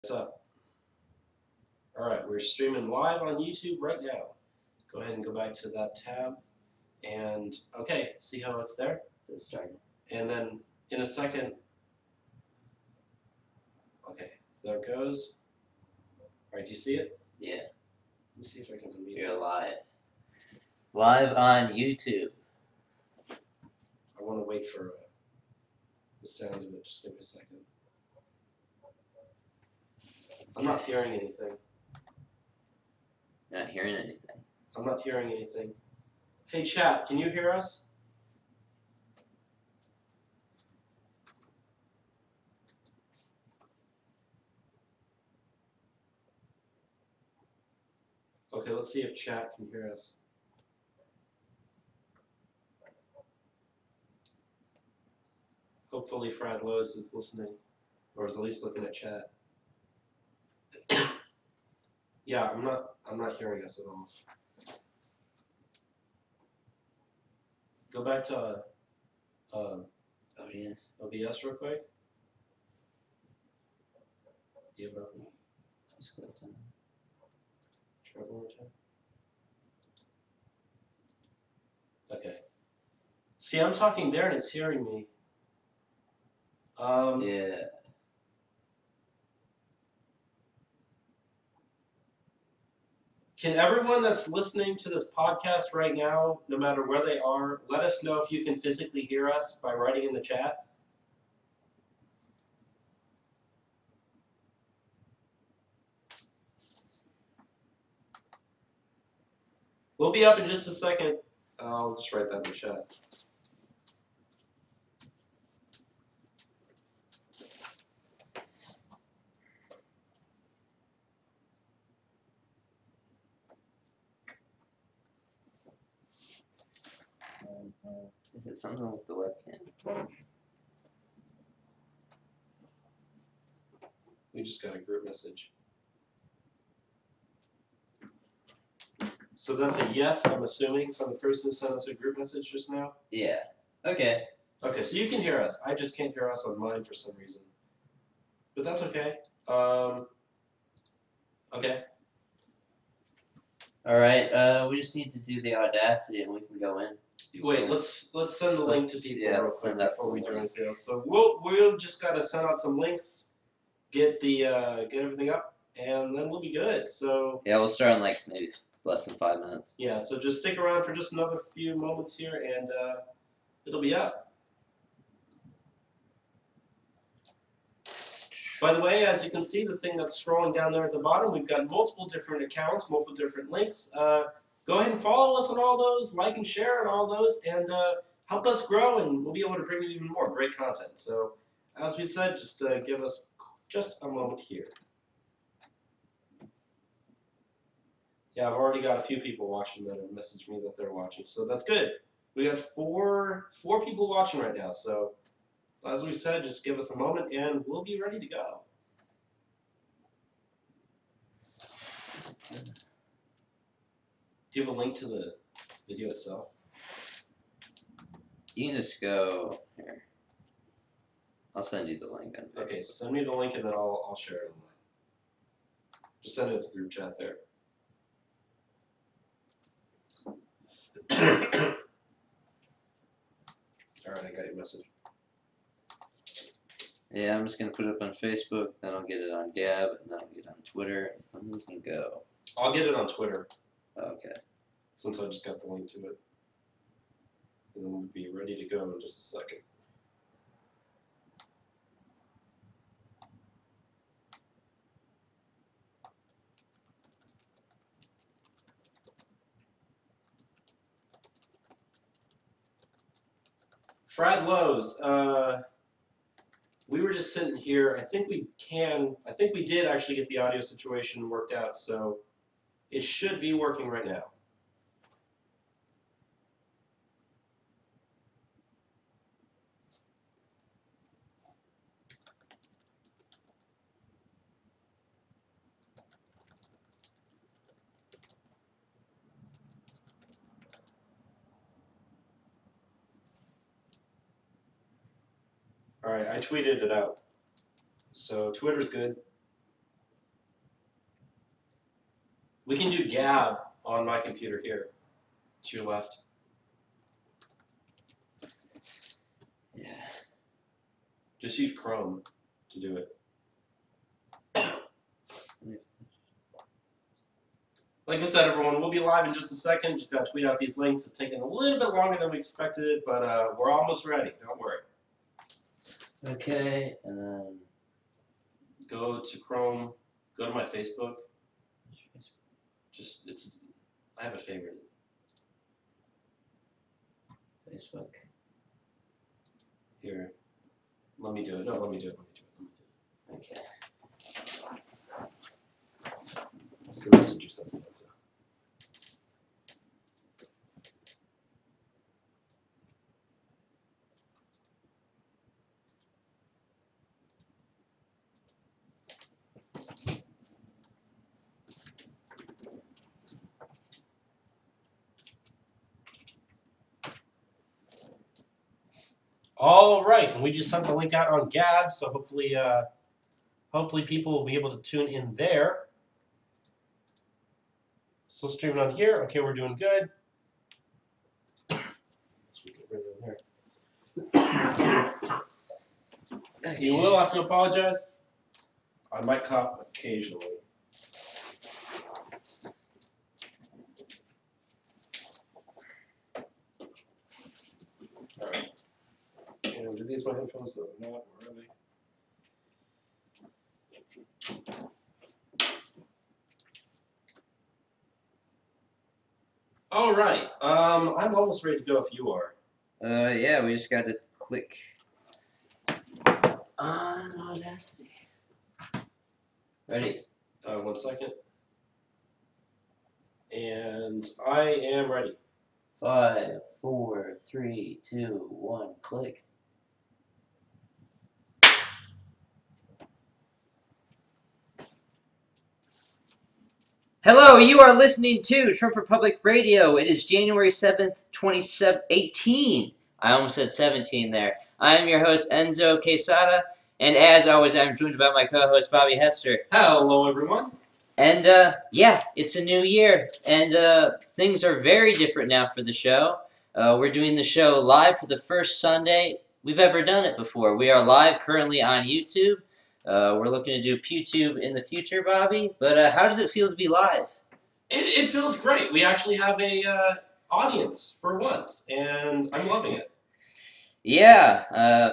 What's up? All right, we're streaming live on YouTube right now. Go ahead and go back to that tab. And okay, see how it's there? So it's starting. And then in a second, okay, so there it goes. All right, do you see it? Yeah. Let me see if I can unmute You're this. live. Live on YouTube. I want to wait for the sound of it. Just give me a second. I'm not hearing anything. You're not hearing anything. I'm not hearing anything. Hey, chat, can you hear us? Okay, let's see if chat can hear us. Hopefully Frad Lowe's is listening, or is at least looking at chat. Yeah, I'm not hearing us at all. Go back to OBS. OBS real quick. Yeah, bro. Let's go down. Try it one more time. Okay. See, I'm talking there and it's hearing me. Yeah. Can everyone that's listening to this podcast right now, no matter where they are, let us know if you can physically hear us by writing in the chat? We'll be up in just a second. I'll just write that in the chat. Is it something with the webcam? We just got a group message. So that's a yes, I'm assuming, from the person who sent us a group message just now? Yeah. Okay. Okay, so you can hear us. I just can't hear us on mine for some reason. But that's okay. Okay. Alright, we just need to do the Audacity and we can go in. Wait, let's send the link to people yeah, real let's quick send out before we the do link. anything else. So we'll just gotta send out some links, get everything up, and then we'll be good. So Yeah, we'll start in like maybe less than 5 minutes. yeah, so just stick around for just another few moments here, and it'll be up. By the way, as you can see, the thing that's scrolling down there at the bottom, we've got multiple different accounts, multiple different links. Go ahead and follow us on all those, like and share on all those, and help us grow, and we'll be able to bring you even more great content. So, as we said, just give us just a moment here. Yeah, I've already got a few people watching that have messaged me that they're watching, so that's good. We got four people watching right now, so as we said, just give us a moment, and we'll be ready to go. Do you have a link to the video itself? You can just go here. I'll send you the link on Facebook. Okay, send me the link and then I'll share it online. Just send it to the group chat there. Alright, I got your message. Yeah, I'm just gonna put it up on Facebook, then I'll get it on Gab, and then I'll get it on Twitter, and then we can go. I'll get it on Twitter. Okay. Since I just got the link to it. And then we'll be ready to go in just a second. Frad Lowe's, we were just sitting here. I think we did actually get the audio situation worked out, so it should be working right now. Alright, I tweeted it out. So Twitter's good. We can do Gab on my computer here. To your left. Yeah. Just use Chrome to do it. Like I said, everyone, we'll be live in just a second. Just got to tweet out these links. It's taking a little bit longer than we expected it, but we're almost ready. Don't worry. Okay, and then Go to Chrome. Go to my Facebook. I have a favorite. Facebook. Here. Let me do it. No, let me do it. Okay. It's the messenger something. That's it. All right, and we just sent the link out on Gab, so hopefully people will be able to tune in there. Still streaming on here. Okay, we're doing good. So we get rid of there. You will have to apologize. I might cough occasionally. All right. And do these my headphones? No, they're not. Where are they? All right. I'm almost ready to go if you are. Yeah, we just got to click on Audacity. Ready? 1 second. And I am ready. 5, 4, 3, 2, 1, click. Hello, you are listening to Trump Republic Radio. It is January 7th, 2018. I almost said 17 there. I am your host, Enzo Quesada, and as always, I'm joined by my co-host, Bobby Hester. Hello, everyone. And, yeah, it's a new year, and things are very different now for the show. We're doing the show live for the first Sunday we've ever done it before. We are live currently on YouTube. We're looking to do PewTube in the future, Bobby, but how does it feel to be live? It feels great. We actually have a audience for once, and I'm loving it. Yeah,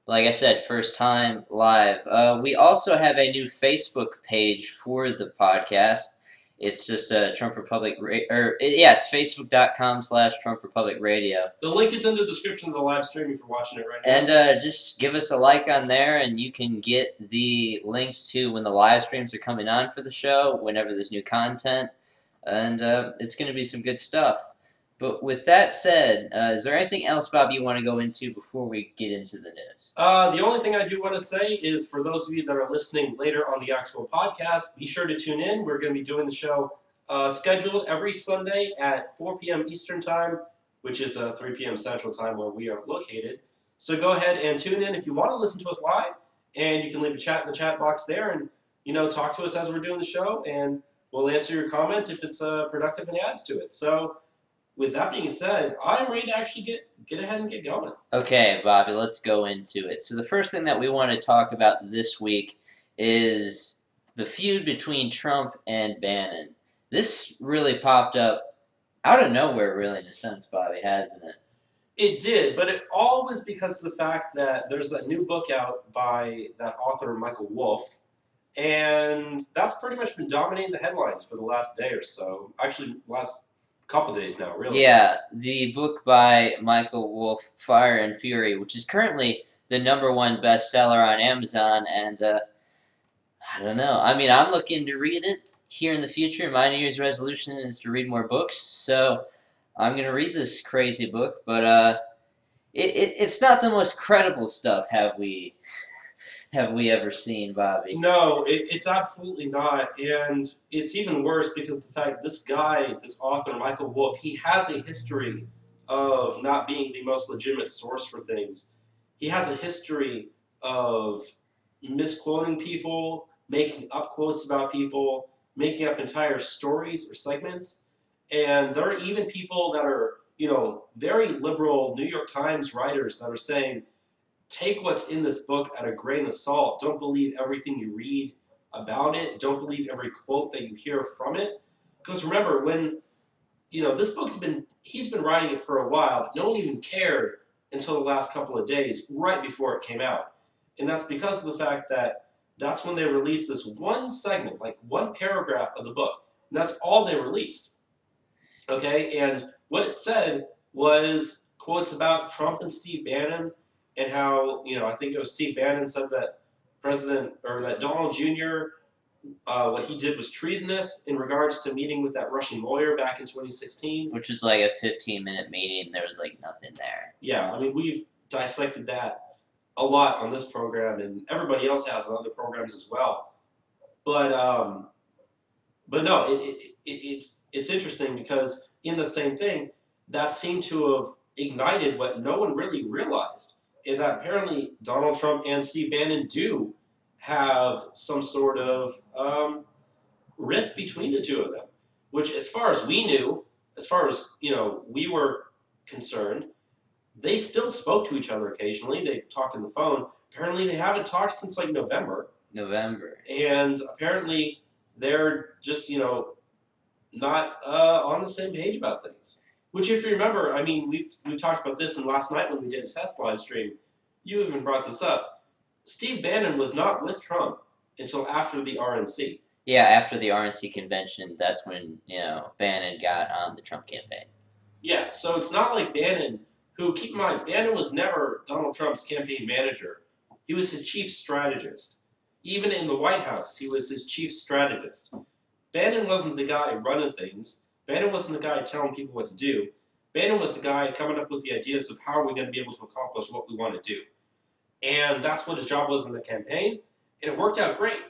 like I said, first time live. We also have a new Facebook page for the podcast. It's just Trump Republic, it's facebook.com/Trump Republic Radio. The link is in the description of the live stream if you're watching it right now. And just give us a like on there, and you can get the links to when the live streams are coming on for the show, whenever there's new content, and it's going to be some good stuff. But with that said, is there anything else, Bob, you want to go into before we get into the news? The only thing I do want to say is for those of you that are listening later on the actual podcast, be sure to tune in. We're going to be doing the show scheduled every Sunday at 4 p.m. Eastern Time, which is 3 p.m. Central Time where we are located. So go ahead and tune in if you want to listen to us live, and you can leave a chat in the chat box there and, talk to us as we're doing the show, and we'll answer your comment if it's productive and adds to it. So with that being said, I'm ready to actually get ahead and get going. Okay, Bobby, let's go into it. So the first thing that we want to talk about this week is the feud between Trump and Bannon. This really popped up out of nowhere, really, in a sense, Bobby, hasn't it? It did, but it all was because of the fact that there's that new book out by that author, Michael Wolff, and that's pretty much been dominating the headlines for the last day or so. Actually, last couple days now, really. Yeah, the book by Michael Wolff, Fire and Fury, which is currently the #1 bestseller on Amazon, and I don't know. I mean, I'm looking to read it here in the future. My New Year's resolution is to read more books, so I'm going to read this crazy book, but it's not the most credible stuff, have we ever seen, Bobby? No, it's absolutely not, and it's even worse because of the fact this guy, this author, Michael Wolff, he has a history of not being the most legitimate source for things. He has a history of misquoting people, making up quotes about people, making up entire stories or segments. And there are even people that are, very liberal New York Times writers that are saying, take what's in this book at a grain of salt. Don't believe everything you read about it. Don't believe every quote that you hear from it. Because remember, when, this he's been writing it for a while, but no one even cared until the last couple of days, right before it came out. And that's because of the fact that that's when they released this one segment, like one paragraph of the book. And that's all they released. Okay, and what it said was quotes about Trump and Steve Bannon and how, I think it was Steve Bannon said that that Donald Jr., what he did was treasonous in regards to meeting with that Russian lawyer back in 2016. Which was like a 15-minute meeting. There was like nothing there. Yeah, I mean, we've dissected that a lot on this program, and everybody else has on other programs as well. But no, it's interesting because in the same thing, that seemed to have ignited what no one really realized, is that apparently Donald Trump and Steve Bannon do have some sort of rift between the two of them, which, as far as we knew, as far as we were concerned, they still spoke to each other occasionally. They talked on the phone. Apparently, they haven't talked since like November. And apparently, they're just not on the same page about things. Which, if you remember, I mean, we've talked about this, and last night when we did a test live stream, you even brought this up. Steve Bannon was not with Trump until after the RNC. Yeah, after the RNC convention, that's when Bannon got on the Trump campaign. Yeah, so it's not like Bannon, who, keep in mind, Bannon was never Donald Trump's campaign manager. He was his chief strategist. Even in the White House, he was his chief strategist. Bannon wasn't the guy running things. Bannon wasn't the guy telling people what to do. Bannon was the guy coming up with the ideas of how are we going to be able to accomplish what we want to do. And that's what his job was in the campaign, and it worked out great.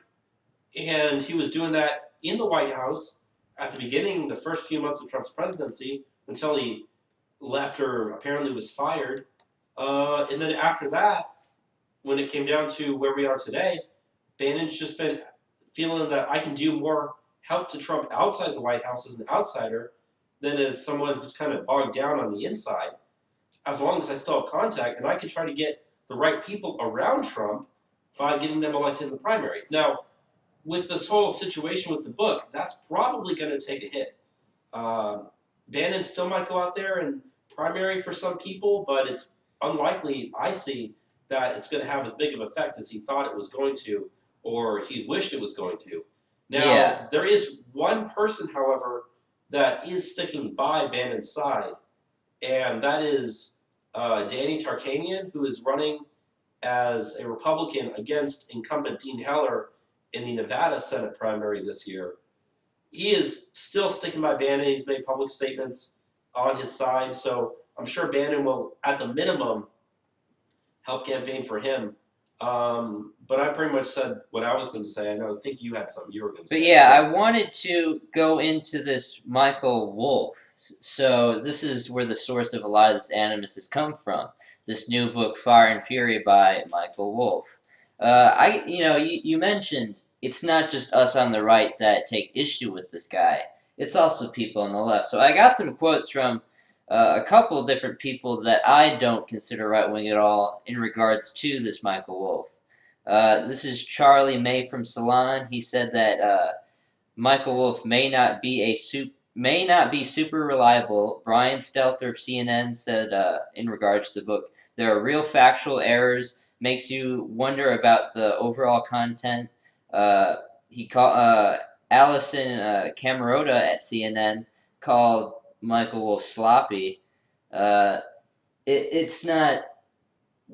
And he was doing that in the White House at the beginning, the first few months of Trump's presidency, until he left or apparently was fired. And then after that, when it came down to where we are today, Bannon's just been feeling that I can do more help to Trump outside the White House as an outsider than as someone who's kind of bogged down on the inside, as long as I still have contact, and I can try to get the right people around Trump by getting them elected in the primaries. Now, with this whole situation with the book, that's probably going to take a hit. Bannon still might go out there and primary for some people, but it's unlikely, I see, that it's going to have as big of an effect as he thought it was going to, or he wished it was going to. Now, There is one person, however, that is sticking by Bannon's side, and that is Danny Tarkanian, who is running as a Republican against incumbent Dean Heller in the Nevada Senate primary this year. He is still sticking by Bannon. He's made public statements on his side, so I'm sure Bannon will, at the minimum, help campaign for him. But I pretty much said what I was going to say. I think you had something you were going to say. But yeah, I wanted to go into this Michael Wolff. So this is where the source of a lot of this animus has come from. This new book, Fire and Fury, by Michael Wolff. You mentioned it's not just us on the right that take issue with this guy. It's also people on the left. So I got some quotes from a couple of different people that I don't consider right-wing at all in regards to this Michael Wolff. This is Charlie May from Salon. He said that Michael Wolff may not be super reliable. Brian Stelter of CNN said in regards to the book, there are real factual errors, makes you wonder about the overall content. He called Allison Camerota at CNN called Michael Wolff sloppy. It's not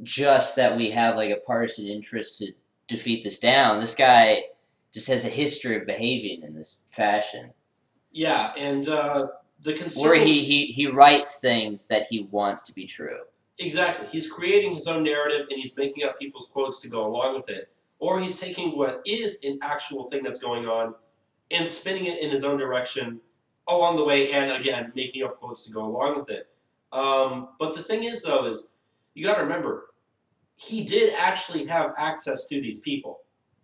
just that we have like a partisan interest to defeat this down. This guy just has a history of behaving in this fashion. Yeah, and the consumer... Where he writes things that he wants to be true. Exactly. He's creating his own narrative, and he's making up people's quotes to go along with it. Or he's taking what is an actual thing that's going on and spinning it in his own direction along the way, and again, making up quotes to go along with it. But the thing is, though, is you got to remember, he did actually have access to these people.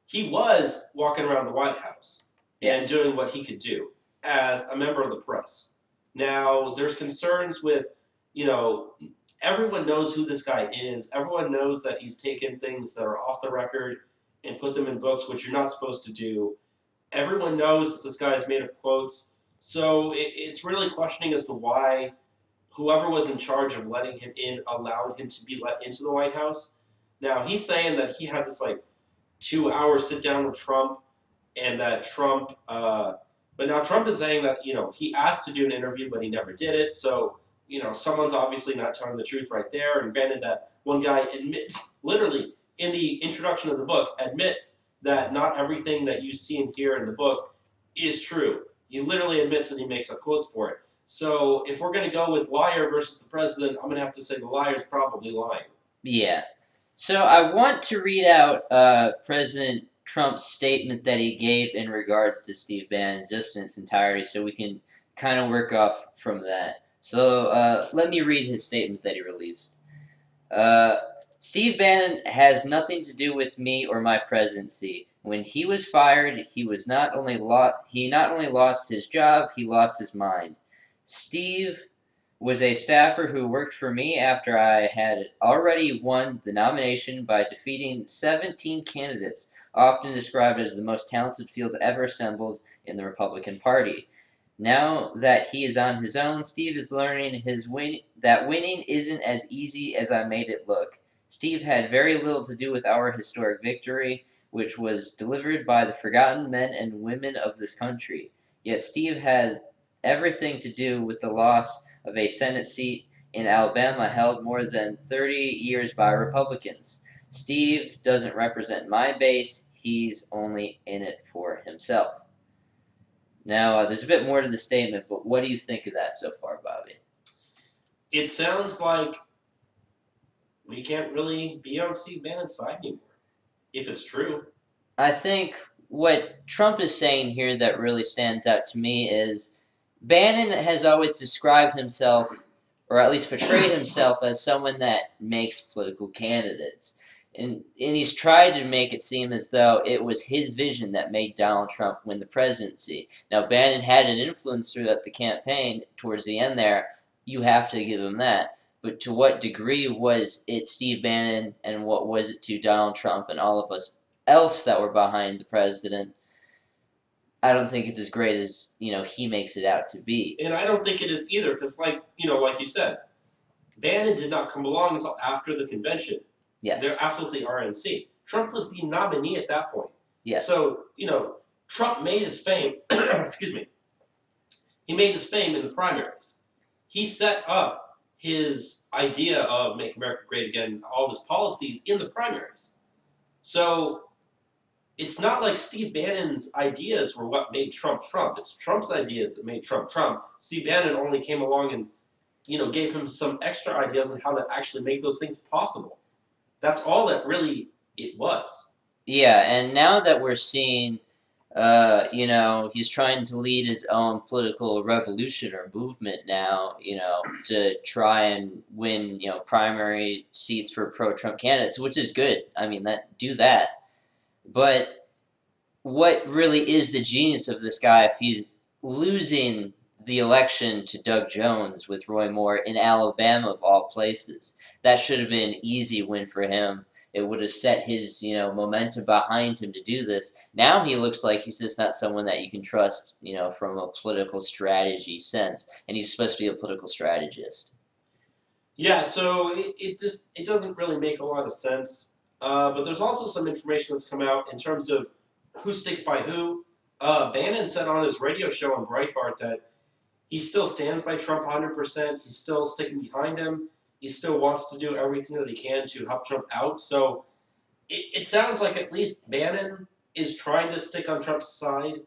He was walking around the White House. and doing what he could do as a member of the press. Now, there's concerns with, everyone knows who this guy is. Everyone knows that he's taken things that are off the record and put them in books, which you're not supposed to do. Everyone knows that this guy's made of quotes. So it's really questioning as to why whoever was in charge of letting him in allowed him to be let into the White House. Now, he's saying that he had this 2-hour sit down with Trump, and that Trump, but now Trump is saying that, he asked to do an interview, but he never did it. So, someone's obviously not telling the truth right there. And granted that one guy admits, literally, in the introduction of the book, admits that not everything that you see and hear in the book is true. He literally admits that he makes up quotes for it. So if we're going to go with liar versus the president, I'm going to have to say the liar's probably lying. Yeah. So I want to read out President Trump's statement that he gave in regards to Steve Bannon just in its entirety so we can kind of work off from that. So let me read his statement that he released. Steve Bannon has nothing to do with me or my presidency. When he was fired, he not only lost his job, he lost his mind. Steve was a staffer who worked for me after I had already won the nomination by defeating 17 candidates, often described as the most talented field ever assembled in the Republican Party. Now that he is on his own, Steve is learning that winning isn't as easy as I made it look. Steve had very little to do with our historic victory, which was delivered by the forgotten men and women of this country. Yet Steve had everything to do with the loss of a Senate seat in Alabama held more than 30 years by Republicans. Steve doesn't represent my base, he's only in it for himself. Now, there's a bit more to the statement, but what do you think of that so far, Bobby? It sounds like we can't really be on Steve Bannon's side anymore, if it's true. I think what Trump is saying here that really stands out to me is Bannon has always described himself, or at least portrayed himself, as someone that makes political candidates. And he's tried to make it seem as though it was his vision that made Donald Trump win the presidency. Now, Bannon had an influence throughout the campaign towards the end there. You have to give him that. But to what degree was it Steve Bannon, and what was it to Donald Trump and all of us else that were behind the president? I don't think it's as great as, he makes it out to be. And I don't think it is either, because like you said, Bannon did not come along until after the convention. Yes. They're absolutely RNC. Trump was the nominee at that point. Yes. So, Trump made his fame, excuse me, he made his fame in the primaries. He set up his idea of Make America Great Again, all of his policies in the primaries. So, it's not like Steve Bannon's ideas were what made Trump Trump. It's Trump's ideas that made Trump Trump. Steve Bannon only came along and, gave him some extra ideas on how to actually make those things possible. That's all that really it was. Yeah, and now that we're seeing, he's trying to lead his own political revolution or movement now, to try and win, primary seats for pro-Trump candidates, which is good. I mean, do that. But what really is the genius of this guy if he's losing the election to Doug Jones with Roy Moore in Alabama, of all places? That should have been an easy win for him. It would have set his, momentum behind him to do this. Now he looks like he's just not someone that you can trust, from a political strategy sense. And he's supposed to be a political strategist. Yeah, so it doesn't really make a lot of sense. But there's also some information that's come out in terms of who sticks by who. Bannon said on his radio show on Breitbart that he still stands by Trump 100%. He's still sticking behind him. He still wants to do everything that he can to help Trump out. So it sounds like at least Bannon is trying to stick on Trump's side,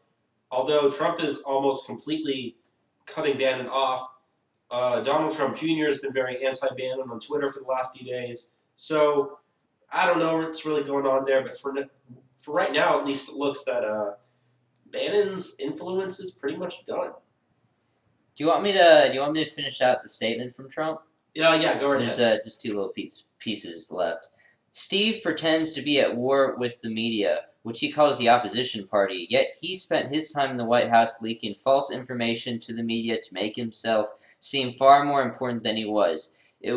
although Trump is almost completely cutting Bannon off. Donald Trump Jr. has been very anti-Bannon on Twitter for the last few days. So I don't know what's really going on there, but for right now, at least it looks that Bannon's influence is pretty much done. Do you want me to finish out the statement from Trump? Yeah, go right ahead. There's just two little pieces left. Steve pretends to be at war with the media, which he calls the opposition party, yet he spent his time in the White House leaking false information to the media to make himself seem far more important than he was. It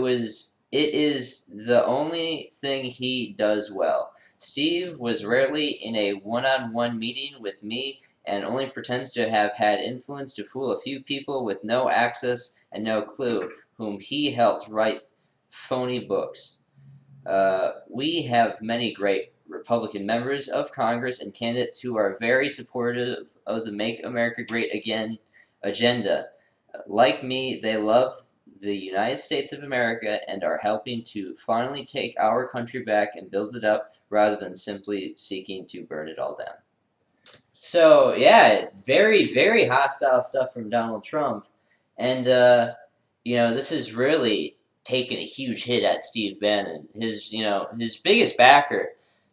is the only thing he does well. Steve was rarely in a one-on-one meeting with me and only pretends to have had influence to fool a few people with no access and no clue, whom he helped write phony books. We have many great Republican members of Congress and candidates who are very supportive of the Make America Great Again agenda. Like me, they love the United States of America and are helping to finally take our country back and build it up rather than simply seeking to burn it all down. So, yeah, very, very hostile stuff from Donald Trump. And, this has really taken a huge hit at Steve Bannon. His biggest backer,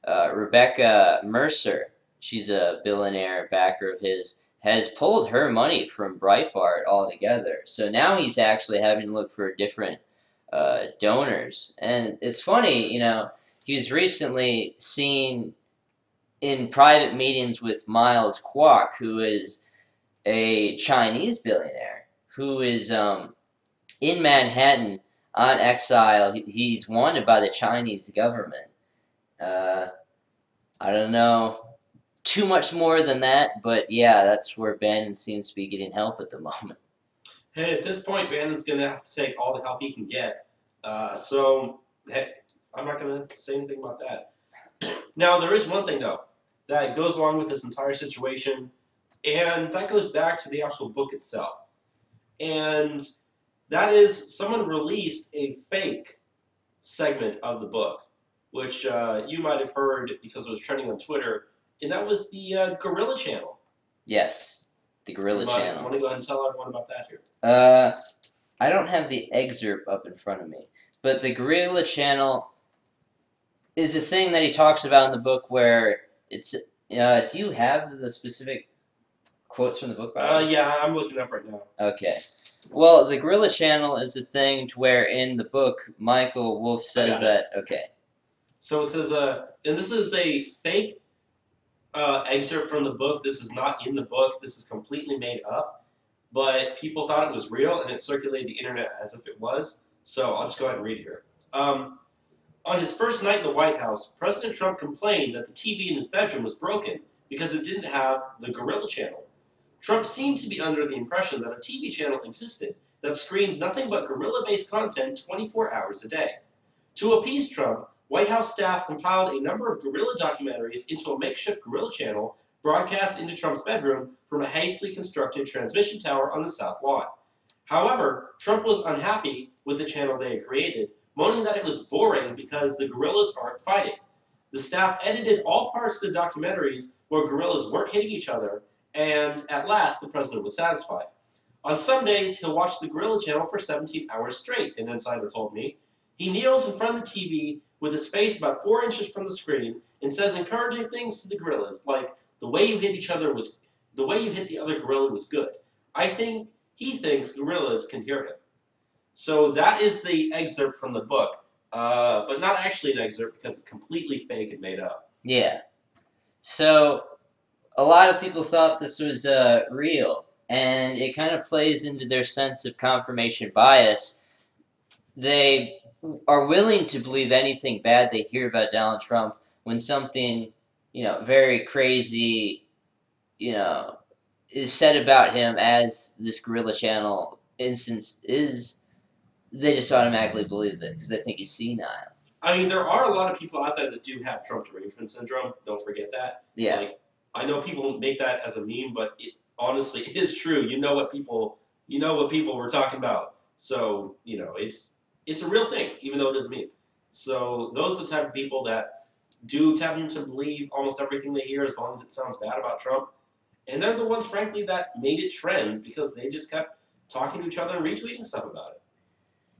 Rebecca Mercer, she's a billionaire backer of his, has pulled her money from Breitbart altogether. So now he's actually having to look for different donors. And it's funny, he was recently seen in private meetings with Miles Kwok, who is a Chinese billionaire, who is in Manhattan on exile. He's wanted by the Chinese government. I don't know too much more than that, but yeah, that's where Bannon seems to be getting help at the moment. Hey, at this point, Bannon's going to have to take all the help he can get. So, hey, I'm not going to say anything about that. Now, there is one thing, though, that goes along with this entire situation, and that goes back to the actual book itself. And that is someone released a fake segment of the book, which you might have heard because it was trending on Twitter, and that was the Gorilla Channel. Yes, the Gorilla Channel. I want to go ahead and tell everyone about that here. I don't have the excerpt up in front of me, but the Gorilla Channel is a thing that he talks about in the book where it's. Do you have the specific quotes from the book? Yeah, I'm looking up right now. Okay. Well, the Gorilla Channel is a thing to where in the book Michael Wolff says that. Okay. So it says, and this is a fake excerpt from the book. This is not in the book. This is completely made up. But people thought it was real, and it circulated the internet as if it was. So I'll just go ahead and read here. On his first night in the White House, President Trump complained that the TV in his bedroom was broken because it didn't have the Gorilla Channel. Trump seemed to be under the impression that a TV channel existed that screened nothing but gorilla-based content 24 hours a day. To appease Trump, White House staff compiled a number of gorilla documentaries into a makeshift gorilla channel broadcast into Trump's bedroom from a hastily constructed transmission tower on the South Lawn. However, Trump was unhappy with the channel they had created, moaning that it was boring because the gorillas aren't fighting. The staff edited all parts of the documentaries where gorillas weren't hitting each other, and at last the president was satisfied. On some days, he'll watch the Gorilla Channel for 17 hours straight, an insider told me. He kneels in front of the TV with his face about 4 inches from the screen and says encouraging things to the gorillas, like, the way you hit the other gorilla was good. He thinks gorillas can hear him. So that is the excerpt from the book, but not actually an excerpt because it's completely fake and made up. Yeah. So a lot of people thought this was real, and it kind of plays into their sense of confirmation bias. They are willing to believe anything bad they hear about Donald Trump when something, very crazy, is said about him, as this Gorilla Channel instance is. They just automatically believe it because they think he's senile. I mean, there are a lot of people out there that do have Trump derangement syndrome. Don't forget that. Yeah. I know people make that as a meme, but it honestly is true. You know what people were talking about. So, it's a real thing, even though it is a meme. So those are the type of people that do tend to believe almost everything they hear as long as it sounds bad about Trump. And they're the ones, frankly, that made it trend because they just kept talking to each other and retweeting stuff about it.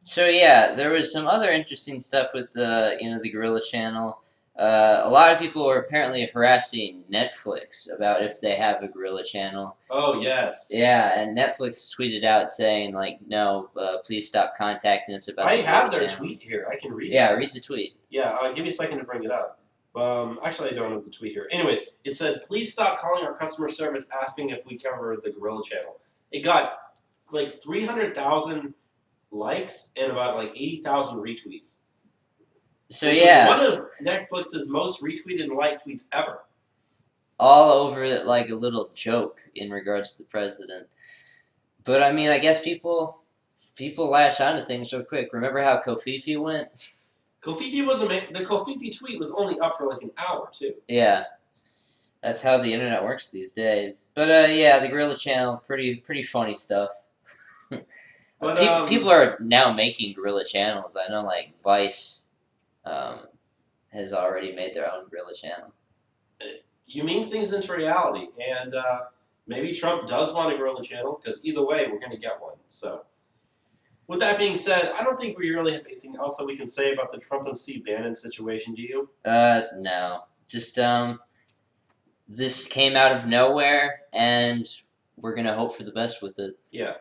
So yeah, there was some other interesting stuff with the Gorilla Channel. A lot of people are apparently harassing Netflix about if they have a Gorilla channel. Oh yes. Yeah, and Netflix tweeted out saying like, "No, please stop contacting us about I the have Gorilla their channel." tweet here. I can read it. Yeah, to you. read the tweet. Yeah, give me a second to bring it up. Actually, I don't have the tweet here. Anyways, it said, "Please stop calling our customer service asking if we cover the Gorilla channel." It got like 300,000 likes and about like 80,000 retweets. So which yeah, was one of Netflix's most retweeted and liked tweets ever. all over it like a little joke in regards to the president. But I mean, I guess people latch onto things so quick. Remember how Kofifi went? Kofifi was the Kofifi tweet was only up for like an hour too. Yeah, that's how the internet works these days. But yeah, the Gorilla Channel, pretty funny stuff. But people are now making Gorilla channels. I know, like Vice, has already made their own Gorilla channel. you mean things into reality, and maybe Trump does want a Gorilla channel because either way, we're going to get one. So, with that being said, I don't think we really have anything else that we can say about the Trump and Steve Bannon situation. Do you? No, just this came out of nowhere, and we're gonna hope for the best with it. Yeah.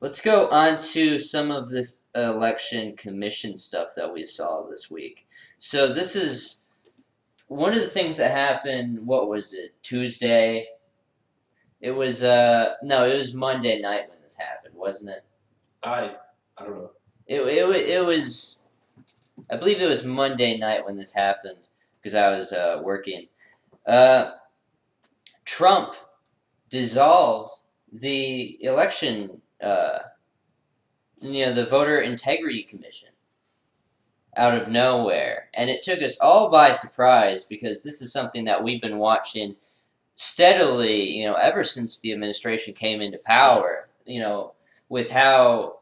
Let's go on to some of this election commission stuff that we saw this week. So this is one of the things that happened. What was it? Tuesday. It was no, it was Monday night when this happened, wasn't it? I don't know. It was. I believe it was Monday night when this happened because I was working. Trump dissolved the election. The Voter Integrity Commission out of nowhere. And it took us all by surprise because this is something that we've been watching steadily, ever since the administration came into power, with how,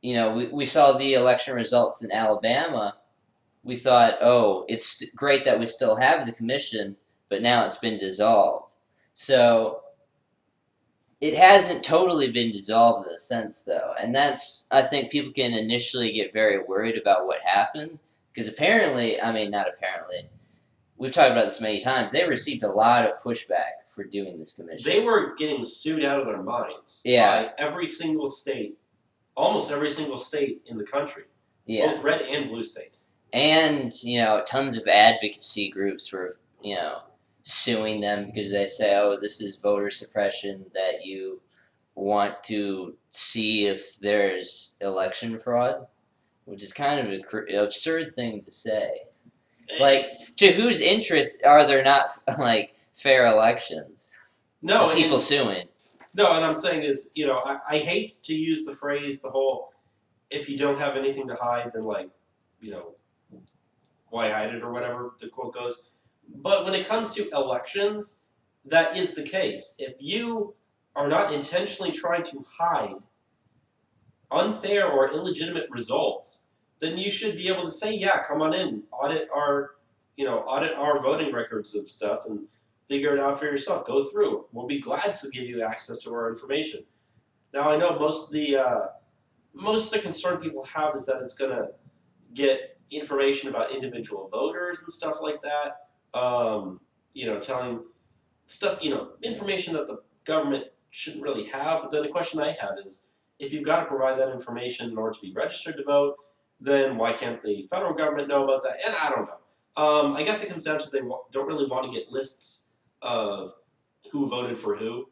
we saw the election results in Alabama. We thought, oh, it's great that we still have the commission, but now it's been dissolved. So it hasn't totally been dissolved in a sense, though, and that's, I think people can initially get very worried about what happened, because apparently, I mean, not apparently, we've talked about this many times, they received a lot of pushback for doing this commission. They were getting sued out of their minds Yeah. by every single state, almost every single state in the country, Yeah. both red and blue states. And, tons of advocacy groups were, suing them because they say, oh, this is voter suppression, that you want to see if there's election fraud, which is kind of an absurd thing to say. Like, to whose interest are there not, like, fair elections? No, The people suing. No, and I'm saying is, I hate to use the phrase, the whole, if you don't have anything to hide, then, like, why hide it or whatever the quote goes. But when it comes to elections, that is the case. If you are not intentionally trying to hide unfair or illegitimate results, then you should be able to say, yeah, come on in, audit our voting records of stuff and figure it out for yourself. Go through. We'll be glad to give you access to our information. Now, I know most of the concern people have is that it's going to get information about individual voters and stuff like that. Telling stuff, information that the government shouldn't really have. But then the question I have is, if you've got to provide that information in order to be registered to vote, then why can't the federal government know about that? And I don't know. I guess it comes down to they don't really want to get lists of who voted for who,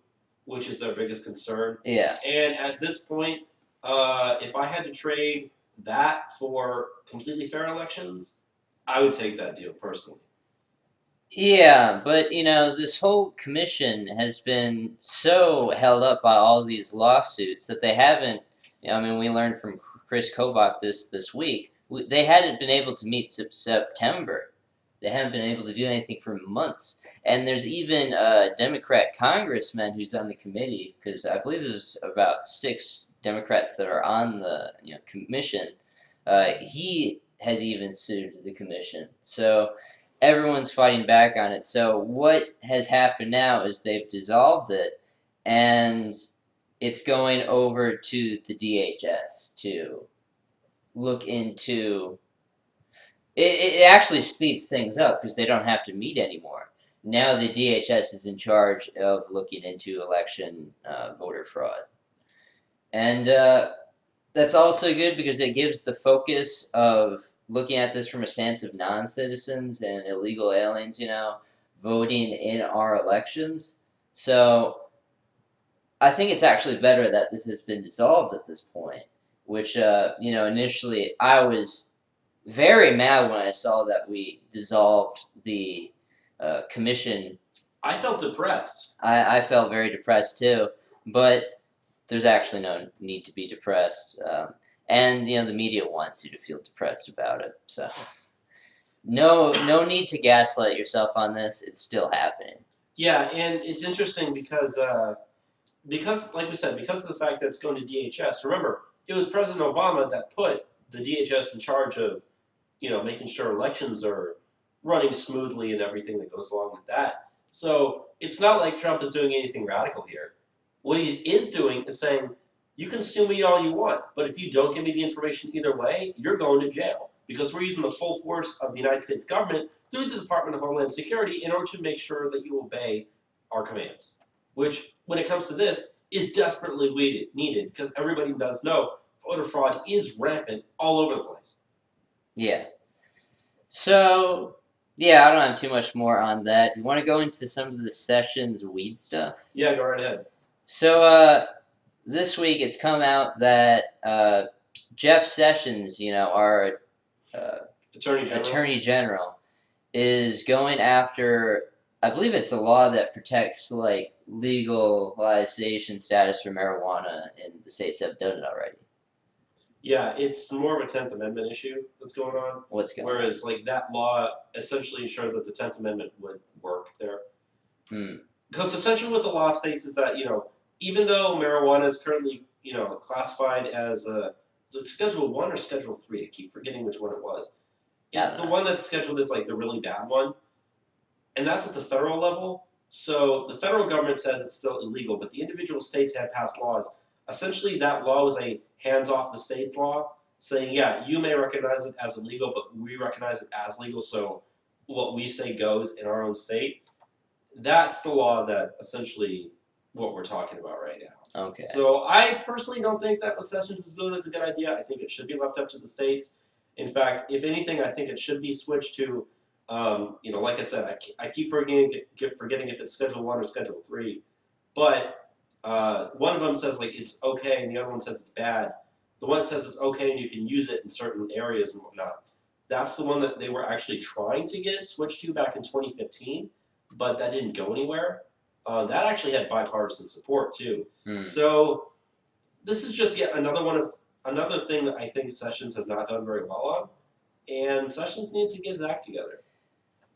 which is their biggest concern. Yeah. And at this point, if I had to trade that for completely fair elections, I would take that deal personally. Yeah, but this whole commission has been so held up by all these lawsuits that they haven't. I mean, we learned from Chris Kobach this week. They hadn't been able to meet September. They haven't been able to do anything for months. And there's even a Democrat congressman who's on the committee, because I believe there's about 6 Democrats that are on the commission. He has even sued the commission. So everyone's fighting back on it. So what has happened now is they've dissolved it, and it's going over to the DHS to look into it actually speeds things up because they don't have to meet anymore. Now the DHS is in charge of looking into election voter fraud. And that's also good because it gives the focus of looking at this from a stance of non-citizens and illegal aliens, voting in our elections. So I think it's actually better that this has been dissolved at this point, which, initially I was very mad when I saw that we dissolved the commission. I felt depressed. I felt very depressed too, but there's actually no need to be depressed. And the media wants you to feel depressed about it. So no need to gaslight yourself on this. It's still happening. Yeah, and it's interesting because like we said, because of the fact that it's going to DHS. Remember, it was President Obama that put the DHS in charge of, making sure elections are running smoothly and everything that goes along with that. So it's not like Trump is doing anything radical here. What he is doing is saying, you can sue me all you want, but if you don't give me the information either way, you're going to jail. Because we're using the full force of the United States government through the Department of Homeland Security in order to make sure that you obey our commands. Which, when it comes to this, is desperately needed because everybody does know voter fraud is rampant all over the place. Yeah. So, yeah, I don't have too much more on that. You want to go into some of the Sessions weed stuff? Yeah, go right ahead. So, this week it's come out that Jeff Sessions, our Attorney General, is going after, I believe it's a law that protects, legalization status for marijuana, and the states have done it already. Yeah, it's more of a 10th Amendment issue that's going on. What's going Whereas, that law essentially ensured that the 10th Amendment would work there. Because essentially what the law states is that, even though marijuana is currently, classified as is it Schedule 1 or Schedule 3? I keep forgetting which one it was. It's the one that's scheduled as, the really bad one. And that's at the federal level. So the federal government says it's still illegal, but the individual states have passed laws. Essentially, that law was a hands-off the states law, saying, yeah, you may recognize it as illegal, but we recognize it as legal, so what we say goes in our own state. That's the law that essentially what we're talking about right now. Okay. So I personally don't think that what Sessions is doing is a good idea. I think it should be left up to the states. In fact, if anything, I think it should be switched to, like I said, I keep forgetting if it's Schedule 1 or Schedule 3. But one of them says, it's okay, and the other one says it's bad. The one that says it's okay and you can use it in certain areas and whatnot, that's the one that they were actually trying to get it switched to back in 2015, but that didn't go anywhere. That actually had bipartisan support, too. So this is just yet another thing that I think Sessions has not done very well on, and Sessions needs to get his act together.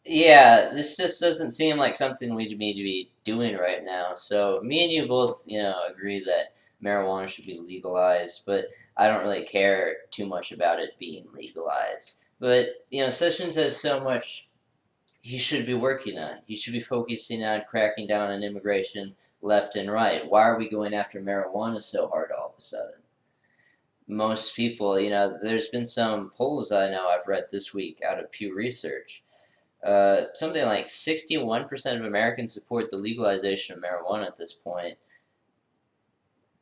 Yeah, this just doesn't seem like something we need to be doing right now. So me and you both, agree that marijuana should be legalized, but I don't really care too much about it being legalized. But, Sessions has so much he should be working on. He should be focusing on cracking down on immigration left and right. Why are we going after marijuana so hard all of a sudden? Most people, there's been some polls I know I've read this week out of Pew Research. Something like 61% of Americans support the legalization of marijuana at this point.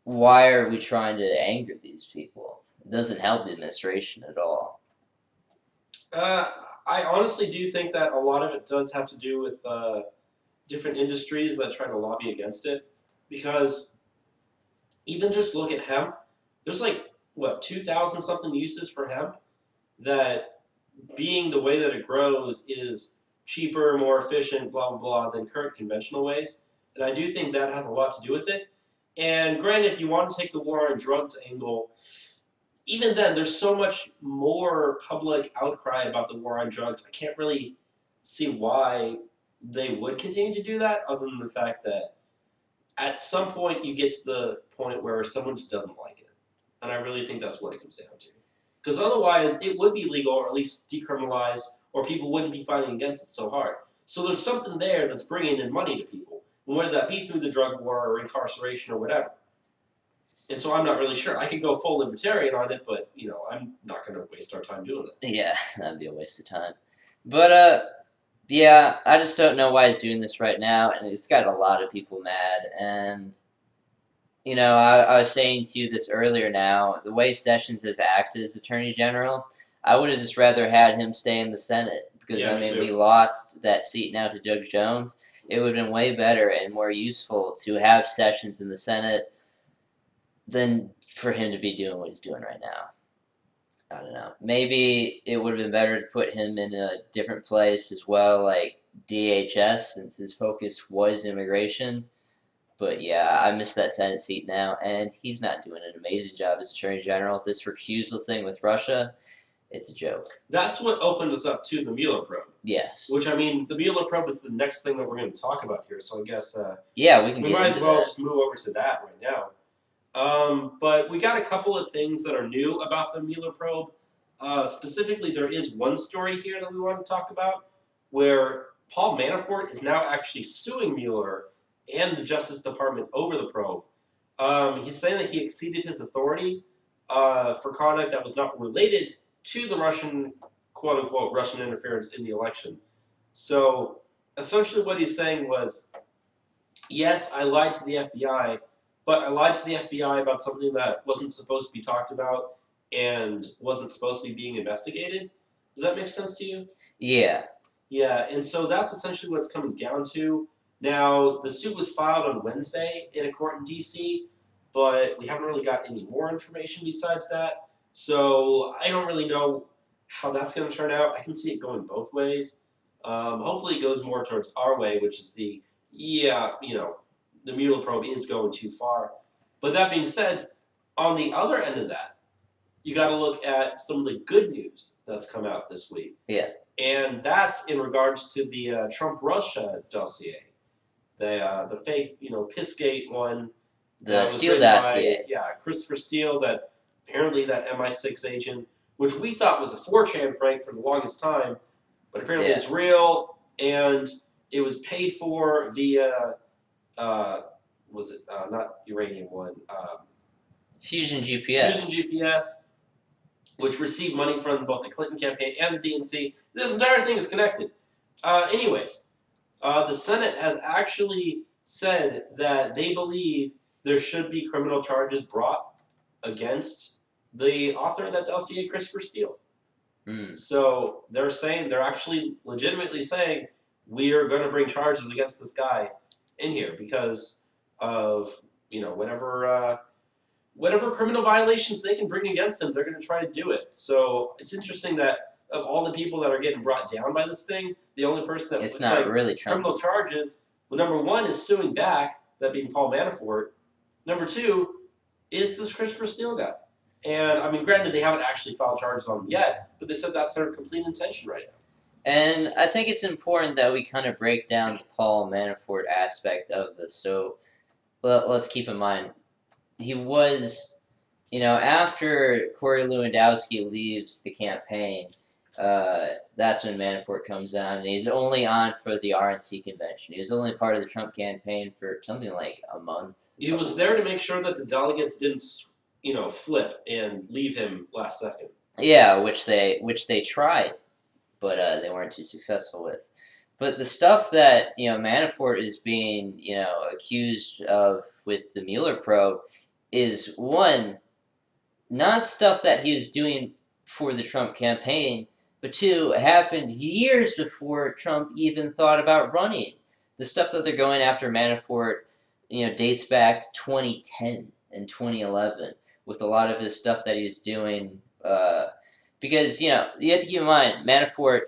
Why are we trying to anger these people? It doesn't help the administration at all. I honestly do think that a lot of it does have to do with different industries that try to lobby against it. Because even just look at hemp, there's 2,000 something uses for hemp that, being the way that it grows, is cheaper, more efficient, blah, blah, blah, than current conventional ways. And I do think that has a lot to do with it. And granted, if you want to take the war on drugs angle, even then, there's so much more public outcry about the war on drugs. I can't really see why they would continue to do that, other than the fact that at some point you get to the point where someone just doesn't like it. And I really think that's what it comes down to. Because otherwise, it would be legal, or at least decriminalized, or people wouldn't be fighting against it so hard. So there's something there that's bringing in money to people, whether that be through the drug war or incarceration or whatever. And so I'm not really sure. I could go full libertarian on it, but I'm not going to waste our time doing that. Yeah, that'd be a waste of time. But yeah, I just don't know why he's doing this right now, and it's got a lot of people mad. And I was saying to you this earlier. Now, the way Sessions has acted as Attorney General, I would have just rather had him stay in the Senate because Yeah, me too. we lost that seat now to Doug Jones. It would have been way better and more useful to have Sessions in the Senate than for him to be doing what he's doing right now. I don't know. Maybe it would have been better to put him in a different place as well, like DHS, since his focus was immigration. But yeah, I miss that Senate seat now, and he's not doing an amazing job as Attorney General. This recusal thing with Russia, it's a joke. That's what opened us up to the Mueller probe. Yes. Which, I mean, the Mueller probe is the next thing that we're going to talk about here, so I guess yeah, we might as well just move over to that right now. But we got a couple of things that are new about the Mueller probe. Specifically, there is one story here that we want to talk about where Paul Manafort is now actually suing Mueller and the Justice Department over the probe. He's saying that he exceeded his authority for conduct that was not related to the Russian, quote-unquote, Russian interference in the election. So, essentially what he's saying was, yes, I lied to the FBI, but I lied to the FBI about something that wasn't supposed to be talked about and wasn't supposed to be being investigated. Does that make sense to you? Yeah. Yeah, and so that's essentially what it's coming down to. Now, the suit was filed on Wednesday in a court in D.C., but we haven't really got any more information besides that. So I don't really know how that's going to turn out. I can see it going both ways. Hopefully it goes more towards our way, which is the Mueller probe is going too far. But that being said, on the other end of that, you got to look at some of the good news that's come out this week. Yeah. And that's in regards to the Trump-Russia dossier. The fake, Pissgate one. The Steele dossier. Christopher Steele, that apparently that MI6 agent, which we thought was a 4chan prank for the longest time, but apparently it's real, and it was paid for via, was it, not Uranium One, Fusion GPS. Fusion GPS, which received money from both the Clinton campaign and the DNC. This entire thing is connected. Anyways, the Senate has actually said that they believe there should be criminal charges brought against the author of that dossier, Christopher Steele. So they're actually legitimately saying, we are going to bring charges against this guy in here because of, whatever criminal violations they can bring against him, they're going to try to do it. So it's interesting that of all the people that are getting brought down by this thing, the only person that it's looks not like really Trump. criminal charges, well, number one is suing back, that being Paul Manafort. Number two is this Christopher Steele guy. And, I mean, granted, they haven't actually filed charges on him yet, but they said that's their complete intention right now. And I think it's important that we kind of break down the Paul Manafort aspect of this. So let's keep in mind, he was, after Corey Lewandowski leaves the campaign, that's when Manafort comes on, and he's only on for the RNC convention. He was only part of the Trump campaign for something like a month. He was there to make sure that the delegates didn't, flip and leave him last second. Yeah, which they tried, but they weren't too successful with. But the stuff that Manafort is being accused of with the Mueller probe is, one, not stuff that he was doing for the Trump campaign, but two, it happened years before Trump even thought about running. The stuff that they're going after Manafort, dates back to 2010 and 2011 with a lot of his stuff that he was doing. Because, you have to keep in mind, Manafort,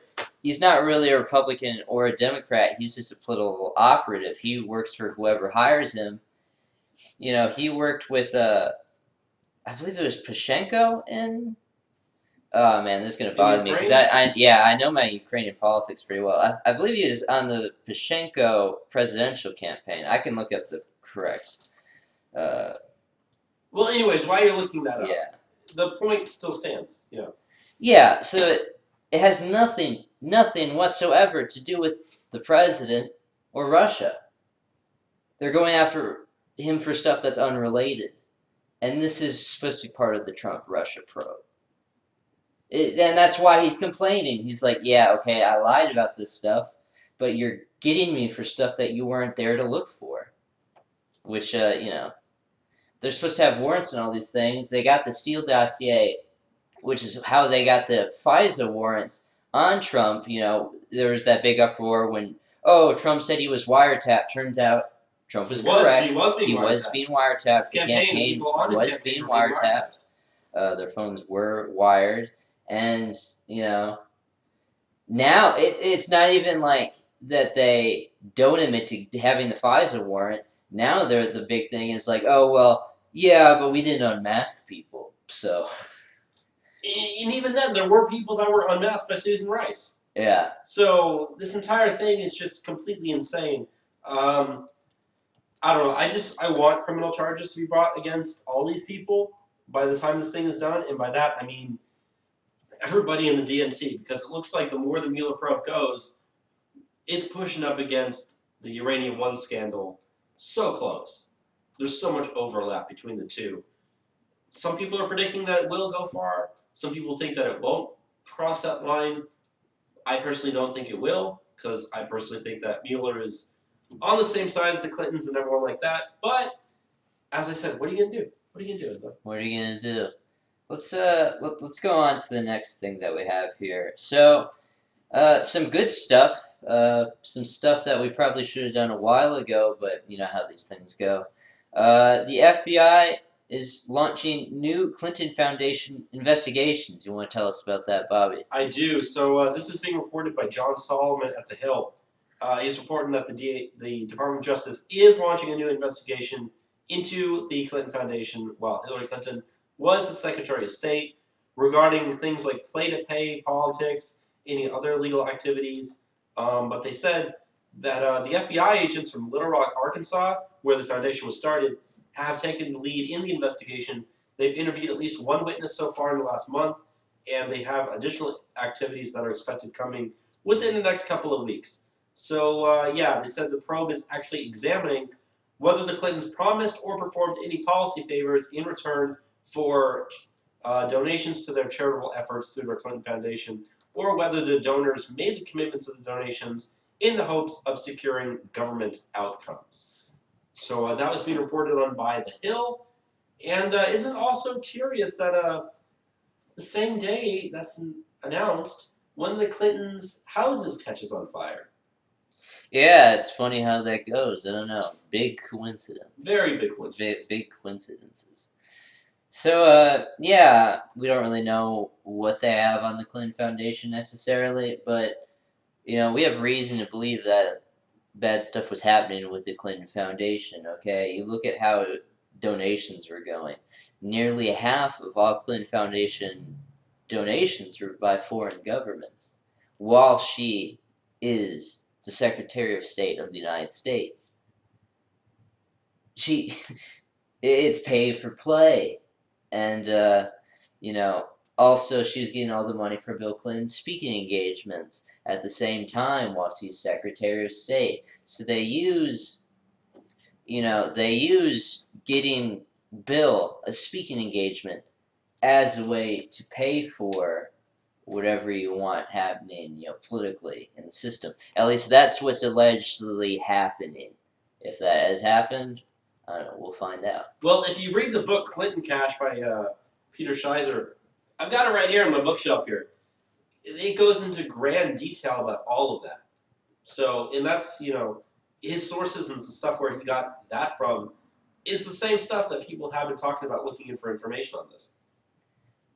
he's not really a Republican or a Democrat. He's just a political operative. He works for whoever hires him. He worked with, I believe it was Pashenko in... Oh, man, this is going to bother me. Because I know my Ukrainian politics pretty well. I believe he was on the Pashenko presidential campaign. I can look up the correct... Well, anyways, while you're looking that up, yeah. The point still stands. Yeah, so it has nothing whatsoever to do with the president or Russia. They're going after him for stuff that's unrelated. And this is supposed to be part of the Trump-Russia probe. And that's why he's complaining. He's like, yeah, okay, I lied about this stuff, but you're getting me for stuff that you weren't there to look for. Which, they're supposed to have warrants and all these things. They got the Steele dossier, which is how they got the FISA warrants on Trump. There was that big uproar when, oh, Trump said he was wiretapped. Turns out Trump was correct. He was being wiretapped. The campaign was being wiretapped. Their phones were wired. And, now it's not even like that they don't admit to having the FISA warrant. Now the big thing is like, oh, well, yeah, but we didn't unmask people, so. And even then, there were people that were unmasked by Susan Rice. Yeah. So this entire thing is just completely insane. I don't know. I want criminal charges to be brought against all these people by the time this thing is done. And by that, I mean everybody in the DNC, because it looks like the more the Mueller probe goes, it's pushing up against the Uranium One scandal. So close. There's so much overlap between the two. Some people are predicting that it will go far. Some people think that it won't cross that line. I personally don't think it will, because I personally think that Mueller is on the same side as the Clintons and everyone like that. But, as I said, what are you going to do? What are you going to do? What are you going to do? Let's go on to the next thing that we have here. So, some good stuff. Some stuff that we probably should have done a while ago, but you know how these things go. The FBI is launching new Clinton Foundation investigations. You want to tell us about that, Bobby? I do. So this is being reported by John Solomon at The Hill. He's reporting that the Department of Justice is launching a new investigation into the Clinton Foundation while Hillary Clinton was the Secretary of State regarding things like play-to-pay politics, any other illegal activities. But they said that the FBI agents from Little Rock, Arkansas, where the foundation was started, have taken the lead in the investigation. They've interviewed at least one witness so far in the last month, and they have additional activities that are expected coming within the next couple of weeks. So, yeah, they said the probe is actually examining whether the Clintons promised or performed any policy favors in return for donations to their charitable efforts through their Clinton Foundation, or whether the donors made the commitments of the donations in the hopes of securing government outcomes. So that was being reported on by The Hill. And isn't it also curious that the same day that's announced, one of the Clintons' houses catches on fire? Yeah, it's funny how that goes. I don't know. Big coincidence. Very big coincidence. Big coincidences. So, yeah, we don't really know what they have on the Clinton Foundation necessarily, but, we have reason to believe that bad stuff was happening with the Clinton Foundation, okay? You look at how donations were going. Nearly half of all Clinton Foundation donations were by foreign governments, while she is the Secretary of State of the United States. It's pay for play. And, also she was getting all the money for Bill Clinton's speaking engagements at the same time while she's Secretary of State. So they use getting Bill a speaking engagement as a way to pay for whatever you want happening, politically in the system. At least that's what's allegedly happening. If that has happened, I don't know, we'll find out. Well, if you read the book Clinton Cash by Peter Scheiser, I've got it right here on my bookshelf here. It goes into grand detail about all of that. So, and that's, his sources and the stuff where he got that from is the same stuff that people have been talking about looking in for information on this.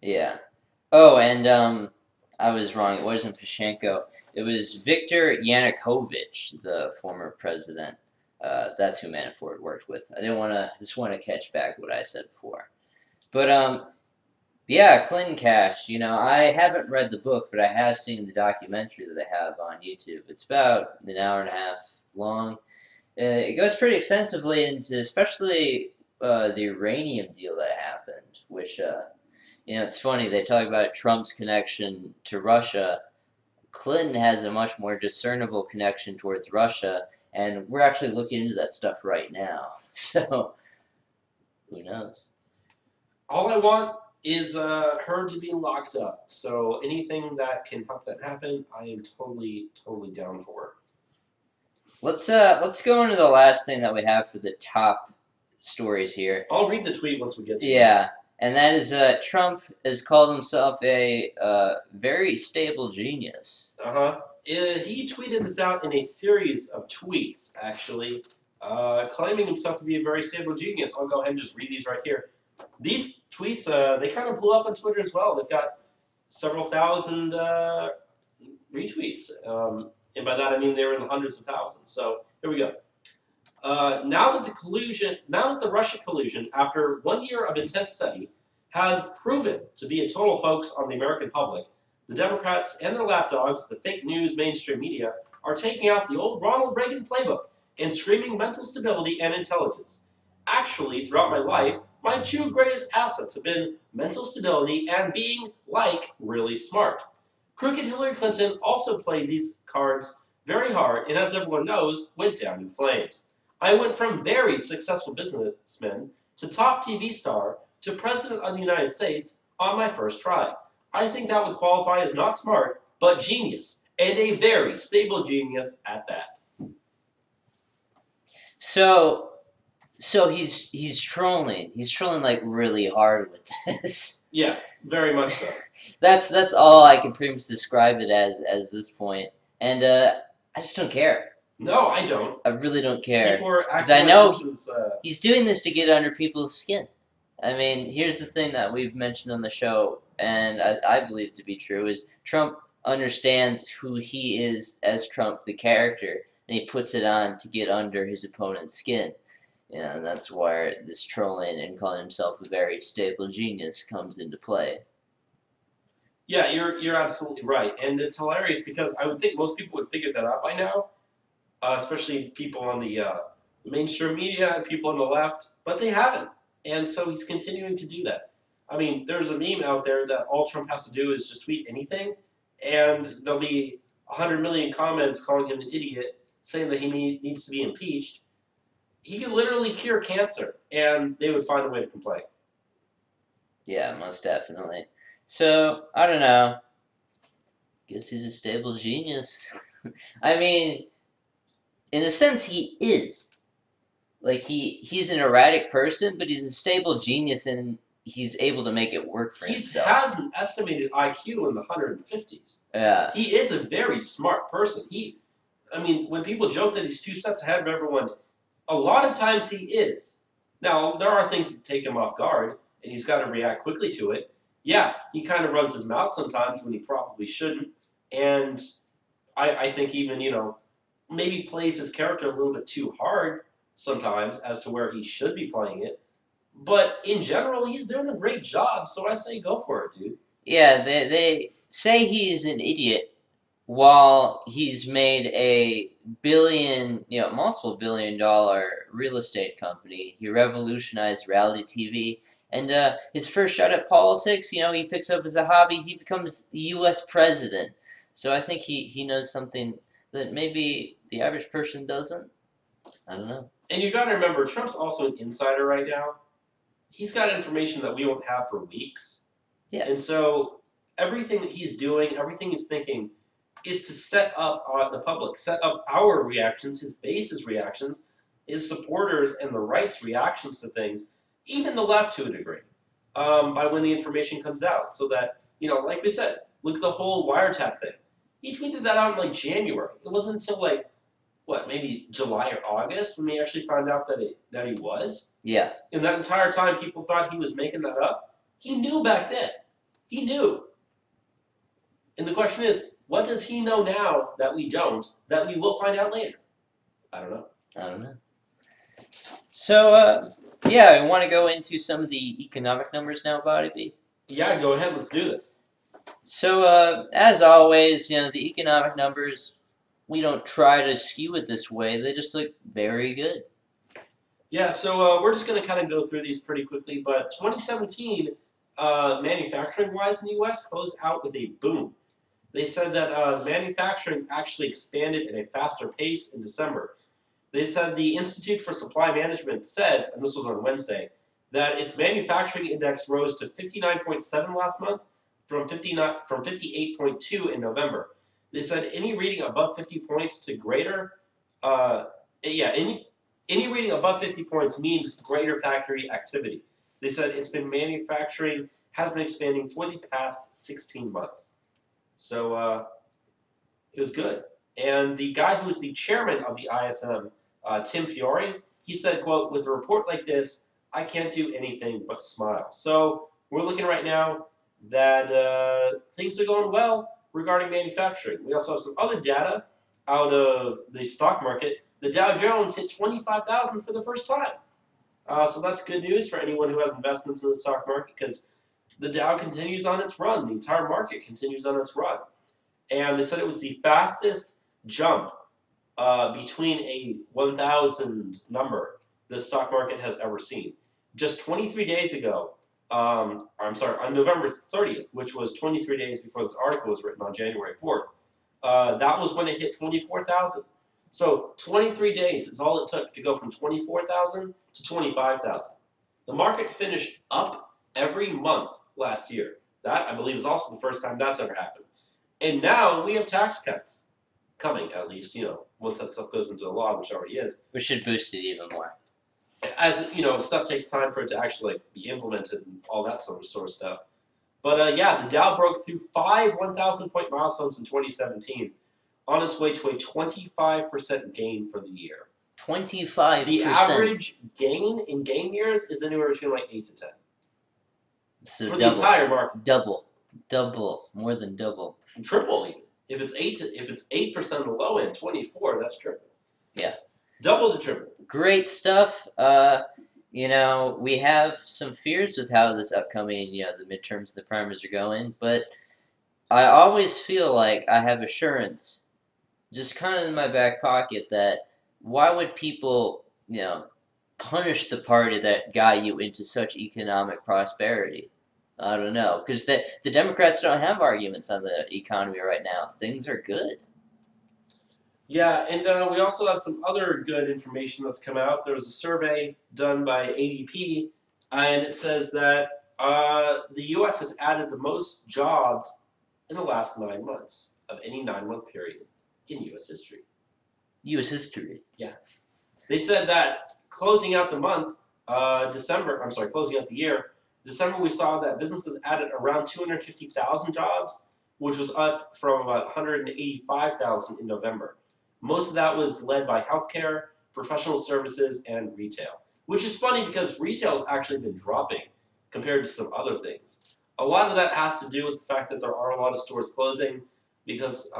Yeah. Oh, and I was wrong. It wasn't Pashenko. It was Viktor Yanukovych, the former president. That's who Manafort worked with. Just want to catch back what I said before. But, yeah, Clinton Cash, I haven't read the book, but I have seen the documentary that they have on YouTube. It's about an hour and a half long. It goes pretty extensively into especially the uranium deal that happened, which, it's funny, they talk about Trump's connection to Russia. Clinton has a much more discernible connection towards Russia, and we're actually looking into that stuff right now. So, who knows? All I want is her to be locked up. So anything that can help that happen, I am totally down for. Let's go into the last thing that we have for the top stories here. I'll read the tweet once we get to it. Yeah, and that is Trump has called himself a very stable genius. He tweeted this out in a series of tweets, actually, claiming himself to be a very stable genius. I'll go ahead and just read these right here. These tweets, they kind of blew up on Twitter as well. They've got several thousand retweets, and by that I mean they were in the hundreds of thousands. So here we go. Now that the Russia collusion, after 1 year of intense study, has proven to be a total hoax on the American public, the Democrats and their lapdogs, the fake news mainstream media, are taking out the old Ronald Reagan playbook and screaming mental stability and intelligence. Actually, throughout my life, my two greatest assets have been mental stability and being, really smart. Crooked Hillary Clinton also played these cards very hard and, as everyone knows, went down in flames. I went from very successful businessman to top TV star to President of the United States on my first try. I think that would qualify as not smart, but genius, and a very stable genius at that. So he's trolling. He's trolling like really hard with this. Yeah, very much so. That's all I can pretty much describe it as this point. And I just don't care. No, I don't. I really don't care. Because I know he's doing this to get under people's skin. I mean, here's the thing that we've mentioned on the show, and I believe to be true, is Trump understands who he is as Trump, the character, and he puts it on to get under his opponent's skin. You know, and that's where this trolling and calling himself a very stable genius comes into play. Yeah, you're absolutely right, and it's hilarious because I would think most people would figure that out by now, especially people on the mainstream media and people on the left, but they haven't, and so he's continuing to do that. I mean, there's a meme out there that all Trump has to do is just tweet anything, and there'll be 100 million comments calling him an idiot, saying that he needs to be impeached. He could literally cure cancer, and they would find a way to complain. Yeah, most definitely. So, I don't know. Guess he's a stable genius. I mean, in a sense, he is. Like, he's an erratic person, but he's a stable genius, and he's able to make it work for himself. He has an estimated IQ in the 150s. Yeah. He is a very smart person. When people joke that he's 2 steps ahead of everyone, a lot of times he is. Now, there are things that take him off guard, and he's got to react quickly to it. Yeah, he kind of runs his mouth sometimes when he probably shouldn't, and I think even, maybe plays his character a little bit too hard sometimes as to where he should be playing it. But in general, he's doing a great job, so I say go for it, dude. Yeah, they say he's an idiot while he's made a multiple billion-dollar real estate company. He revolutionized reality TV. And his first shot at politics, he picks up as a hobby. He becomes the U.S. president. So I think he knows something that maybe the average person doesn't. I don't know. And you got to remember, Trump's also an insider right now. He's got information that we won't have for weeks. Yeah. And so everything that he's doing, everything he's thinking, is to set up the public, set up our reactions, his base's reactions, his supporters and the right's reactions to things, even the left to a degree, by when the information comes out. So that, like we said, look at the whole wiretap thing. He tweeted that out in January. It wasn't until maybe July or August when we actually found out that he was. Yeah. And that entire time people thought he was making that up. He knew back then. He knew. And the question is, what does he know now that we don't, that we will find out later? I don't know. So, I want to go into some of the economic numbers now, Body B. Yeah, go ahead. Let's do this. So, as always, the economic numbers, we don't try to skew it this way. They just look very good. Yeah, so we're just going to kind of go through these pretty quickly. But 2017, manufacturing-wise in the U.S., closed out with a boom. They said that manufacturing actually expanded at a faster pace in December. They said the Institute for Supply Management said, and this was on Wednesday, that its manufacturing index rose to 59.7 last month from 58.2 in November. They said any reading above 50 points to greater, any reading above 50 points means greater factory activity. They said it's been manufacturing has been expanding for the past 16 months. So it was good. And the guy who was the chairman of the ISM, Tim Fiore, he said, quote, with a report like this, I can't do anything but smile. So we're looking right now that things are going well regarding manufacturing. We also have some other data out of the stock market. The Dow Jones hit 25,000 for the first time. So that's good news for anyone who has investments in the stock market because the Dow continues on its run. The entire market continues on its run. And they said it was the fastest jump between a 1,000 number the stock market has ever seen. Just 23 days ago, on November 30th, which was 23 days before this article was written on January 4th, that was when it hit 24,000. So 23 days is all it took to go from 24,000 to 25,000. The market finished up every month last year. That, I believe, is also the first time that's ever happened. And now we have tax cuts coming, at least, once that stuff goes into the law, which already is. Which should boost it even more. As, stuff takes time for it to actually be implemented and all that sort of stuff. But, the Dow broke through 5 1,000-point milestones in 2017, on its way to a 25% gain for the year. 25%. The average gain in game years is anywhere between like 8 to 10. So for double, the entire market. Double, more than double. Triple even. If it's 8% on the low end, 24, that's triple. Yeah. Double to triple. Great stuff. We have some fears with how this upcoming, the midterms, the primaries are going, but I always feel like I have assurance, just kind of in my back pocket, that why would people, punish the party that got you into such economic prosperity? I don't know, because the Democrats don't have arguments on the economy right now. Things are good. Yeah, and we also have some other good information that's come out. There was a survey done by ADP, and it says that the U.S. has added the most jobs in the last 9 months of any 9-month period in U.S. history. U.S. history? Yeah. They said that closing out the month, closing out the year, December we saw that businesses added around 250,000 jobs, which was up from about 185,000 in November. Most of that was led by healthcare, professional services, and retail, which is funny because retail has actually been dropping compared to some other things. A lot of that has to do with the fact that there are a lot of stores closing because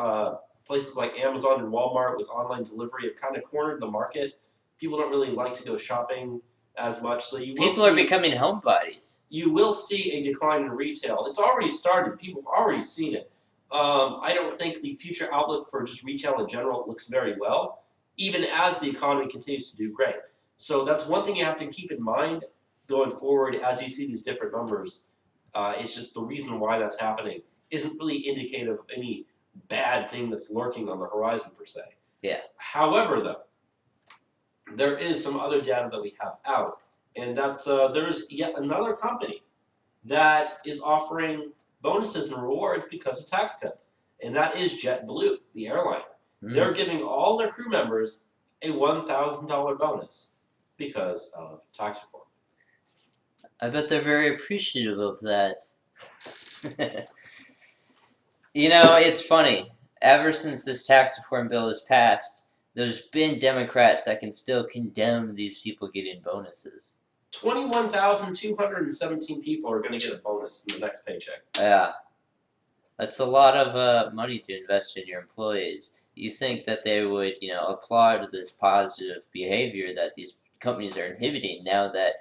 places like Amazon and Walmart with online delivery have kind of cornered the market. People don't really like to go shopping as much, so people are becoming homebodies. You will see a decline in retail. It's already started. People have already seen it. I don't think the future outlook for just retail in general looks very well, even as the economy continues to do great. So that's one thing you have to keep in mind going forward as you see these different numbers. It's just the reason why that's happening isn't really indicative of any bad thing that's lurking on the horizon per se. Yeah. However, though, there is some other data that we have out, and that's there's yet another company that is offering bonuses and rewards because of tax cuts, and that is JetBlue, the airline. They're giving all their crew members a $1,000 bonus because of tax reform. I bet they're very appreciative of that. It's funny. Ever since this tax reform bill is passed, there's been Democrats that can still condemn these people getting bonuses. 21,217 people are going to get a bonus in the next paycheck. Yeah. That's a lot of money to invest in your employees. You think that they would, applaud this positive behavior that these companies are inhibiting now that,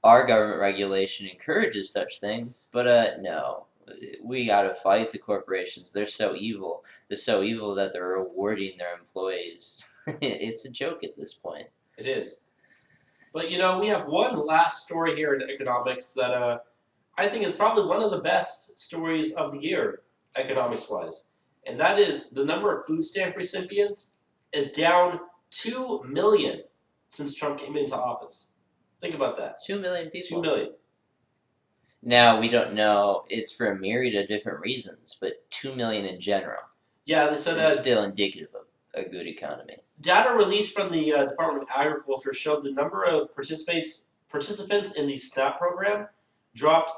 our government regulation encourages such things, but no. We gotta fight the corporations. They're so evil. They're so evil that they're rewarding their employees. It's a joke at this point. It is. But we have one last story here in economics that I think is probably one of the best stories of the year, economics-wise. And that is the number of food stamp recipients is down 2 million since Trump came into office. Think about that. 2 million people. 2 million. Now, we don't know, it's for a myriad of different reasons, but 2 million in general Yeah, they said is still indicative of a good economy. data released from the Department of Agriculture showed the number of participants in the SNAP program dropped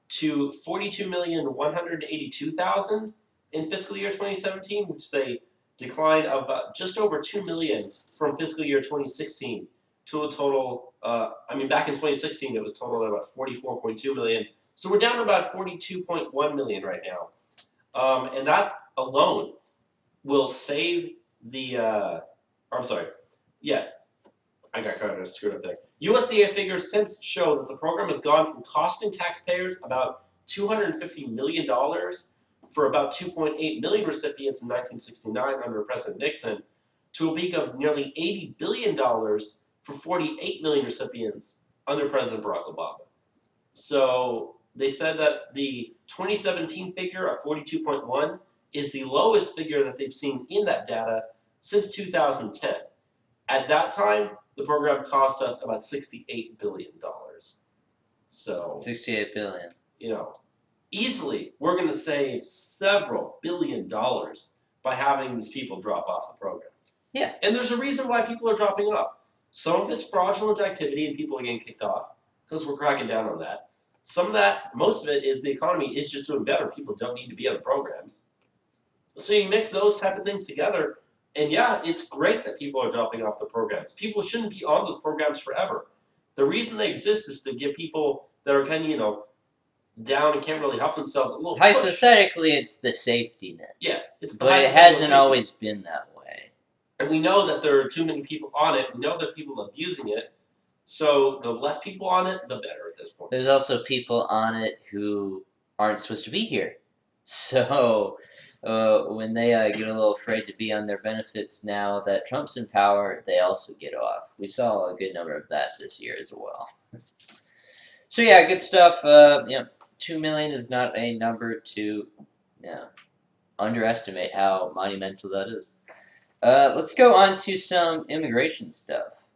to 42,182,000 in fiscal year 2017, which is a decline of just over 2 million from fiscal year 2016 to a total. Back in 2016, it was total about 44.2 million. So we're down to about 42.1 million right now, and that alone will save the. I'm sorry. Yeah, I got kind of screwed up there. USDA figures since show that the program has gone from costing taxpayers about $250 million for about 2.8 million recipients in 1969 under President Nixon to a peak of nearly $80 billion for 48 million recipients under President Barack Obama. So they said that the 2017 figure of 42.1 is the lowest figure that they've seen in that data since 2010. At that time, the program cost us about $68 billion. So 68 billion. Easily we're going to save several $billion by having these people drop off the program. Yeah. And there's a reason why people are dropping off. Some of it's fraudulent activity and people are getting kicked off because we're cracking down on that. Some of that, most of it is the economy is just doing better. People don't need to be on the programs. So you mix those type of things together, and yeah, it's great that people are dropping off the programs. People shouldn't be on those programs forever. The reason they exist is to give people that are kind of, down and can't really help themselves a little Hypothetically, push. it's the safety net. Yeah, it's the but it hasn't always been that way. And we know that there are too many people on it. We know that people are abusing it. So the less people on it, the better at this point. There's also people on it who aren't supposed to be here. So when they get a little afraid to be on their benefits now that Trump's in power, they also get off. We saw a good number of that this year as well. So yeah, good stuff. 2 million is not a number to underestimate how monumental that is. Let's go on to some immigration stuff.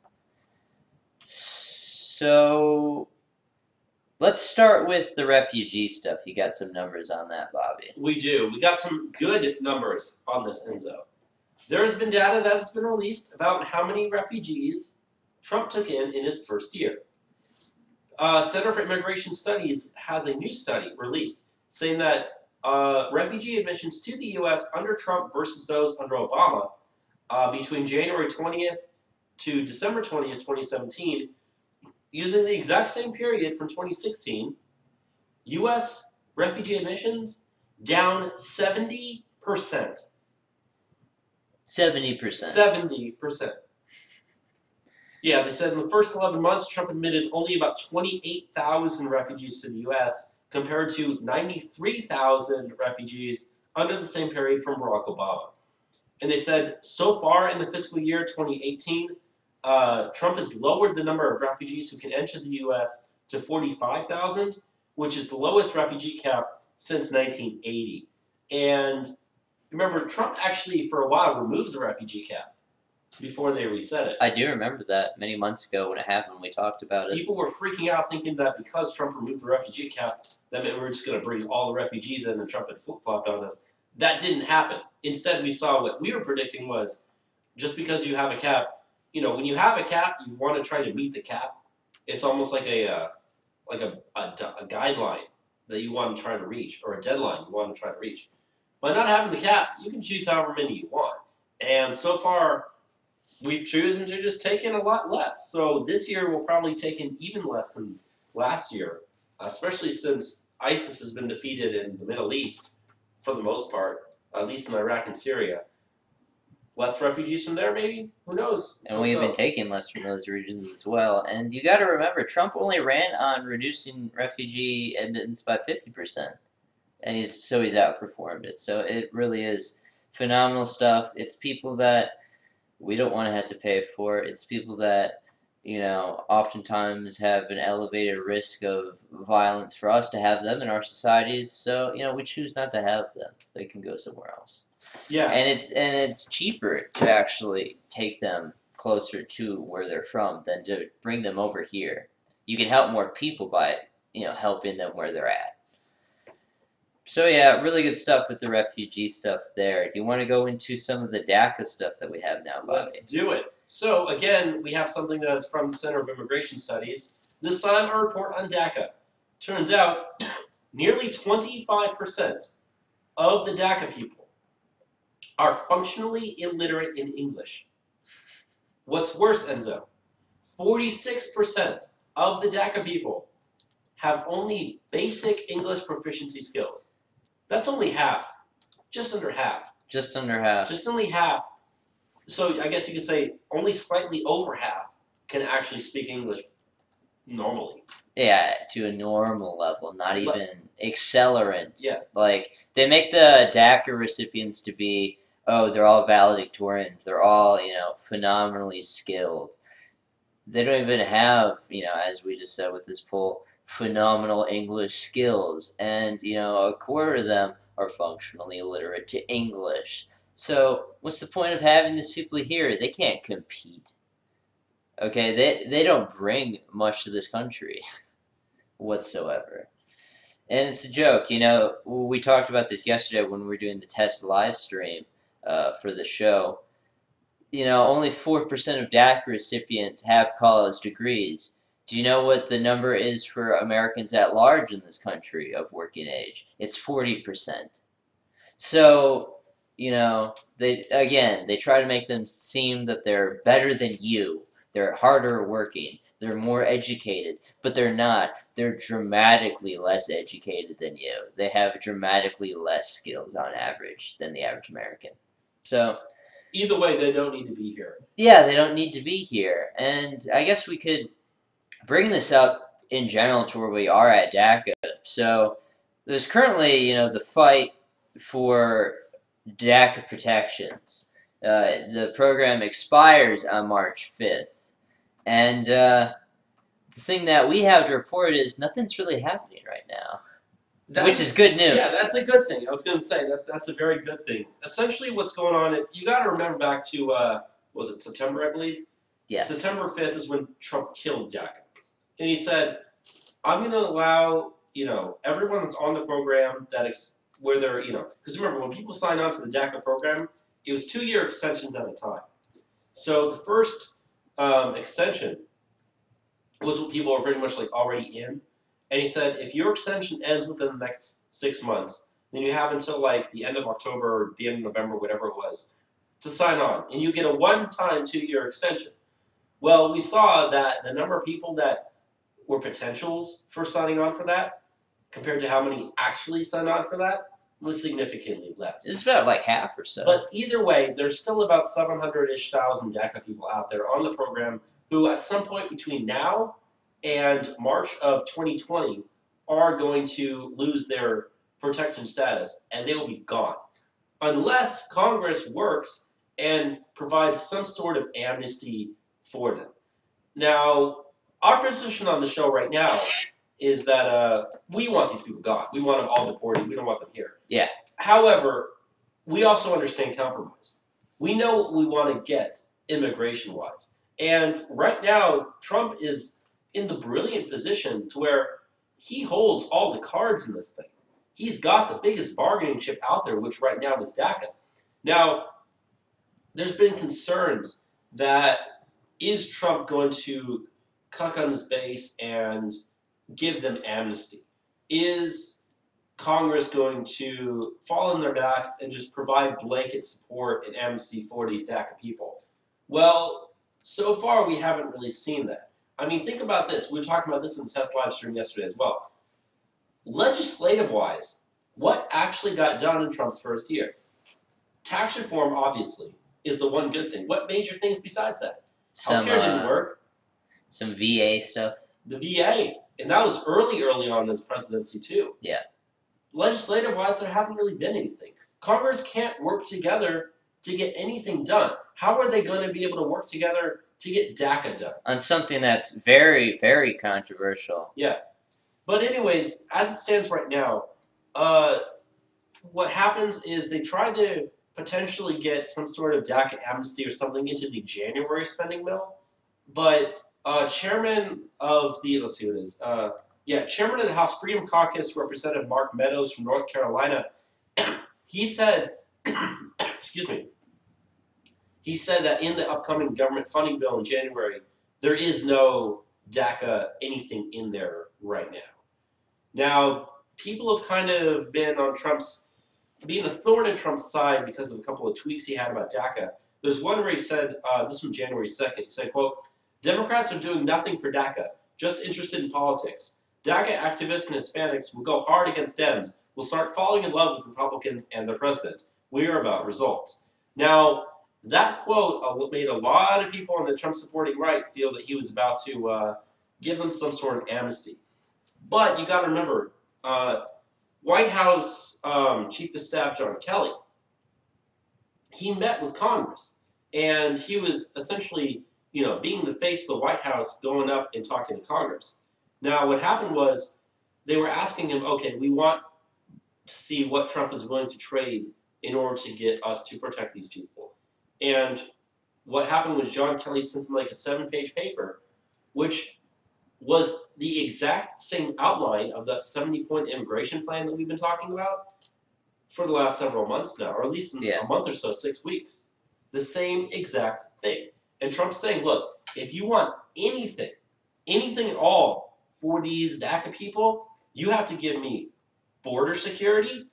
So let's start with the refugee stuff. You got some numbers on that, Bobby. We do. We got some good numbers on this, Enzo. There's been data that's been released about how many refugees Trump took in his first year. Center for Immigration Studies has a new study released saying that refugee admissions to the U.S. under Trump versus those under Obama between January 20th to December 20th, 2017, using the exact same period from 2016, U.S. refugee admissions down 70%. 70%. 70%. Yeah, they said in the first 11 months, Trump admitted only about 28,000 refugees to the U.S., compared to 93,000 refugees under the same period from Barack Obama. And they said, so far in the fiscal year 2018, Trump has lowered the number of refugees who can enter the U.S. to 45,000, which is the lowest refugee cap since 1980. And remember, Trump actually, for a while, removed the refugee cap before they reset it. I do remember that many months ago when it happened. We talked about it. People were freaking out thinking that because Trump removed the refugee cap, that meant we were just going to bring all the refugees in and Trump had flip-flopped on us. That didn't happen. Instead, we saw what we were predicting was just because you have a cap, when you have a cap, you want to try to meet the cap. It's almost like a guideline that you want to try to reach, or a deadline you want to try to reach. By not having the cap, you can choose however many you want. And so far, we've chosen to just take in a lot less. So this year we'll probably take in even less than last year, especially since ISIS has been defeated in the Middle East for the most part, at least in Iraq and Syria. Less refugees from there, maybe? Who knows? And we've been taking less from those regions as well. And you got to remember, Trump only ran on reducing refugee admittance by 50%. And he's outperformed it. So it really is phenomenal stuff. It's people that we don't want to have to pay for. It's people that, oftentimes have an elevated risk of violence for us to have them in our societies. So, we choose not to have them. They can go somewhere else. Yes. And it's cheaper to actually take them closer to where they're from than to bring them over here you can help more people by helping them where they're at. So yeah, really good stuff with the refugee stuff there. Do you want to go into some of the DACA stuff that we have now, Bobby? Let's do it. So again, we have something that is from the Center of Immigration Studies. This time, a report on DACA. Turns out, nearly 25% of the DACA people are functionally illiterate in English. What's worse, Enzo? 46% of the DACA people have only basic English proficiency skills. That's only half. Just under half. Just under half. Just only half. So I guess you could say only slightly over half can actually speak English normally. Yeah, to a normal level, not even accelerant. Yeah. Like, they make the DACA recipients to be, oh, they're all valedictorians. They're all, phenomenally skilled. They don't even have, as we just said with this poll, phenomenal English skills. And, a quarter of them are functionally illiterate to English. So, what's the point of having these people here? They can't compete. Okay, they don't bring much to this country whatsoever. And it's a joke, we talked about this yesterday when we were doing the test live stream for the show. Only 4% of DACA recipients have college degrees. Do you know what the number is for Americans at large in this country of working age? It's 40%. So, they try to make them seem that they're better than you. They're harder working. They're more educated. But they're not. They're dramatically less educated than you. They have dramatically less skills on average than the average American. So, either way, they don't need to be here. Yeah, they don't need to be here. And I guess we could bring this up in general to where we are at DACA. So, there's currently, the fight for DACA protections. The program expires on March 5th. And the thing that we have to report is nothing's really happening right now. Which is good news. Yeah, that's a good thing. I was going to say, that's a very good thing. Essentially what's going on, you got to remember back to, was it September, I believe? Yes. September 5th is when Trump killed DACA. And he said, I'm going to allow, everyone that's on the program where they're, because remember, when people sign on for the DACA program, it was 2-year extensions at a time. So the first extension was what people were pretty much already in. And he said, if your extension ends within the next 6 months, then you have until the end of October or the end of November, whatever it was, to sign on. And you get a one-time 2-year extension. Well, we saw that the number of people that were potentials for signing on for that, compared to how many actually signed on for that, was significantly less. It's about half or so. But either way, there's still about 700-ish thousand DACA people out there on the program who at some point between now and March of 2020 are going to lose their protection status, and they will be gone. Unless Congress works and provides some sort of amnesty for them. Now, our position on the show right now is that we want these people gone. We want them all deported. We don't want them here. Yeah. However, we also understand compromise. We know what we want to get immigration-wise. And right now, Trump is in the brilliant position to where he holds all the cards in this thing. He's got the biggest bargaining chip out there, which right now is DACA. Now, there's been concerns that is Trump going to cuck on his base and give them amnesty? Is Congress going to fall on their backs and just provide blanket support and amnesty for these DACA people? Well, so far we haven't really seen that. I mean, think about this. We were talking about this in the test live stream yesterday as well. Legislative-wise, what actually got done in Trump's first year? Tax reform, obviously, is the one good thing. What major things besides that? Healthcare didn't work. Some VA stuff. The VA. And that was early on in his presidency, too. Yeah. Legislative-wise, there haven't really been anything. Congress can't work together to get anything done. How are they going to be able to work together to get DACA done? On something that's very, very controversial. Yeah. But anyways, as it stands right now, what happens is they try to potentially get some sort of DACA amnesty or something into the January spending bill, but Chairman of the, let's see what it is. Chairman of the House Freedom Caucus, Representative Mark Meadows from North Carolina. He said, excuse me, he said that in the upcoming government funding bill in January, there is no DACA anything in there right now. Now, people have kind of been on being a thorn in Trump's side because of a couple of tweets he had about DACA. There's one where he said, this from January 2nd, he said, quote, Democrats are doing nothing for DACA, just interested in politics. DACA activists and Hispanics will go hard against Dems, will start falling in love with Republicans and their president. We are about results. Now, that quote made a lot of people on the Trump supporting right feel that he was about to give them some sort of amnesty. But you got to remember, White House Chief of Staff John Kelly, he met with Congress, and he was essentially, being the face of the White House, going up and talking to Congress. Now, what happened was they were asking him, okay, we want to see what Trump is willing to trade in order to get us to protect these people. And what happened was John Kelly sent them like a 7-page paper, which was the exact same outline of that 70-point immigration plan that we've been talking about for the last several months now, or at least in a month or so, 6 weeks. The same exact thing. And Trump's saying, look, if you want anything at all for these DACA people, you have to give me border security,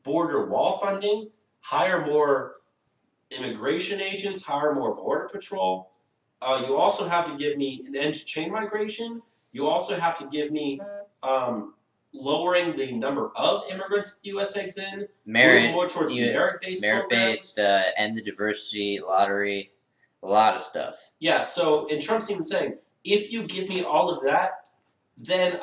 border wall funding, hire more immigration agents, hire more border patrol. You also have to give me an end to chain migration. You also have to give me lowering the number of immigrants the U.S. takes in, moving more towards merit-based programs. End the diversity, lottery, a lot of stuff. Yeah, so, and Trump's even saying, if you give me all of that, then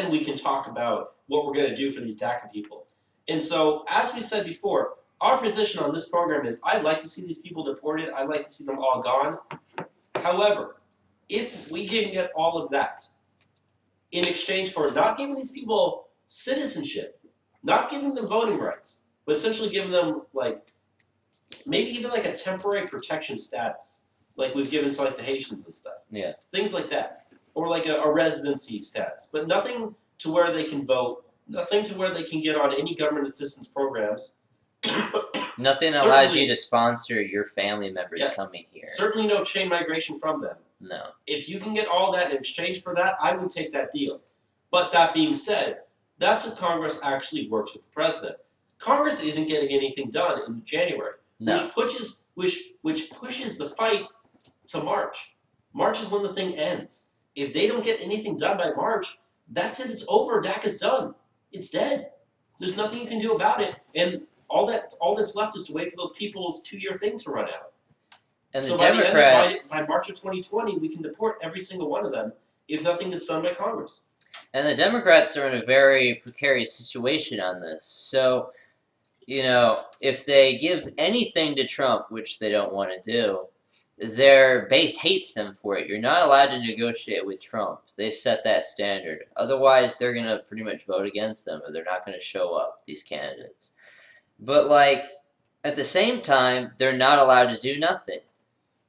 we can talk about what we're going to do for these DACA people. And so, as we said before, our position on this program is I'd like to see these people deported. I'd like to see them all gone. However, if we can get all of that in exchange for not giving these people citizenship, not giving them voting rights, but essentially giving them, maybe even like a temporary protection status, like we've given to like the Haitians and stuff. Yeah. Things like that. Or like a residency status. But nothing to where they can vote, nothing to where they can get on any government assistance programs. Nothing that allows you to sponsor your family members coming here. Certainly no chain migration from them. No. If you can get all that in exchange for that, I would take that deal. But that being said, that's if Congress actually works with the president. Congress isn't getting anything done in January, which pushes the fight to March. March is when the thing ends. If they don't get anything done by March, that's it. It's over. DACA's done. It's dead. There's nothing you can do about it. And all that's left is to wait for those people's 2-year thing to run out. And so the Democrats, by March of 2020, we can deport every single one of them if nothing gets done by Congress. And the Democrats are in a very precarious situation on this. So, if they give anything to Trump, which they don't want to do, their base hates them for it. You're not allowed to negotiate with Trump. They set that standard. Otherwise, they're going to pretty much vote against them, or they're not going to show up, these candidates. But, at the same time, they're not allowed to do nothing.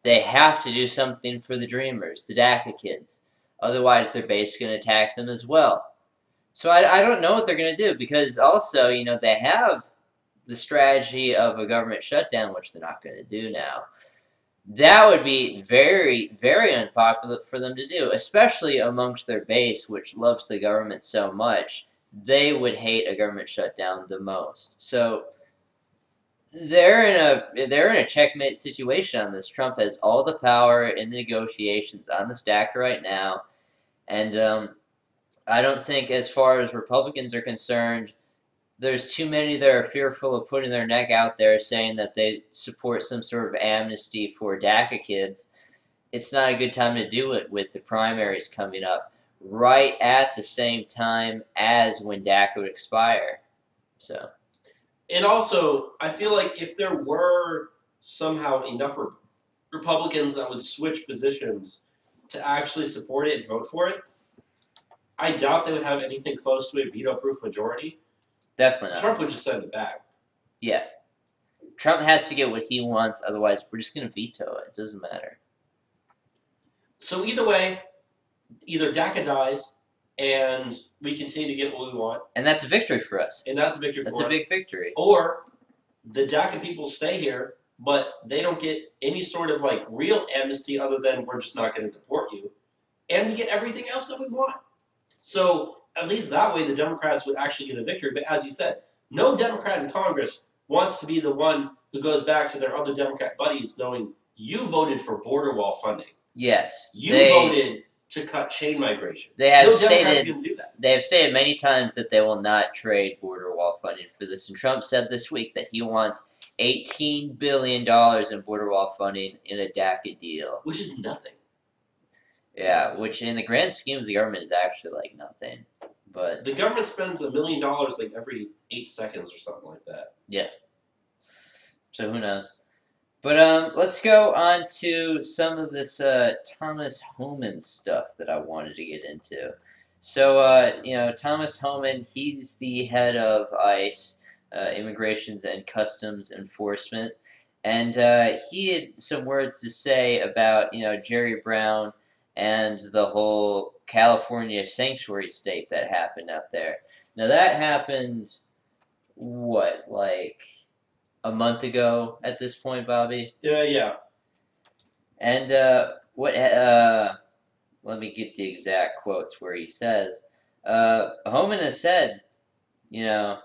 They have to do something for the Dreamers, the DACA kids. Otherwise, their base is going to attack them as well. So I don't know what they're going to do, because also, they have the strategy of a government shutdown, which they're not going to do now. That would be very, very unpopular for them to do, especially amongst their base, which loves the government so much. They would hate a government shutdown the most. So they're in a checkmate situation on this. Trump has all the power in the negotiations on the stack right now, and I don't think, as far as Republicans are concerned, there's too many that are fearful of putting their neck out there saying that they support some sort of amnesty for DACA kids. It's not a good time to do it with the primaries coming up right at the same time as when DACA would expire. So. And also, I feel like if there were somehow enough Republicans that would switch positions to actually support it and vote for it, I doubt they would have anything close to a veto-proof majority. Definitely not. Trump would just send it back. Yeah. Trump has to get what he wants, otherwise we're just going to veto it. It doesn't matter. So either way, either DACA dies and we continue to get what we want, And that's a victory for us. and that's a victory That's for a us, big victory. or the DACA people stay here, but they don't get any sort of like real amnesty other than we're just not going to deport you, and we get everything else that we want. So at least that way the Democrats would actually get a victory. But as you said, no Democrat in Congress wants to be the one who goes back to their other Democrat buddies knowing you voted for border wall funding. Yes, You voted to cut chain migration. They have no Democrat's stated going to do that. They have stated many times that they will not trade border wall funding for this. And Trump said this week that he wants $18 billion in border wall funding in a DACA deal. Which is nothing. Yeah, which in the grand scheme of the government is actually like nothing. But the government spends $1 million like every 8 seconds or something like that. Yeah. So who knows? But let's go on to some of this Thomas Homan stuff that I wanted to get into. So Thomas Homan, he's the head of ICE, Immigrations and Customs Enforcement, and he had some words to say about Jerry Brown and the whole California sanctuary state that happened out there. Now that happened, what, like a month ago at this point, Bobby? Yeah. And let me get the exact quotes where he says, Homan has said, yeah,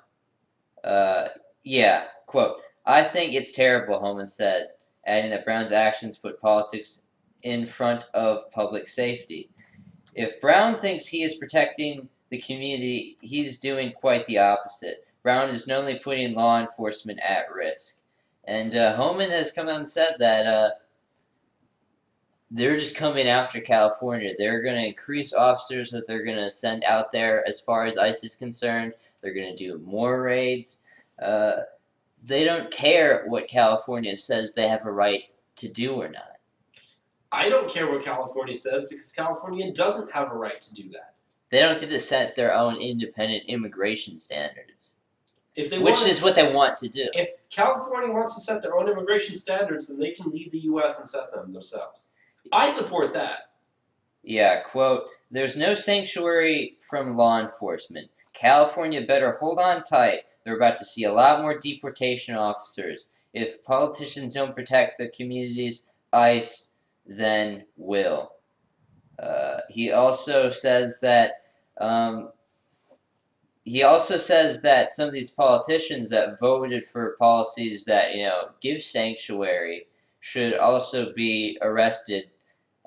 quote, "I think it's terrible," Homan said, adding that Brown's actions put politics in front of public safety. If Brown thinks he is protecting the community, he's doing quite the opposite. Brown is not only putting law enforcement at risk. And Homan has come out and said that they're just coming after California. They're going to increase officers that they're going to send out there as far as ICE is concerned. They're going to do more raids. They don't care what California says they have a right to do or not. I don't care what California says because California doesn't have a right to do that. They don't get to set their own independent immigration standards. Which is what they want to do. If California wants to set their own immigration standards, then they can leave the U.S. and set them themselves. I support that. Yeah, quote, "There's no sanctuary from law enforcement. California better hold on tight. They're about to see a lot more deportation officers. If politicians don't protect their communities, ICE then will." He also says that some of these politicians that voted for policies that give sanctuary should also be arrested,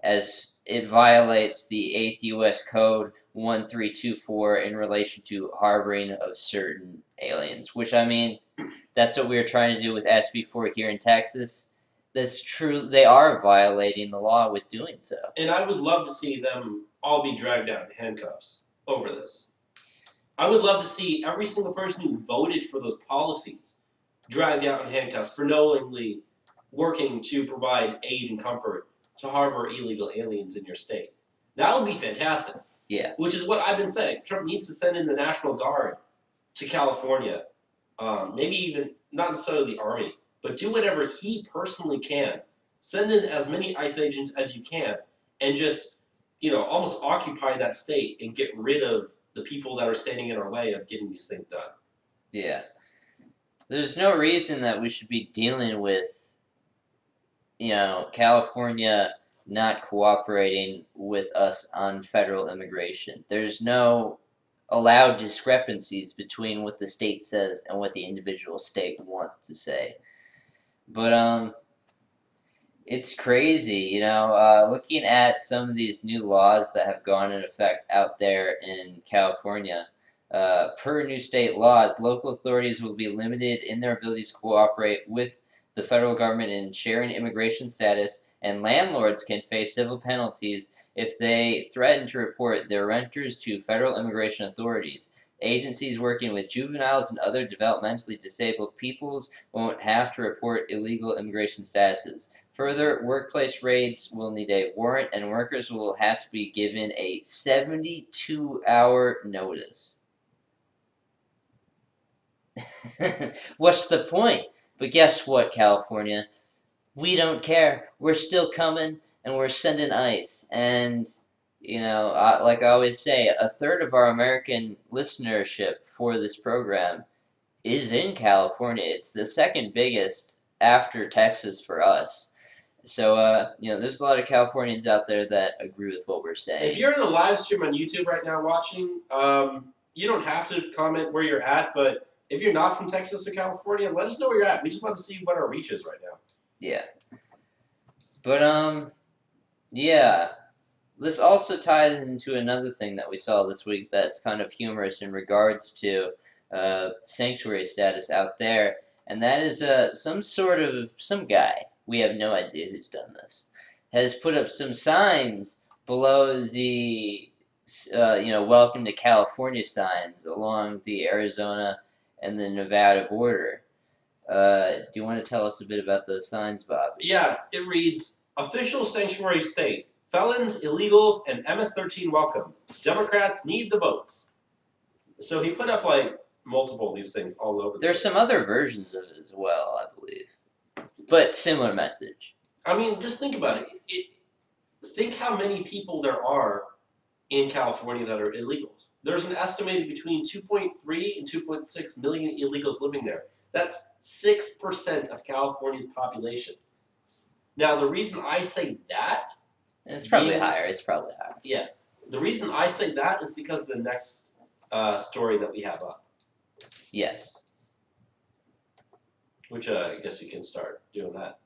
as it violates the 8th U.S. Code 1324 in relation to harboring of certain aliens. Which, I mean, that's what we were trying to do with SB 4 here in Texas. That's true. They are violating the law with doing so. And I would love to see them all be dragged out in handcuffs over this. I would love to see every single person who voted for those policies dragged out in handcuffs for knowingly working to provide aid and comfort to harbor illegal aliens in your state. That would be fantastic. Yeah. Which is what I've been saying. Trump needs to send in the National Guard to California. Maybe even, not necessarily the Army, but do whatever he personally can. Send in as many ICE agents as you can and just, almost occupy that state and get rid of the people that are standing in our way of getting these things done. Yeah. There's no reason that we should be dealing with California not cooperating with us on federal immigration. There's no allowed discrepancies between what the state says and what the individual state wants to say. But it's crazy, looking at some of these new laws that have gone into effect out there in California. Per new state laws, local authorities will be limited in their abilities to cooperate with the federal government in sharing immigration status, and landlords can face civil penalties if they threaten to report their renters to federal immigration authorities. Agencies working with juveniles and other developmentally disabled peoples won't have to report illegal immigration statuses. Further, workplace raids will need a warrant, and workers will have to be given a 72-hour notice. What's the point? But guess what, California? We don't care. We're still coming, and we're sending ice. And like I always say, a third of our American listenership for this program is in California. It's the second biggest after Texas for us. So, there's a lot of Californians out there that agree with what we're saying. If you're in the live stream on YouTube right now watching, you don't have to comment where you're at, but if you're not from Texas or California, let us know where you're at. We just want to see what our reach is right now. Yeah. But, yeah. This also ties into another thing that we saw this week that's kind of humorous in regards to sanctuary status out there, and that is some guy, we have no idea who's done this, has put up some signs below the welcome to California signs along the Arizona and the Nevada border. Do you want to tell us a bit about those signs, Bob? Yeah, it reads, official sanctuary state, felons, illegals, and MS-13 welcome. Democrats need the votes. So he put up like multiple of these things all over. There's some other versions of it as well, I believe, but similar message. I mean, just think about it. Think how many people there are in California that are illegals. There's an estimated between 2.3 and 2.6 million illegals living there. That's 6% of California's population. Now, the reason I say that... And it's probably higher. It's probably higher. Yeah. The reason I say that is because of the next story that we have up. Yes. Which I guess you can start doing that.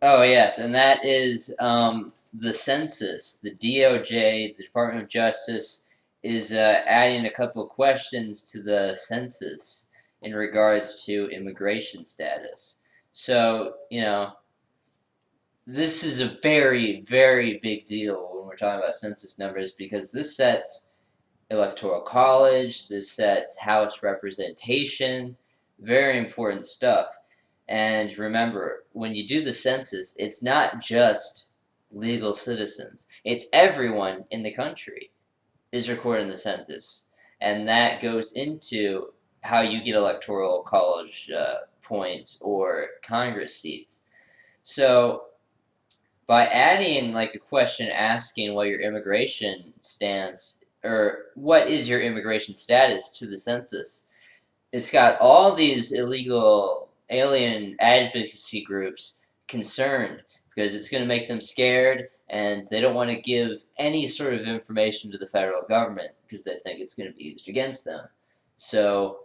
Oh, yes. And that is the census. The DOJ, the Department of Justice, is adding a couple of questions to the census in regards to immigration status. So, this is a very, very big deal when we're talking about census numbers because this sets electoral college, this sets House representation, very important stuff. And remember, when you do the census, it's not just legal citizens. It's everyone in the country is recorded in the census. And that goes into how you get electoral college points or Congress seats. So by adding like a question asking what your immigration stance or what is your immigration status to the census, it's got all these illegal alien advocacy groups concerned because it's going to make them scared and they don't want to give any sort of information to the federal government because they think it's going to be used against them. So,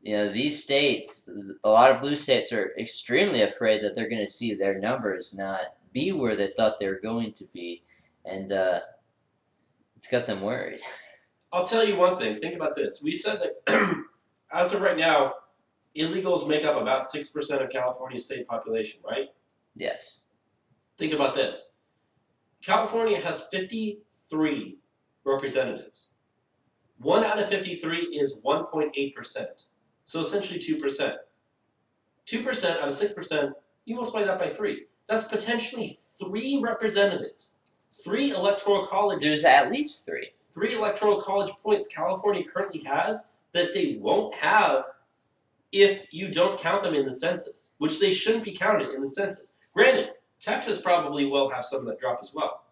these states, a lot of blue states are extremely afraid that they're going to see their numbers not be where they thought they were going to be, and it's got them worried. I'll tell you one thing. Think about this. We said that as of right now, illegals make up about 6% of California's state population, right? Yes. Think about this. California has 53 representatives. 1 out of 53 is 1.8%. So essentially 2%. 2% out of 6%, you multiply that by 3. That's potentially 3 representatives. 3 electoral college... There's at least 3. 3 electoral college points California currently has that they won't have if you don't count them in the census, which they shouldn't be counted in the census. Granted, Texas probably will have some that drop as well.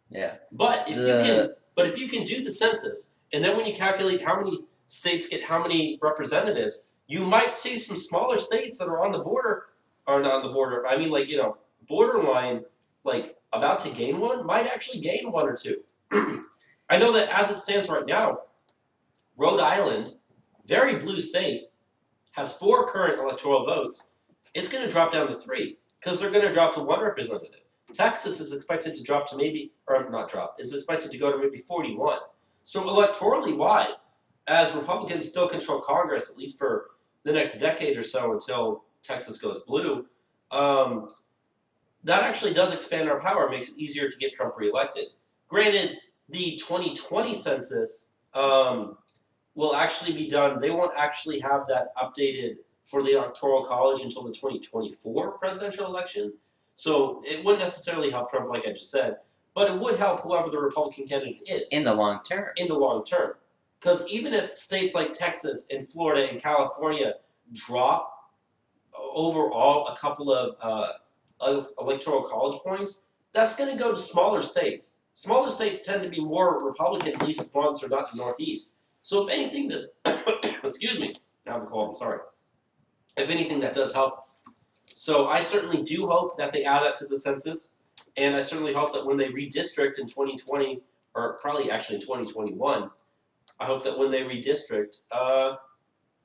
Yeah. But if you can do the census, and then when you calculate how many states get how many representatives, you might see some smaller states that are on the border, or not on the border, I mean borderline, about to gain one, might actually gain 1 or 2. I know that as it stands right now, Rhode Island, very blue state, has 4 current electoral votes. It's going to drop down to 3 because they're going to drop to 1 representative. Texas is expected to drop to is expected to go to maybe 41. So electorally wise, as Republicans still control Congress, at least for the next decade or so until Texas goes blue, that actually does expand our power, makes it easier to get Trump reelected. Granted, the 2020 census will actually be done. They won't actually have that updated for the Electoral College until the 2024 presidential election. So it wouldn't necessarily help Trump, like I just said, but it would help whoever the Republican candidate is. In the long term. In the long term. Because even if states like Texas and Florida and California drop overall a couple of electoral college points, that's going to go to smaller states. Smaller states tend to be more Republican, at least as long as they're not the Northeast. So if anything, this excuse me, I have a cold. I'm sorry. If anything, that does help us. So I certainly do hope that they add that to the census, and I certainly hope that when they redistrict in 2020, or probably actually in 2021, I hope that when they redistrict,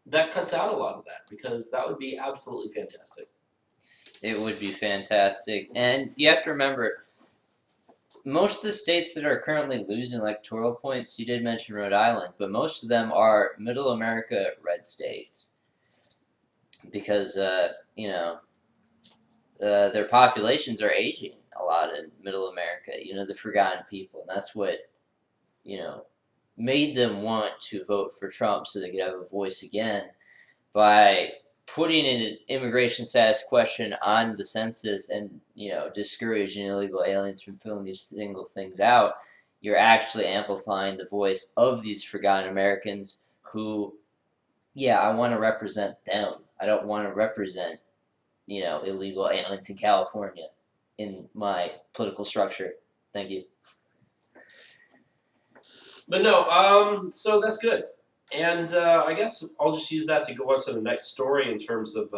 that cuts out a lot of that, because that would be absolutely fantastic. It would be fantastic. And you have to remember, most of the states that are currently losing electoral points, you did mention Rhode Island, but most of them are middle America red states. Because, their populations are aging a lot in middle America, the forgotten people. And that's what, made them want to vote for Trump so they could have a voice again by putting an immigration status question on the census and, discouraging illegal aliens from filling these single things out. You're actually amplifying the voice of these forgotten Americans who, I want to represent them. I don't want to represent, illegal aliens in California in my political structure. Thank you. But no, so that's good. And I guess I'll just use that to go on to the next story in terms of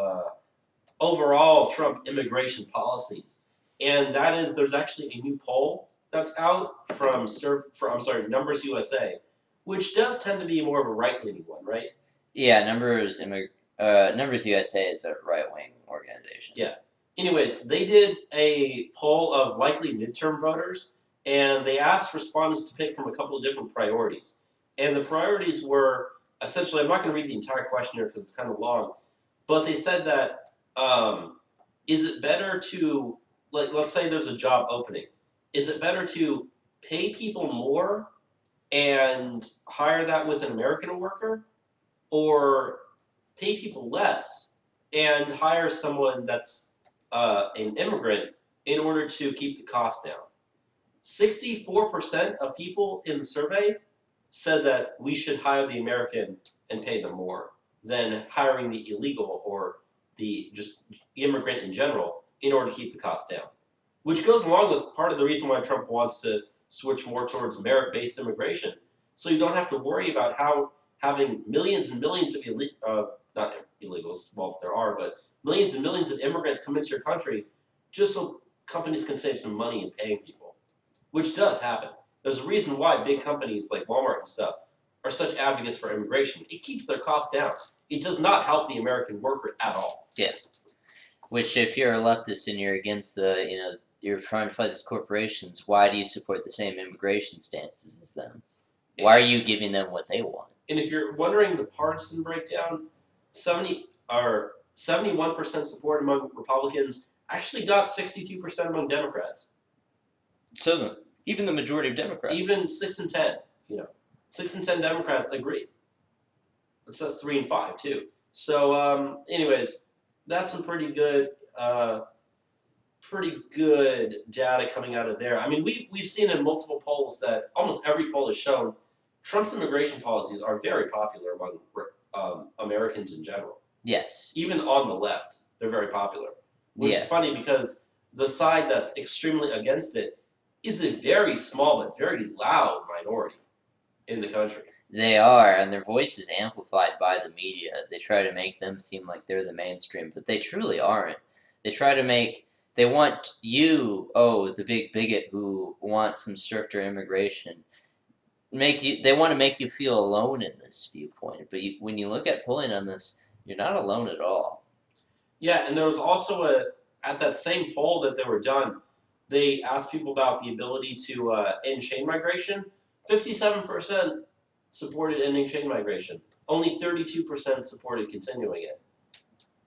overall Trump immigration policies. And that is, there's actually a new poll that's out from Numbers USA, which does tend to be more of a right-leaning one, right? Yeah, Numbers USA is a right-wing organization. Yeah. Anyways, they did a poll of likely midterm voters, and they asked respondents to pick from a couple of different priorities. And the priorities were essentially, I'm not going to read the entire question here because it's kind of long, but they said that is it better to, let's say there's a job opening. Is it better to pay people more and hire that with an American worker, or pay people less and hire someone that's an immigrant in order to keep the cost down? 64% of people in the survey said that we should hire the American and pay them more than hiring the illegal or the just immigrant in general in order to keep the cost down. Which goes along with part of the reason why Trump wants to switch more towards merit-based immigration. So you don't have to worry about how having millions and millions of not illegals, well, there are, but millions and millions of immigrants come into your country just so companies can save some money in paying people, which does happen. There's a reason why big companies like Walmart and stuff are such advocates for immigration. It keeps their costs down. It does not help the American worker at all. Yeah. Which, if you're a leftist and you're against you're trying to fight these corporations, why do you support the same immigration stances as them? Why are you giving them what they want? And if you're wondering the partisan breakdown, 71% support among Republicans actually got 62% among Democrats. So even the majority of Democrats. Even 6 and 10, 6 and 10 Democrats agree. So that's 3 and 5 too. So anyways, that's some pretty good data coming out of there. I mean, we've seen in multiple polls that almost every poll has shown Trump's immigration policies are very popular among Americans in general. Yes. Even on the left, they're very popular. Which is funny because the side that's extremely against it is a very small but very loud minority in the country. They are, and their voice is amplified by the media. They try to make them seem like they're the mainstream, but they truly aren't. They want you, the big bigot who wants some stricter immigration, they want to make you feel alone in this viewpoint. But when you look at polling on this, you're not alone at all. Yeah, and there was also at that same poll that they were done, they asked people about the ability to end chain migration. 57% supported ending chain migration. Only 32% supported continuing it.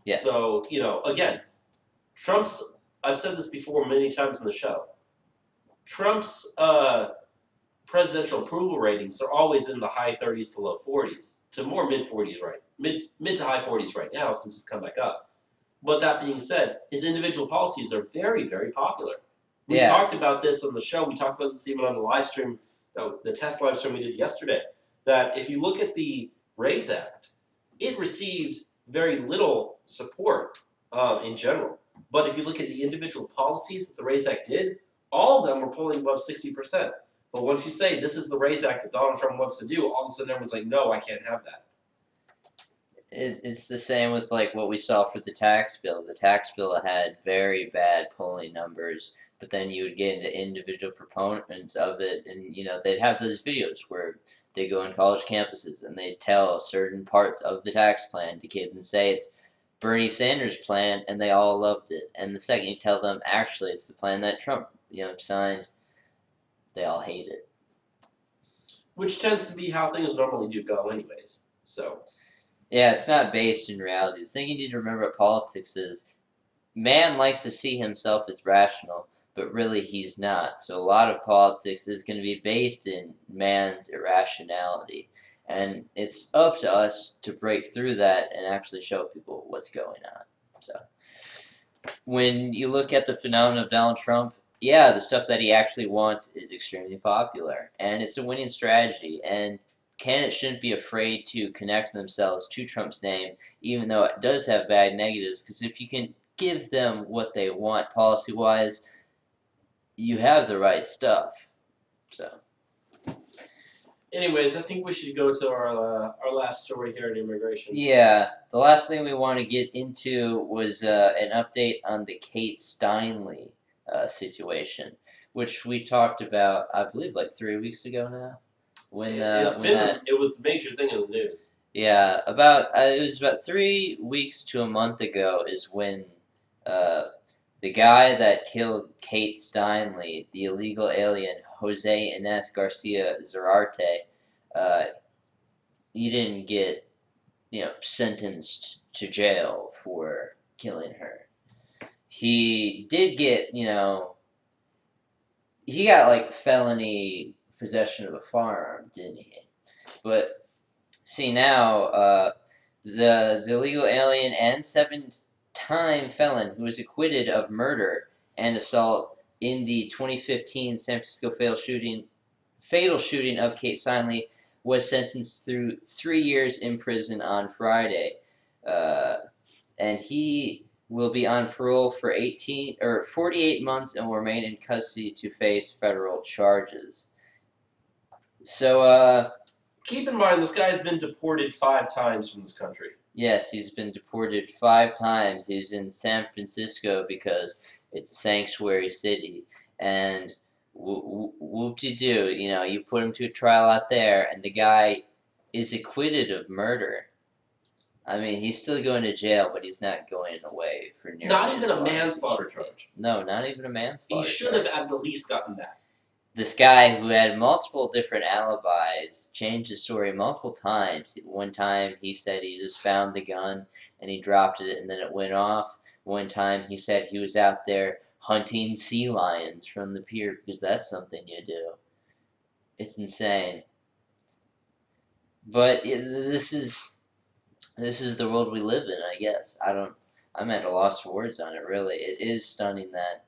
Yes. So, again, I've said this before many times on the show, Trump's presidential approval ratings are always in the high 30s to low 40s, to more mid 40s, right? Mid to high 40s right now since it's come back up. But that being said, his individual policies are very, very popular. We talked about this on the show. We talked about this even on the live stream, the test live stream we did yesterday, that if you look at the RAISE Act, it received very little support in general. But if you look at the individual policies that the RAISE Act did, all of them were polling above 60%. But once you say this is the RAISE Act that Donald Trump wants to do, all of a sudden everyone's like, no, I can't have that. It's the same with like what we saw for the tax bill. The tax bill had very bad polling numbers, but then you would get into individual proponents of it, and they'd have those videos where they go on college campuses and they tell certain parts of the tax plan to kids and say it's Bernie Sanders' plan, and they all loved it. And the second you tell them actually it's the plan that Trump signed, they all hate it. Which tends to be how things normally do go, anyways. So. Yeah, it's not based in reality. The thing you need to remember about politics is man likes to see himself as rational, but really he's not. So a lot of politics is going to be based in man's irrationality. And it's up to us to break through that and actually show people what's going on. So when you look at the phenomenon of Donald Trump, yeah, the stuff that he actually wants is extremely popular. And it's a winning strategy. And candidates shouldn't be afraid to connect themselves to Trump's name, even though it does have bad negatives, because if you can give them what they want policy-wise, you have the right stuff. So. Anyways, I think we should go to our last story here in immigration. Yeah, the last thing we want to get into was an update on the Kate Steinle situation, which we talked about, I believe, like 3 weeks ago now. It was the major thing in the news. Yeah, it was about 3 weeks to a month ago is when the guy that killed Kate Steinle, the illegal alien Jose Ines Garcia Zarate, he didn't get sentenced to jail for killing her. He did get he got like felony possession of a firearm, didn't he? But see now, the illegal alien and 7-time felon who was acquitted of murder and assault in the 2015 San Francisco fatal shooting of Kate Steinle was sentenced through 3 years in prison on Friday, and he will be on parole for 48 months and will remain in custody to face federal charges. So, keep in mind, this guy's been deported 5 times from this country. Yes, he's been deported 5 times. He was in San Francisco because it's a sanctuary city. And whoop-de-doo, you put him to a trial out there, and the guy is acquitted of murder. I mean, he's still going to jail, but he's not going away for nearly Not even as a long as he manslaughter should be. charge. No, not even a manslaughter He should have at the least gotten that. This guy who had multiple different alibis changed his story multiple times. One time he said he just found the gun and he dropped it and then it went off. One time he said he was out there hunting sea lions from the pier because that's something you do. It's insane. But this is the world we live in, I guess. I'm at a loss for words on it, really. It is stunning that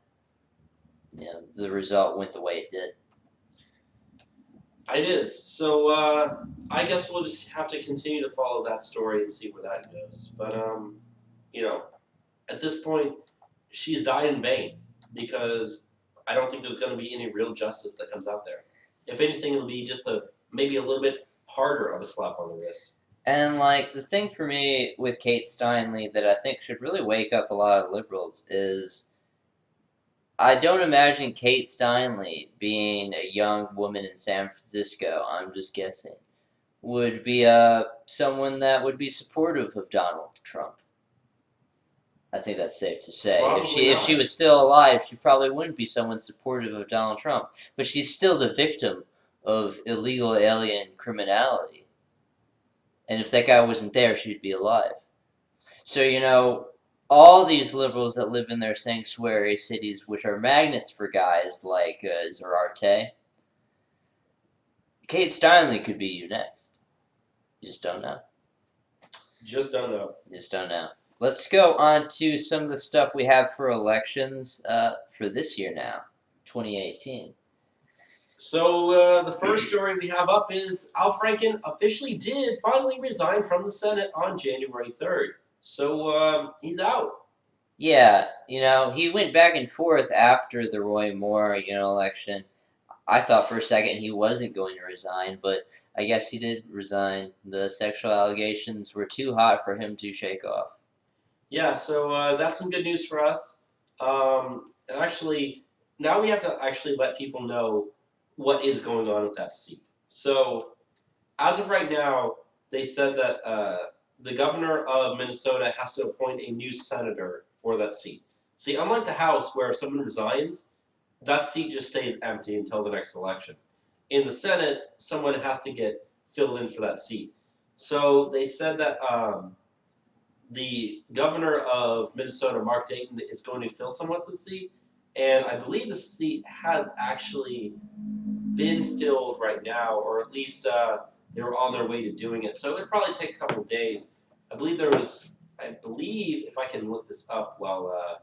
the result went the way it did. It is. So, I guess we'll just have to continue to follow that story and see where that goes. But, at this point, she's died in vain because I don't think there's going to be any real justice that comes out there. If anything, it'll be just maybe a little bit harder of a slap on the wrist. And, the thing for me with Kate Steinle that I think should really wake up a lot of liberals is I don't imagine Kate Steinle, being a young woman in San Francisco, I'm just guessing, would be someone that would be supportive of Donald Trump. I think that's safe to say. If she was still alive, she probably wouldn't be someone supportive of Donald Trump. But she's still the victim of illegal alien criminality. And if that guy wasn't there, she'd be alive. So, all these liberals that live in their sanctuary cities, which are magnets for guys like Zarate, Kate Steinle could be you next. You just don't know. Just don't know. You just don't know. Let's go on to some of the stuff we have for elections for this year now, 2018. So the first story we have up is Al Franken officially did finally resign from the Senate on January 3rd. So he's out. Yeah, he went back and forth after the Roy Moore, election. I thought for a second he wasn't going to resign, but I guess he did resign. The sexual allegations were too hot for him to shake off. Yeah, so that's some good news for us. And actually, now we have to actually let people know what is going on with that seat. So, as of right now, they said that the governor of Minnesota has to appoint a new senator for that seat. See, unlike the House, where if someone resigns, that seat just stays empty until the next election. In the Senate, someone has to get filled in for that seat. So they said that the governor of Minnesota, Mark Dayton, is going to fill someone with the seat, and I believe the seat has actually been filled right now, or at least they were on their way to doing it. So it'd probably take a couple of days. I believe if I can look this up while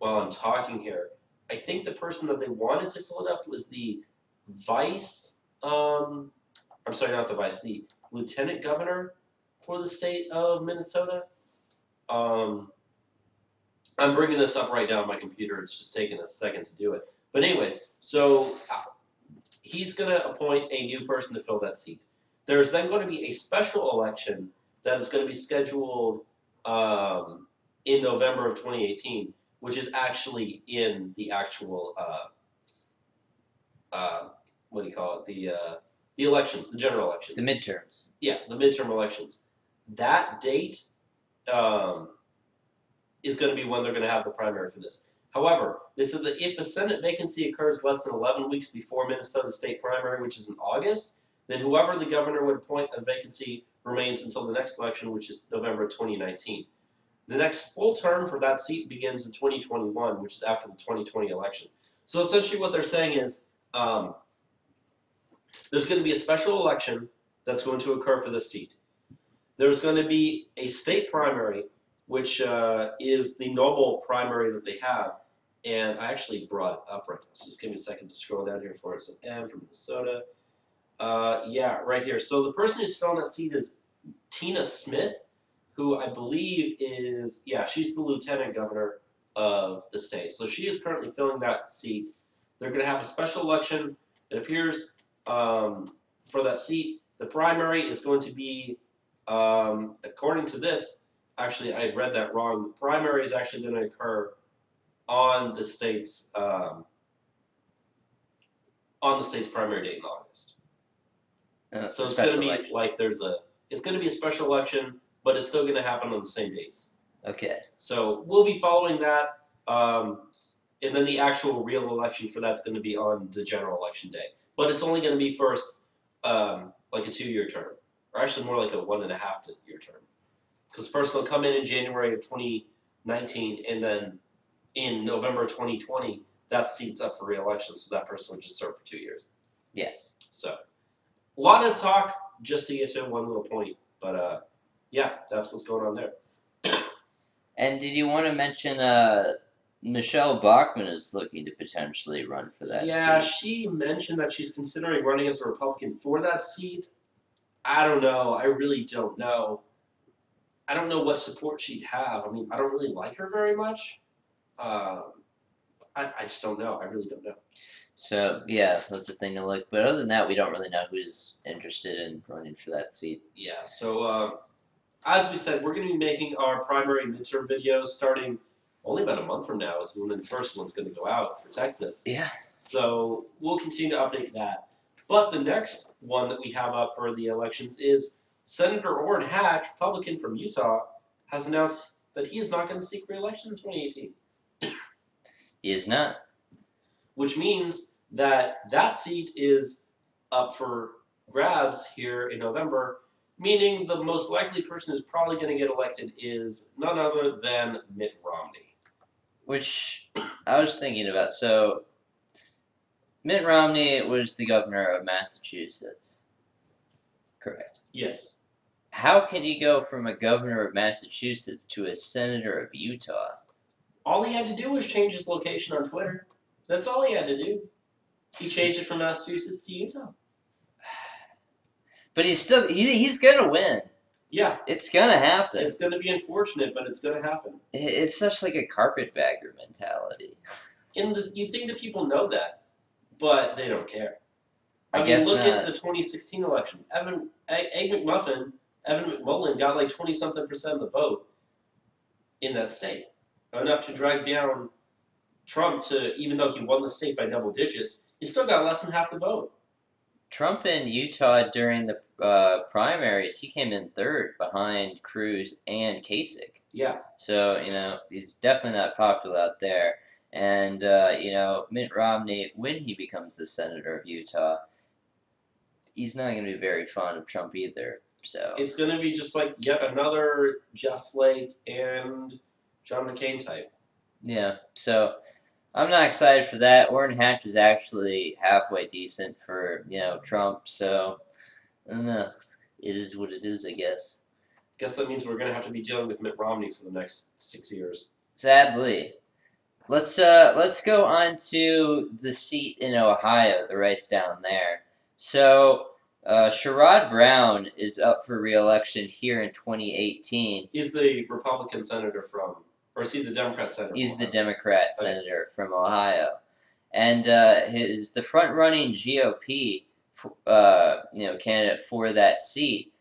I'm talking here, I think the person that they wanted to fill it up was the vice. I'm sorry, not the vice, the lieutenant governor for the state of Minnesota. I'm bringing this up right now on my computer. It's just taking a second to do it. But anyways, so he's going to appoint a new person to fill that seat. There's then going to be a special election that is going to be scheduled in November of 2018, which is actually in the actual what do you call it? The elections, the general elections. The midterms. Yeah, the midterm elections. That date is going to be when they're going to have the primary for this. However, they said that if a Senate vacancy occurs less than 11 weeks before Minnesota's state primary, which is in August, then whoever the governor would appoint a vacancy remains until the next election, which is November 2019. The next full term for that seat begins in 2021, which is after the 2020 election. So essentially what they're saying is there's going to be a special election that's going to occur for this seat. There's going to be a state primary, which is the normal primary that they have. And I actually brought it up right now. So just give me a second to scroll down here for it. So M from Minnesota. Yeah, right here. So the person who's filling that seat is Tina Smith, who I believe is, yeah, she's the lieutenant governor of the state. So she is currently filling that seat. They're going to have a special election. It appears for that seat. The primary is going to be, according to this, actually I read that wrong. The primary is actually going to occur on the state's primary date in August. So it's going to be like it's going to be a special election, but it's still going to happen on the same days. Okay. So we'll be following that, and then the actual real election for that's going to be on the general election day. But it's only going to be for like a 2-year term, or actually more like a 1.5-year term, because the person will come in January of 2019, and then in November 2020, that seat's up for re-election, so that person would just serve for 2 years. Yes. So, a lot of talk just to get to one little point, but yeah, that's what's going on there. And did you want to mention Michelle Bachmann is looking to potentially run for that seat? Yeah, she mentioned that she's considering running as a Republican for that seat. I don't know. I really don't know. I don't know what support she'd have. I mean, I don't really like her very much. I just don't know. I really don't know. So, yeah, that's the thing to look. But other than that, we don't really know who's interested in running for that seat. Yeah, so as we said, we're going to be making our primary midterm videos starting only about a month from now is when the first one's going to go out for Texas. Yeah. So we'll continue to update that. But the next one that we have up for the elections is Senator Orrin Hatch, Republican from Utah, has announced that he is not going to seek re-election in 2018. He is not. Which means that that seat is up for grabs here in November, meaning the most likely person who's probably going to get elected is none other than Mitt Romney. Which I was thinking about. So, Mitt Romney was the governor of Massachusetts. Correct. Yes. How can he go from a governor of Massachusetts to a senator of Utah? All he had to do was change his location on Twitter. That's all he had to do. He changed it from Massachusetts to Utah. But he's gonna win. Yeah, It's gonna happen. it's going to be unfortunate, but it's going to happen. It's such like a carpetbagger mentality. And you think that people know that, but they don't care. I I mean, guess look at not. the 2016 election. Evan McMullen got like 20-something% of the vote in that state, enough to drag down Trump to, even though he won the state by double digits, he still got less than half the vote. Trump in Utah during the primaries, he came in third behind Cruz and Kasich. Yeah. So, he's definitely not popular out there. And, Mitt Romney, when he becomes the senator of Utah, he's not going to be very fond of Trump either. So it's going to be just like yet another Jeff Flake and John McCain type. Yeah, so I'm not excited for that. Orrin Hatch is actually halfway decent for, Trump, so I don't know. It is what it is, I guess. Guess that means we're going to have to be dealing with Mitt Romney for the next 6 years. Sadly. Let's go on to the seat in Ohio, the race down there. So Sherrod Brown is up for re-election here in 2018. He's the Republican senator from, or is he the Democrat senator? He's the Democrat senator from Ohio, and the front-running GOP, candidate for that seat,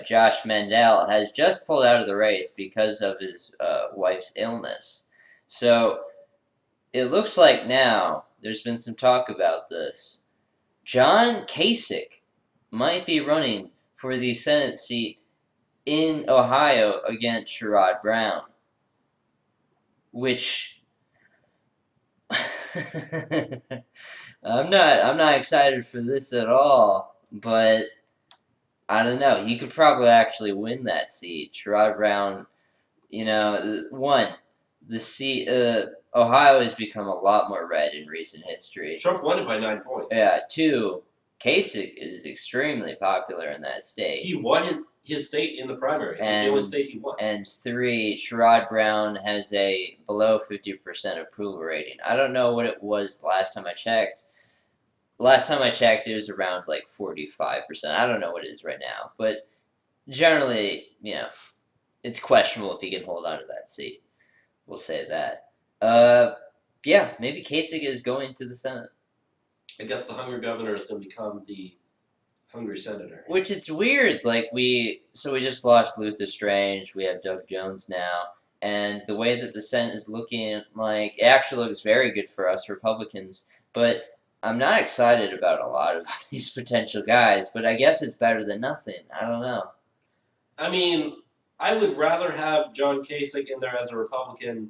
Josh Mandel, has just pulled out of the race because of his wife's illness. So it looks like now there's been some talk about this. John Kasich might be running for the Senate seat in Ohio against Sherrod Brown, which I'm not excited for this at all, but I don't know. He could probably actually win that seat. Sherrod Brown, the seat, Ohio has become a lot more red in recent history. Trump won it by 9 points. Yeah, 2, Kasich is extremely popular in that state. He won his state in the primaries. It's the only state he won. And 3, Sherrod Brown has a below 50% approval rating. I don't know what it was the last time I checked. Last time I checked, it was around like 45%. I don't know what it is right now. But generally, it's questionable if he can hold on to that seat. We'll say that. Yeah, maybe Kasich is going to the Senate. I guess the hungry governor is going to become the hungry senator. Which it's weird. Like we just lost Luther Strange. We have Doug Jones now, and the way that the Senate is looking, like it actually looks very good for us Republicans. But I'm not excited about a lot of these potential guys. But I guess it's better than nothing. I don't know. I mean, I would rather have John Kasich in there as a Republican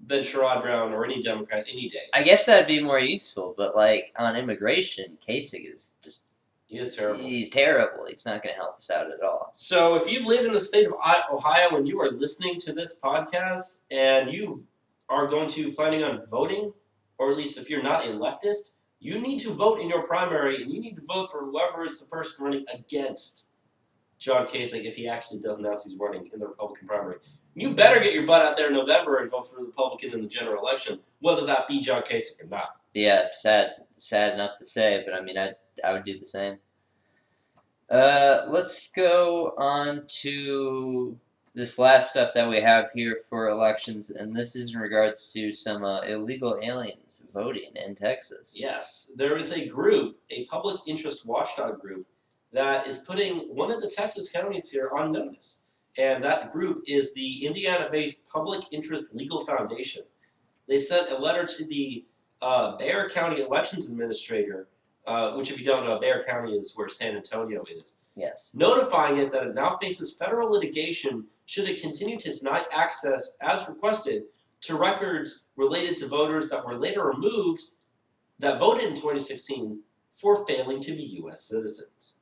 than Sherrod Brown or any Democrat any day. I guess that'd be more useful, but like on immigration, Kasich is just... He is terrible. He's terrible. He's not going to help us out at all. So if you live in the state of Ohio and you are listening to this podcast and you are planning on voting, or at least if you're not a leftist, you need to vote in your primary and you need to vote for whoever is the person running against John Kasich if he actually does announce he's running in the Republican primary. You better get your butt out there in November and vote for the Republican in the general election, whether that be John Kasich or not. Yeah, sad enough to say, but I mean, I would do the same. Let's go on to this last stuff that we have here for elections, and this is in regards to some illegal aliens voting in Texas. Yes, there is a group, a public interest watchdog group, that is putting one of the Texas counties here on notice. And that group is the Indiana-based Public Interest Legal Foundation. They sent a letter to the Bexar County Elections Administrator, which if you don't know, Bexar County is where San Antonio is. Yes. Notifying it that it now faces federal litigation should it continue to deny access, as requested, to records related to voters that were later removed that voted in 2016 for failing to be U.S. citizens.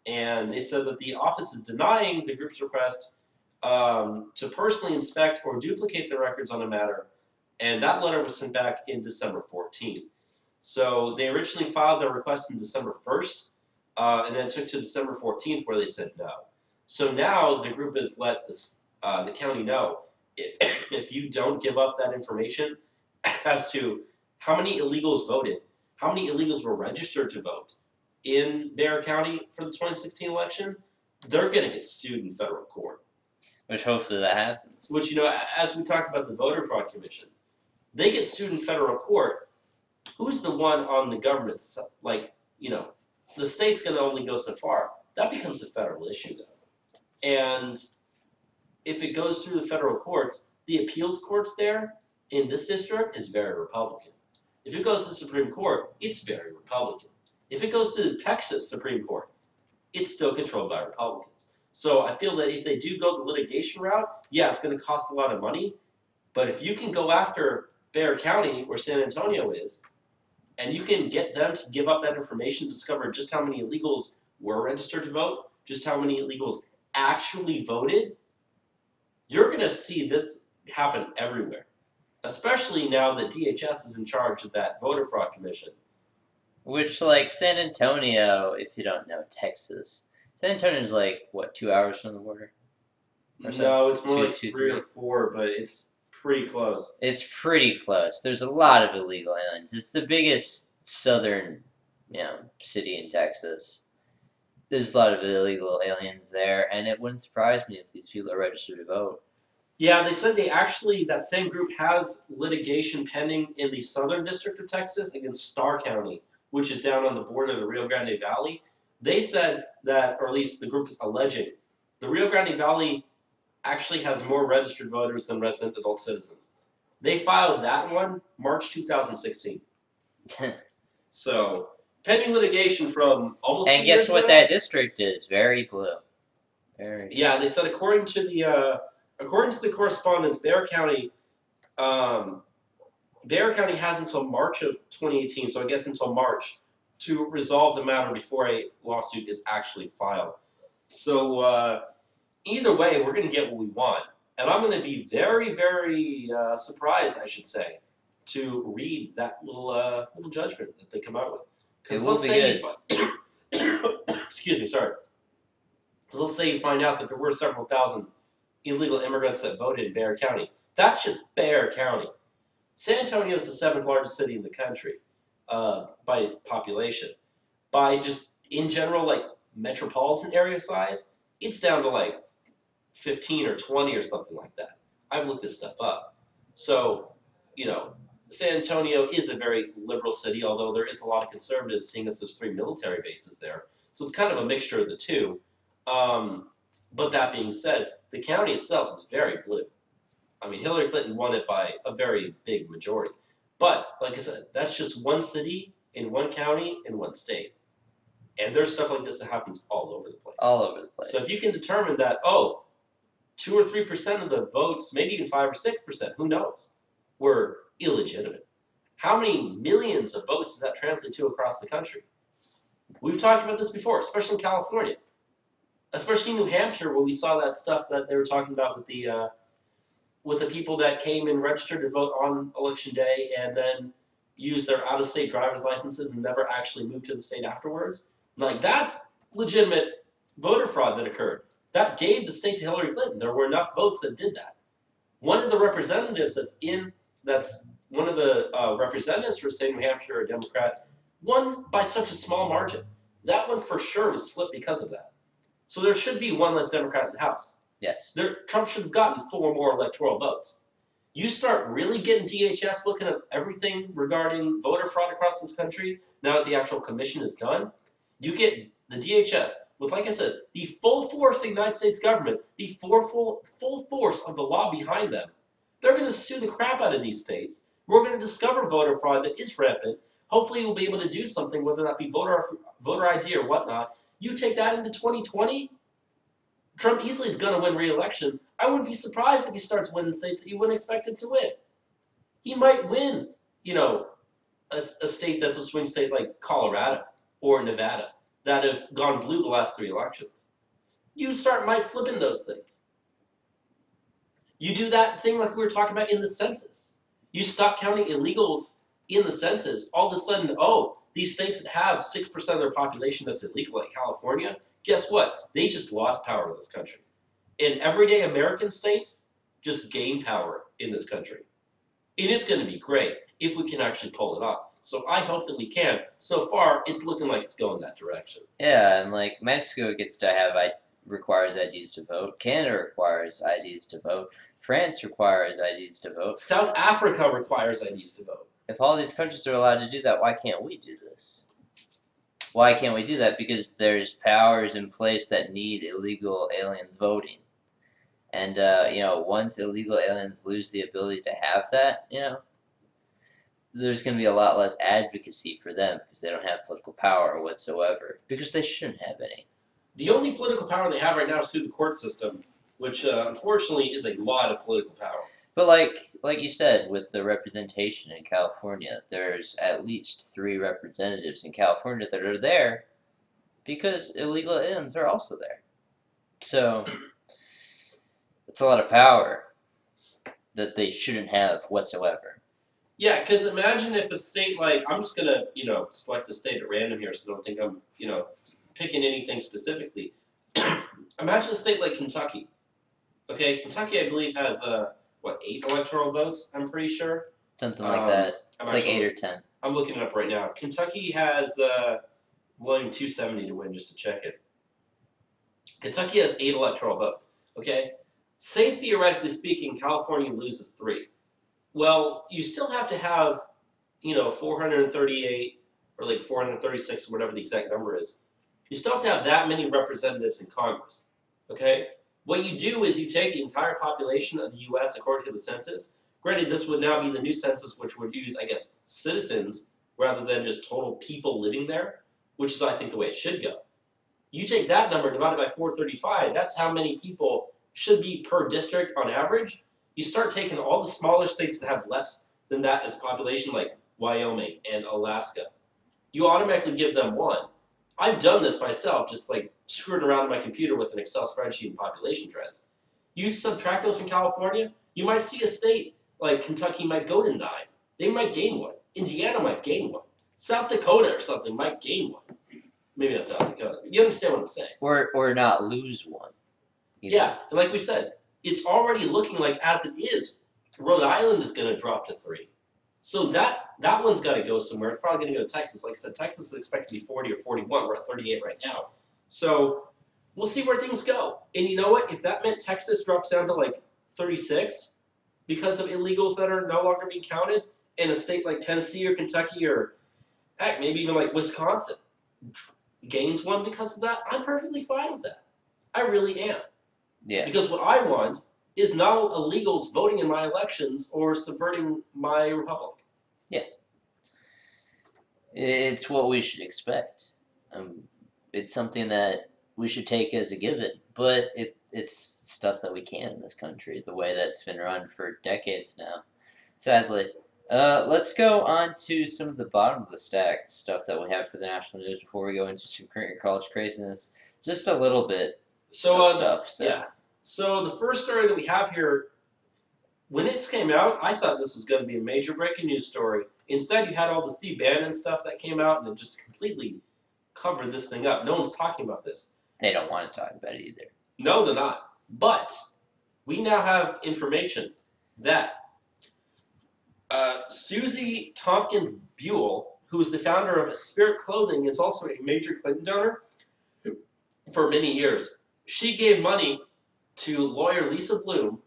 And they said that the office is denying the group's request to personally inspect or duplicate the records on the matter, and that letter was sent back in December 14th. So they originally filed their request in December 1st, and then it took to December 14th where they said no. So now the group has let the county know if you don't give up that information as to how many illegals voted, how many illegals were registered to vote in Bexar County for the 2016 election, they're going to get sued in federal court. Which hopefully that happens. Which, as we talked about the Voter Fraud Commission, they get sued in federal court. Who's the one on the government side? Like, the state's going to only go so far. That becomes a federal issue, though. And if it goes through the federal courts, the appeals courts there in this district is very Republican. If it goes to the Supreme Court, it's very Republican. If it goes to the Texas Supreme Court, it's still controlled by Republicans. So I feel that if they do go the litigation route, yeah, it's going to cost a lot of money. But if you can go after Bexar County, where San Antonio is, and you can get them to give up that information, discover just how many illegals were registered to vote, just how many illegals actually voted, you're going to see this happen everywhere. Especially now that DHS is in charge of that Voter Fraud Commission. Which, like, San Antonio, if you don't know Texas, San Antonio's like, what, 2 hours from the border? No, it's more like 3 or 4, but it's pretty close. It's pretty close. There's a lot of illegal aliens. It's the biggest southern, city in Texas. There's a lot of illegal aliens there, and it wouldn't surprise me if these people are registered to vote. Yeah, they said that same group has litigation pending in the Southern District of Texas against Starr County, which is down on the border of the Rio Grande Valley. They said that, or at least the group is alleging, the Rio Grande Valley actually has more registered voters than resident adult citizens. They filed that one March 2016. So, pending litigation from almost 2 years And guess what ago. that district is? Very blue. Very. Yeah, they said according to the correspondence, Bexar County has until March of 2018, so I guess until March, to resolve the matter before a lawsuit is actually filed. So either way, we're going to get what we want. And I'm going to be very, very surprised, I should say, to read that little judgment that they come out with. Because let's say excuse me, sorry. Because let's say you find out that there were several thousand illegal immigrants that voted in Bexar County. That's just Bexar County. San Antonio is the 7th largest city in the country by population. By just, in general, like metropolitan area size, it's down to like 15 or 20 or something like that. I've looked this stuff up. So, San Antonio is a very liberal city, although there is a lot of conservatives, seeing as there's 3 military bases there. So it's kind of a mixture of the two. But that being said, the county itself is very blue. I mean, Hillary Clinton won it by a very big majority. But, like I said, that's just one city in one county in one state. And there's stuff like this that happens all over the place. All over the place. So if you can determine that, 2 or 3% of the votes, maybe even 5 or 6%, who knows, were illegitimate. How many millions of votes does that translate to across the country? We've talked about this before, especially in California. Especially in New Hampshire, where we saw that stuff that they were talking about with the people that came and registered to vote on Election Day and then used their out-of-state driver's licenses and never actually moved to the state afterwards. Like, that's legitimate voter fraud that occurred. That gave the state to Hillary Clinton. There were enough votes that did that. One of the representatives that's one of the representatives for state New Hampshire, a Democrat, won by such a small margin. That one for sure was flipped because of that. So there should be one less Democrat in the House. Yes. Trump should have gotten 4 more electoral votes. You start really getting DHS looking at everything regarding voter fraud across this country, now that the actual commission is done, you get the DHS with, like I said, the full force of the United States government, the full force of the law behind them. They're going to sue the crap out of these states. We're going to discover voter fraud that is rampant. Hopefully we'll be able to do something, whether that be voter ID or whatnot. You take that into 2020, Trump easily is going to win re-election. I wouldn't be surprised if he starts winning states that you wouldn't expect him to win. He might win, a state that's a swing state like Colorado or Nevada that have gone blue the last 3 elections. You might flipping those things. You do that thing like we were talking about in the census. You stop counting illegals in the census, all of a sudden, these states that have 6% of their population that's illegal, like California, guess what? They just lost power in this country. And everyday American states just gain power in this country. And it's going to be great if we can actually pull it off. So I hope that we can. So far, it's looking like it's going that direction. Yeah, and like Mexico gets to have requires IDs to vote. Canada requires IDs to vote. France requires IDs to vote. South Africa requires IDs to vote. If all these countries are allowed to do that, why can't we do this? Why can't we do that? Because there's powers in place that need illegal aliens voting. And, once illegal aliens lose the ability to have that, there's going to be a lot less advocacy for them because they don't have political power whatsoever. Because they shouldn't have any. The only political power they have right now is through the court system, which unfortunately is a lot of political power. But like you said, with the representation in California, there's at least 3 representatives in California that are there because illegal aliens are also there. So it's a lot of power that they shouldn't have whatsoever. Yeah, because imagine if a state like, I'm just going to, select a state at random here so don't think I'm, picking anything specifically. Imagine a state like Kentucky. Okay, Kentucky, I believe, has, 8 electoral votes, I'm pretty sure? Something like that. It's like 8 or 10. I'm looking it up right now. Kentucky has, 270 to win, just to check it. Kentucky has 8 electoral votes, okay? Say, theoretically speaking, California loses 3. Well, you still have to have, 438 or 436 or whatever the exact number is. You still have to have that many representatives in Congress, okay? What you do is you take the entire population of the U.S. according to the census. Granted, this would now be the new census, which would use, I guess, citizens rather than just total people living there, which is, I think, the way it should go. You take that number divided by 435, that's how many people should be per district on average. You start taking all the smaller states that have less than that as a population, like Wyoming and Alaska. You automatically give them 1. I've done this myself, just screwing around on my computer with an Excel spreadsheet and population trends. You subtract those from California, you might see a state like Kentucky might go to 9. They might gain 1. Indiana might gain 1. South Dakota or something might gain 1. Maybe not South Dakota, but you understand what I'm saying. Or not lose 1. Yeah, and like we said, it's already looking like, as it is, Rhode Island is going to drop to 3. So that one's got to go somewhere. It's probably going to go to Texas. Like I said, Texas is expected to be 40 or 41. We're at 38 right now. So we'll see where things go. And you know what? If that meant Texas drops down to 36 because of illegals that are no longer being counted, and a state like Tennessee or Kentucky or heck, maybe even Wisconsin gains 1 because of that, I'm perfectly fine with that. I really am. Yeah. Because what I want is no illegals voting in my elections or subverting my republic. Yeah. It's what we should expect. It's something that we should take as a given, but it's stuff that we can in this country, the way that's been run for decades now, sadly. Let's go on to some of the bottom of the stack stuff that we have for the national news before we go into some current college craziness. Just a little bit of stuff. So. Yeah. So the first story that we have here, when it came out, I thought this was going to be a major breaking news story. Instead, you had all the Steve Bannon stuff that came out, and it just completely covered this thing up. No one's talking about this. They don't want to talk about it either. No, they're not. But we now have information that Susie Tompkins Buell, who is the founder of Spirit Clothing, is also a major Clinton donor for many years. She gave money to lawyer Lisa Bloom.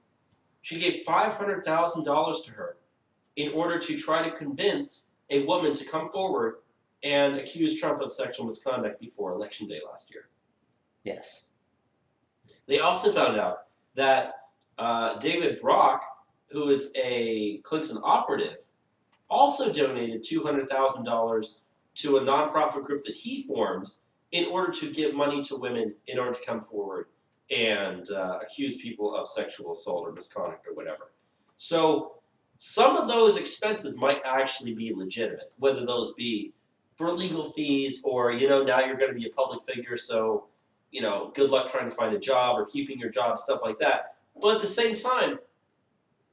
She gave $500,000 to her in order to try to convince a woman to come forward and accuse Trump of sexual misconduct before Election Day last year. Yes. They also found out that David Brock, who is a Clinton operative, also donated $200,000 to a nonprofit group that he formed in order to give money to women in order to come forward and accuse people of sexual assault or misconduct or whatever. So some of those expenses might actually be legitimate, whether those be for legal fees or, now you're going to be a public figure, so, good luck trying to find a job or keeping your job, stuff like that. But at the same time,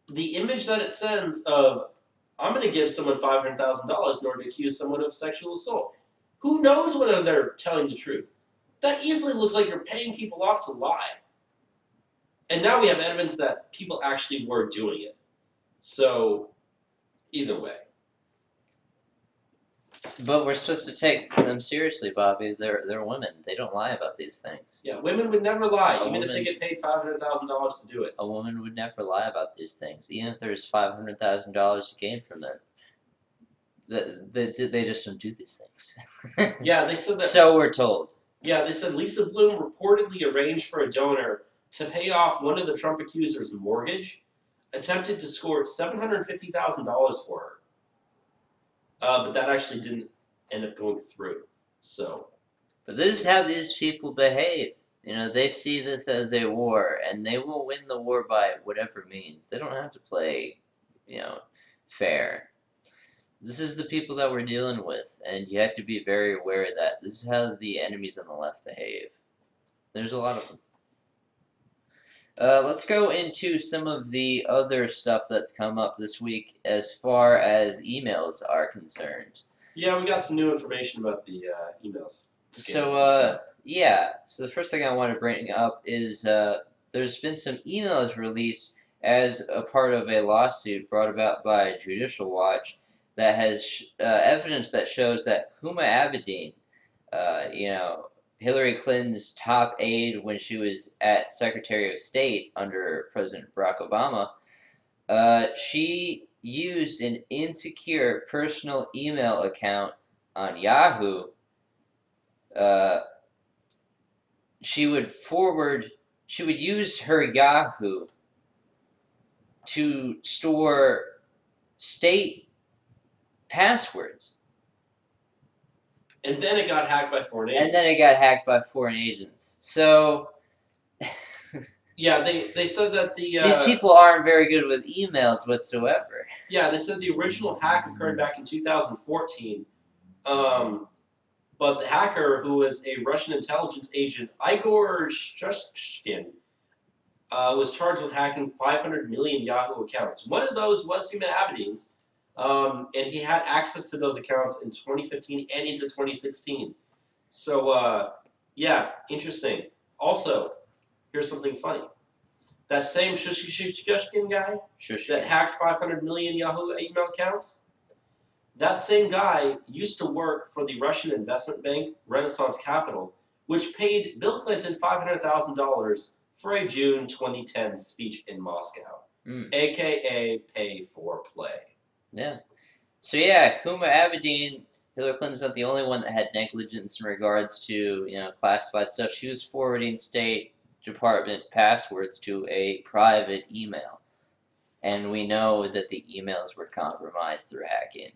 the image that it sends of, I'm going to give someone $500,000 in order to accuse someone of sexual assault. Who knows whether they're telling the truth? That easily looks like you're paying people off to lie. And now we have evidence that people actually were doing it. So, either way. But we're supposed to take them seriously, Bobby. They're women. They don't lie about these things. Yeah, women would never lie, A even if they woman- get paid $500,000 to do it. A woman would never lie about these things, even if there's $500,000 to gain from them. They just don't do these things. Yeah, they said that. So we're told. Yeah, they said Lisa Bloom reportedly arranged for a donor to pay off one of the Trump accusers' mortgage, attempted to score $750,000 for her. But that actually didn't end up going through. So. But this is how these people behave. You know, they see this as a war, and they will win the war by whatever means. They don't have to play, fair. This is the people that we're dealing with, and you have to be very aware of that. This is how the enemies on the left behave. There's a lot of them. Let's go into some of the other stuff that's come up this week as far as emails are concerned. Yeah, we got some new information about the emails. So, so the first thing I want to bring up is there's been some emails released as a part of a lawsuit brought about by Judicial Watch that has evidence that shows that Huma Abedin, Hillary Clinton's top aide when she was at Secretary of State under President Barack Obama, she used an insecure personal email account on Yahoo. She would use her Yahoo to store state passwords. And then it got hacked by foreign agents. So yeah, they said that these people aren't very good with emails whatsoever. Yeah, they said the original hack occurred back in 2014. But the hacker, who was a Russian intelligence agent, Igor Shushkin, was charged with hacking 500 million Yahoo accounts. One of those was Huma Abedin's, and he had access to those accounts in 2015 and into 2016. So, yeah, interesting. Also, here's something funny. That same Shushkin guy that hacked 500 million Yahoo email accounts, that same guy used to work for the Russian investment bank, Renaissance Capital, which paid Bill Clinton $500,000 for a June 2010 speech in Moscow, a.k.a. pay for play. Yeah. So yeah, Huma Abedin, Hillary Clinton's not the only one that had negligence in regards to, classified stuff. She was forwarding State Department passwords to a private email. And we know that the emails were compromised through hacking.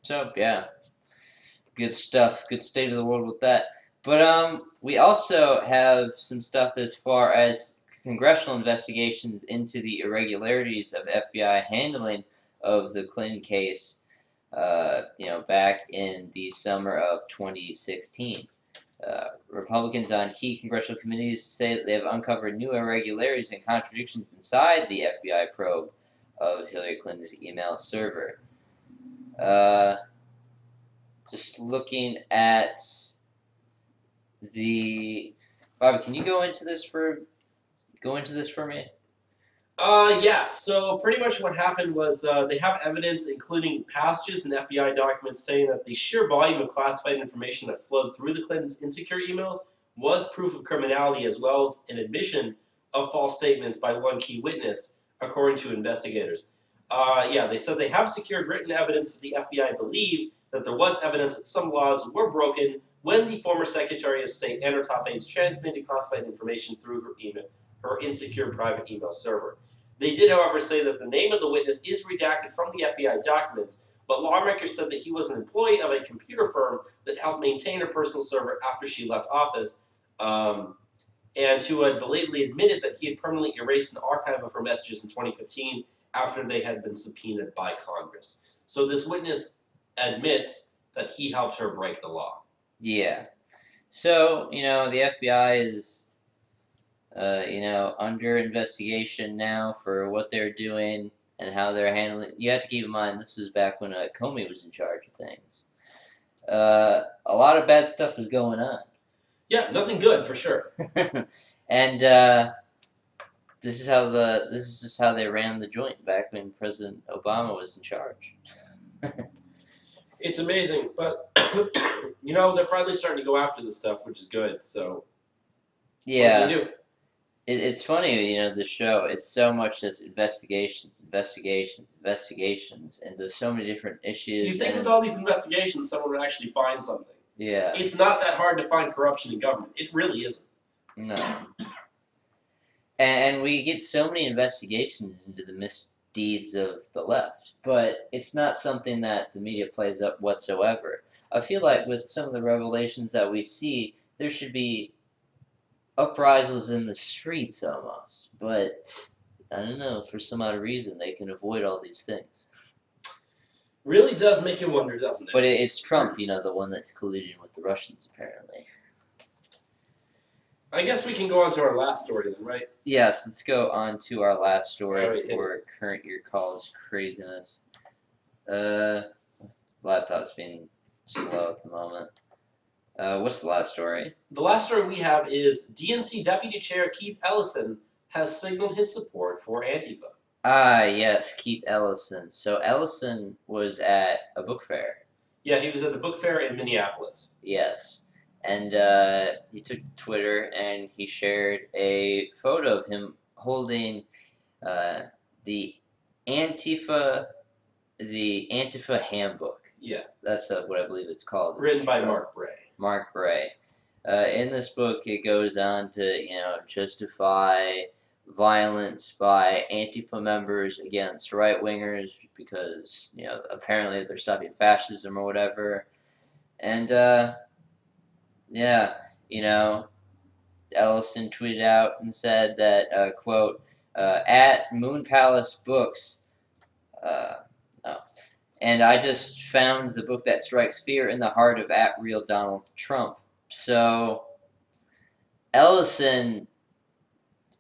So, yeah. Good stuff. Good state of the world with that. But we also have some stuff as far as congressional investigations into the irregularities of FBI handling of the Clinton case, back in the summer of 2016. Republicans on key congressional committees say that they have uncovered new irregularities and contradictions inside the FBI probe of Hillary Clinton's email server. Just looking at the... Bobby, can you go into this for me? Yeah, so pretty much what happened was they have evidence, including passages in FBI documents, saying that the sheer volume of classified information that flowed through the Clintons' insecure emails was proof of criminality, as well as an admission of false statements by one key witness, according to investigators. They said they have secured written evidence that the FBI believed that there was evidence that some laws were broken when the former Secretary of State and her top aides transmitted classified information through her insecure private email server. They did, however, say that the name of the witness is redacted from the FBI documents, but lawmakers said that he was an employee of a computer firm that helped maintain her personal server after she left office, and who had belatedly admitted that he had permanently erased an archive of her messages in 2015 after they had been subpoenaed by Congress. So this witness admits that he helped her break the law. Yeah. So, the FBI is... under investigation now for what they're doing and how they're handling. You have to keep in mind this was back when Comey was in charge of things. A lot of bad stuff was going on. Yeah, nothing good for sure. And this is just how they ran the joint back when President Obama was in charge. It's amazing, but they're finally starting to go after this stuff, which is good. So Yeah. what can you do? It's funny, the show. It's so much just investigations, and there's so many different issues. You think with all these investigations, someone would actually find something? Yeah. It's not that hard to find corruption in government. It really isn't. No. And we get so many investigations into the misdeeds of the left, but it's not something that the media plays up whatsoever. I feel like with some of the revelations that we see, there should be uprisals in the streets almost, but I don't know, for some odd reason they can avoid all these things. Really does make you wonder, doesn't it? But it's Trump, the one that's colluding with the Russians, apparently. I guess we can go on to our last story then, right? Yes, let's go on to our last story Alright, before current year college craziness. Laptop's being slow at the moment. What's the last story? The last story we have is DNC Deputy Chair Keith Ellison has signaled his support for Antifa. Ah, yes, Keith Ellison. So Ellison was at a book fair. Yeah, he was at the book fair in Minneapolis. Yes. And he took to Twitter and he shared a photo of him holding the Antifa handbook. Yeah. That's what I believe it's called. Written by Mark Bray. Mark Bray. In this book, it goes on to, justify violence by Antifa members against right-wingers because, apparently they're stopping fascism or whatever. And, yeah, Ellison tweeted out and said that, quote, at Moon Palace Books, and I just found the book that strikes fear in the heart of @real Donald Trump. So, Ellison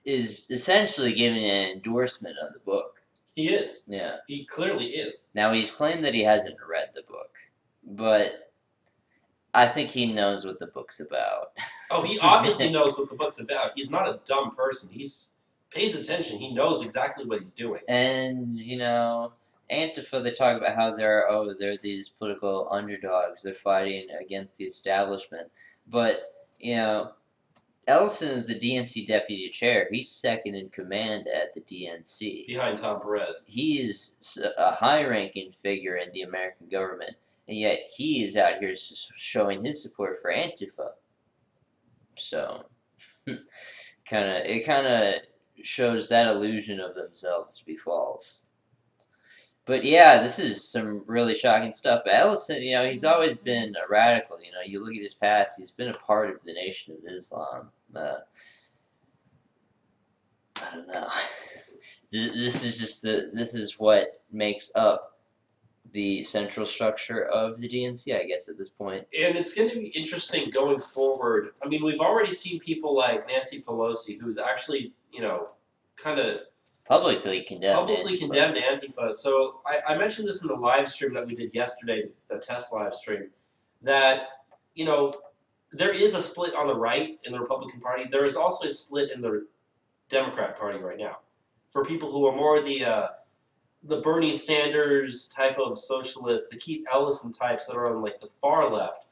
is essentially giving an endorsement of the book. He is. Yeah. He clearly is. Now, he's claimed that he hasn't read the book, but I think he knows what the book's about. Oh, he obviously knows what the book's about. He's not a dumb person. He pays attention. He knows exactly what he's doing. And, Antifa, they talk about how they're these political underdogs. They're fighting against the establishment. But, Ellison is the DNC deputy chair. He's second in command at the DNC. Behind Tom Perez. He is a high-ranking figure in the American government, and yet he is out here showing his support for Antifa. So, it kind of shows that illusion of themselves to be false. But yeah, this is some really shocking stuff. But Ellison, he's always been a radical. You look at his past; he's been a part of the Nation of Islam. I don't know. This is what makes up the central structure of the DNC, I guess, at this point. And it's going to be interesting going forward. I mean, we've already seen people like Nancy Pelosi, who's actually, kind of publicly condemned Antifa. So I mentioned this in the live stream that we did yesterday, the test live stream, that, there is a split on the right in the Republican Party. There is also a split in the Democrat Party right now. For people who are more the Bernie Sanders type of socialists, the Keith Ellison types that are on the far left,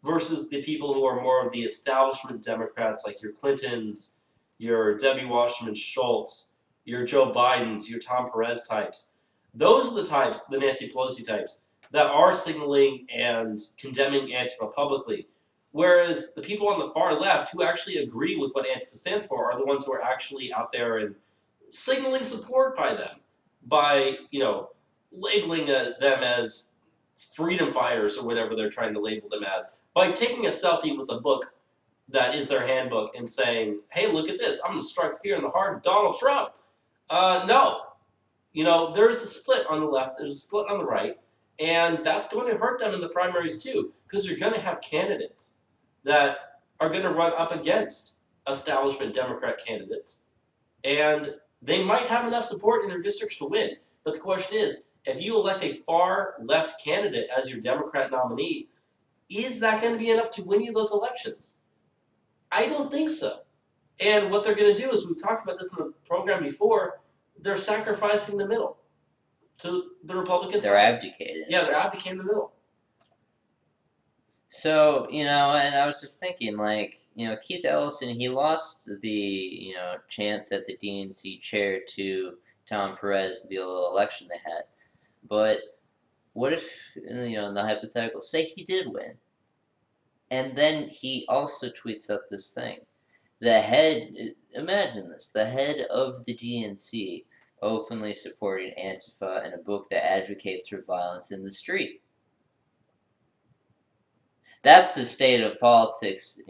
versus the people who are more of the establishment Democrats, like your Clintons, your Debbie Wasserman Schultz, your Joe Bidens, your Tom Perez types. Those are the types, the Nancy Pelosi types, that are signaling and condemning Antifa publicly. Whereas the people on the far left who actually agree with what Antifa stands for are the ones who are actually out there and signaling support by them, by, labeling them as freedom fighters or whatever they're trying to label them as, by taking a selfie with a book that is their handbook and saying, hey, look at this, I'm going to strike fear in the heart of Donald Trump. No. There's a split on the left, there's a split on the right, and that's going to hurt them in the primaries too, because you're going to have candidates that are going to run up against establishment Democrat candidates, and they might have enough support in their districts to win. But the question is, if you elect a far left candidate as your Democrat nominee, is that going to be enough to win you those elections? I don't think so. And what they're going to do is, we've talked about this in the program before, they're sacrificing the middle to the Republicans. They're abdicating. Yeah, they're abdicating the middle. So, and I was just thinking, like, Keith Ellison, he lost the, chance at the DNC chair to Tom Perez, the little election they had. But what if, in the hypothetical, say he did win, and then he also tweets out this thing. Imagine this, the head of the DNC openly supporting Antifa in a book that advocates for violence in the street. That's the state of politics,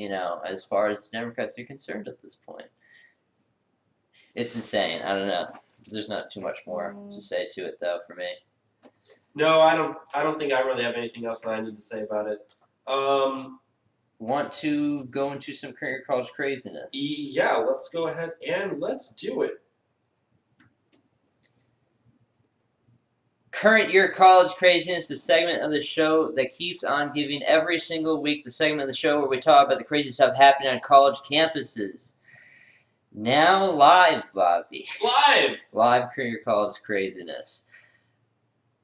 as far as the Democrats are concerned at this point. It's insane. I don't know. There's not too much more to say to it, though, for me. No, I don't. I don't think I really have anything else that I need to say about it. Want to go into some career college craziness? Yeah, let's go ahead and let's do it. Current Year College Craziness, the segment of the show that keeps on giving every single week, the segment of the show where we talk about the crazy stuff happening on college campuses. Now live, Bobby. Live Current Year College Craziness.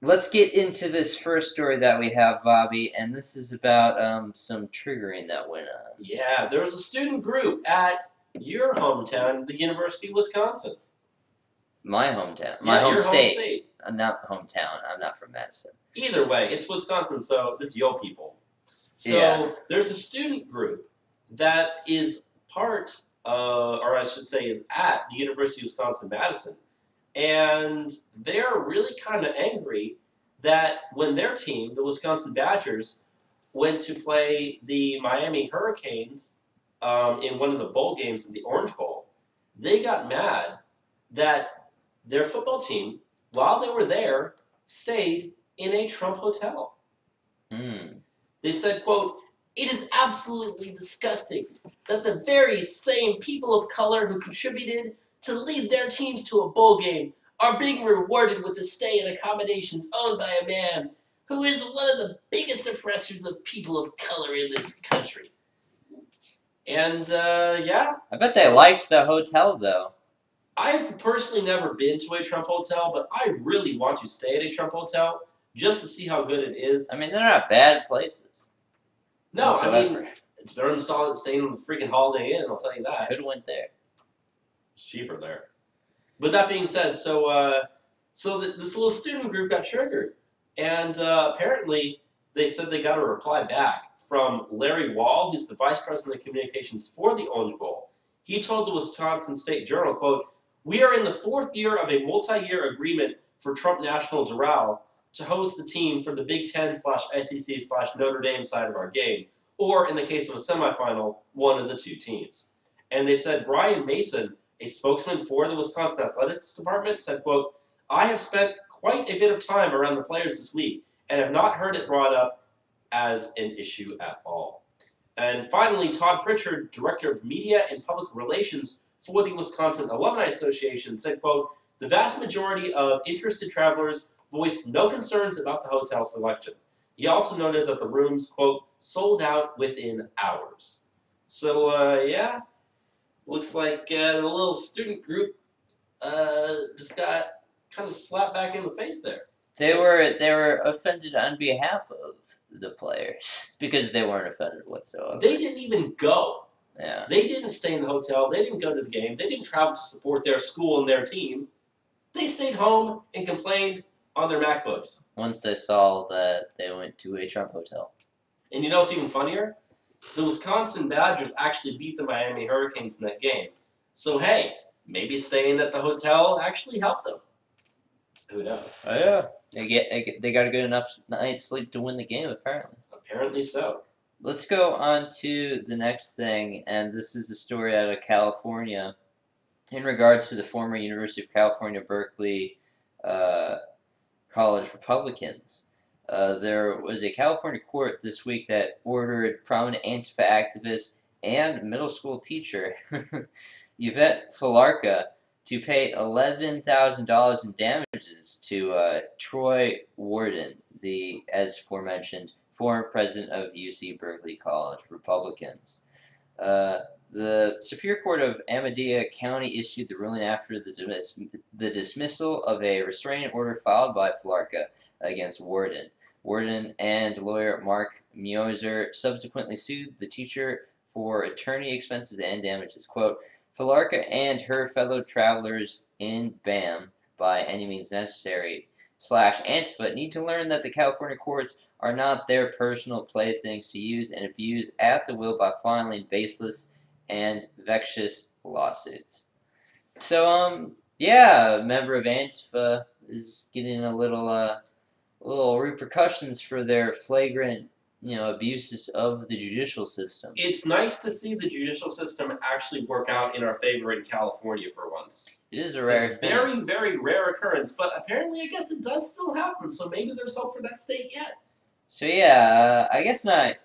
Let's get into this first story that we have, Bobby, and this is about some triggering that went on. Yeah, there was a student group at your hometown, the University of Wisconsin. My hometown. My home state. I'm not hometown. I'm not from Madison. Either way, it's Wisconsin, so this is yo people. So there's a student group that is part, or I should say is at the University of Wisconsin-Madison. And they're really kind of angry that when their team, the Wisconsin Badgers, went to play the Miami Hurricanes in one of the bowl games in the Orange Bowl, they got mad that their football team, while they were there, stayed in a Trump hotel. They said, quote, "It is absolutely disgusting that the very same people of color who contributed to lead their teams to a bowl game are being rewarded with a stay in accommodations owned by a man who is one of the biggest oppressors of people of color in this country." And, yeah. I bet they liked the hotel, though. I've personally never been to a Trump hotel, but I really want to stay at a Trump hotel just to see how good it is. I mean, they're not bad places. No, whatsoever. I mean, it's better than staying in the freaking Holiday Inn, I'll tell you that. Could have went there. It's cheaper there. But that being said, this little student group got triggered. And apparently they said they got a reply back from Larry Wall, who's the Vice President of Communications for the Orange Bowl. He told the Wisconsin State Journal, quote, "We are in the fourth year of a multi-year agreement for Trump National Doral to host the team for the Big Ten/SEC/Notre Dame side of our game, or in the case of a semifinal, one of the two teams." And they said Brian Mason, a spokesman for the Wisconsin Athletics Department, said, quote, "I have spent quite a bit of time around the players this week and have not heard it brought up as an issue at all." And finally, Todd Pritchard, Director of Media and Public Relations for the Wisconsin Alumni Association, said, quote, "The vast majority of interested travelers voiced no concerns about the hotel selection." He also noted that the rooms, quote, "sold out within hours." So, yeah, looks like the little student group just got kind of slapped back in the face there. They were offended on behalf of the players because they weren't offended whatsoever. They didn't even go. Yeah. They didn't stay in the hotel. They didn't go to the game. They didn't travel to support their school and their team. They stayed home and complained on their MacBooks. Once they saw that they went to a Trump hotel. And you know what's even funnier? The Wisconsin Badgers actually beat the Miami Hurricanes in that game. So, hey, maybe staying at the hotel actually helped them. Who knows? Oh, yeah. They got a good enough night's sleep to win the game, apparently. Apparently so. Let's go on to the next thing, and this is a story out of California in regards to the former University of California, Berkeley College Republicans. There was a California court this week that ordered prominent Antifa activist and middle school teacher Yvette Falarca to pay $11,000 in damages to Troy Warden, the, as aforementioned, former president of UC Berkeley College Republicans. The Superior Court of Amadea County issued the ruling after the dismissal of a restraining order filed by Falarca against Warden. Warden and lawyer Mark Mioser subsequently sued the teacher for attorney expenses and damages. Quote, Falarka and her fellow travelers in BAM, by any means necessary, /Antifa, need to learn that the California courts are not their personal playthings to use and abuse at the will by filing baseless and vexatious lawsuits. So, yeah, a member of Antifa is getting a little repercussions for their flagrant, abuses of the judicial system. It's nice to see the judicial system actually work out in our favor in California for once. It is a rare It's thing. very, very rare occurrence, but apparently I guess it does still happen, so maybe there's hope for that state yet. So yeah, I guess not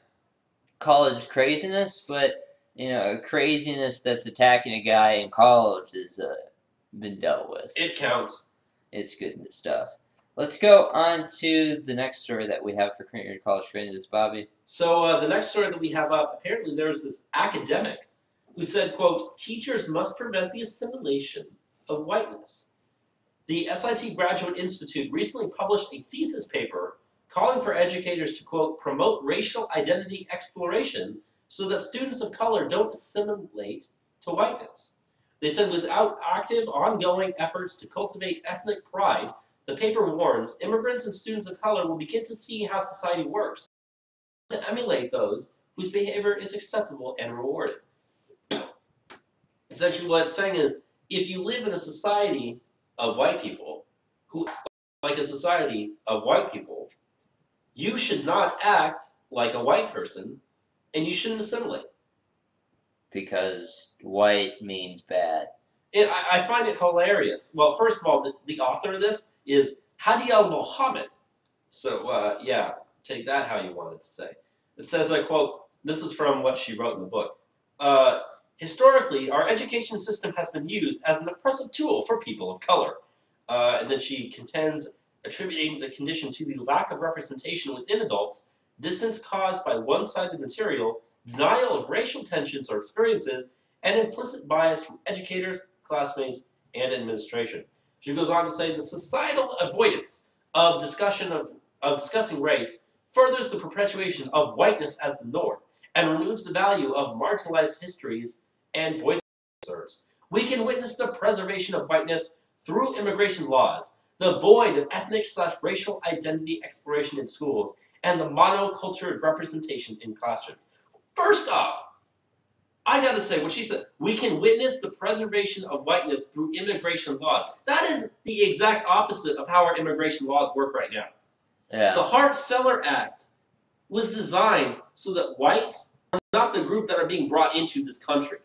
college craziness, but craziness that's attacking a guy in college has been dealt with. It counts. It's good stuff. Let's go on to the next story that we have for current year college craziness, Bobby. So the next story that we have up, apparently there was this academic who said, quote, teachers must prevent the assimilation of whiteness. The SIT Graduate Institute recently published a thesis paper calling for educators to, quote, promote racial identity exploration so that students of color don't assimilate to whiteness. They said without active, ongoing efforts to cultivate ethnic pride, the paper warns immigrants and students of color will begin to see how society works, to emulate those whose behavior is acceptable and rewarded. Essentially what it's saying is, if you live in a society of white people, who act like a society of white people, you should not act like a white person, and you shouldn't assimilate. Because white means bad. I find it hilarious. Well, first of all, the author of this is Hadi al-Mohammed. So, yeah, take that how you want it to say. It says, I quote, this is from what she wrote in the book. Historically, our education system has been used as an oppressive tool for people of color. And then she contends, attributing the condition to the lack of representation within adults, distance caused by one-sided material, denial of racial tensions or experiences, and implicit bias from educators, classmates, and administration. She goes on to say the societal avoidance of discussing race furthers the perpetuation of whiteness as the norm and removes the value of marginalized histories and voices. We can witness the preservation of whiteness through immigration laws, the void of ethnic/racial identity exploration in schools, and the monocultured representation in classrooms. First off, I gotta say, what she said, we can witness the preservation of whiteness through immigration laws. That is the exact opposite of how our immigration laws work right now. Yeah. The Hart-Celler Act was designed so that whites are not the group that are being brought into this country.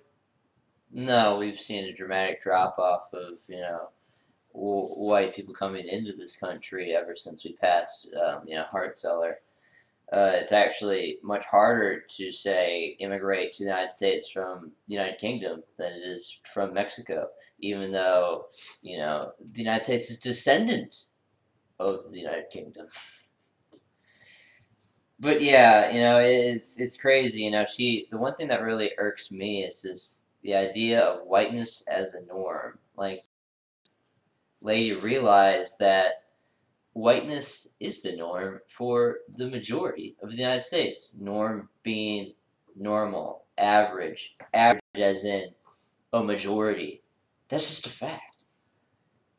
No, we've seen a dramatic drop-off of, white people coming into this country ever since we passed, Hart-Celler. It's actually much harder to, say, immigrate to the United States from the United Kingdom than it is from Mexico, even though, the United States is descendant of the United Kingdom. But yeah, it's crazy. The one thing that really irks me is this, the idea of whiteness as a norm. Like, lady realized that whiteness is the norm for the majority of the United States. Norm being normal, average as in a majority. That's just a fact.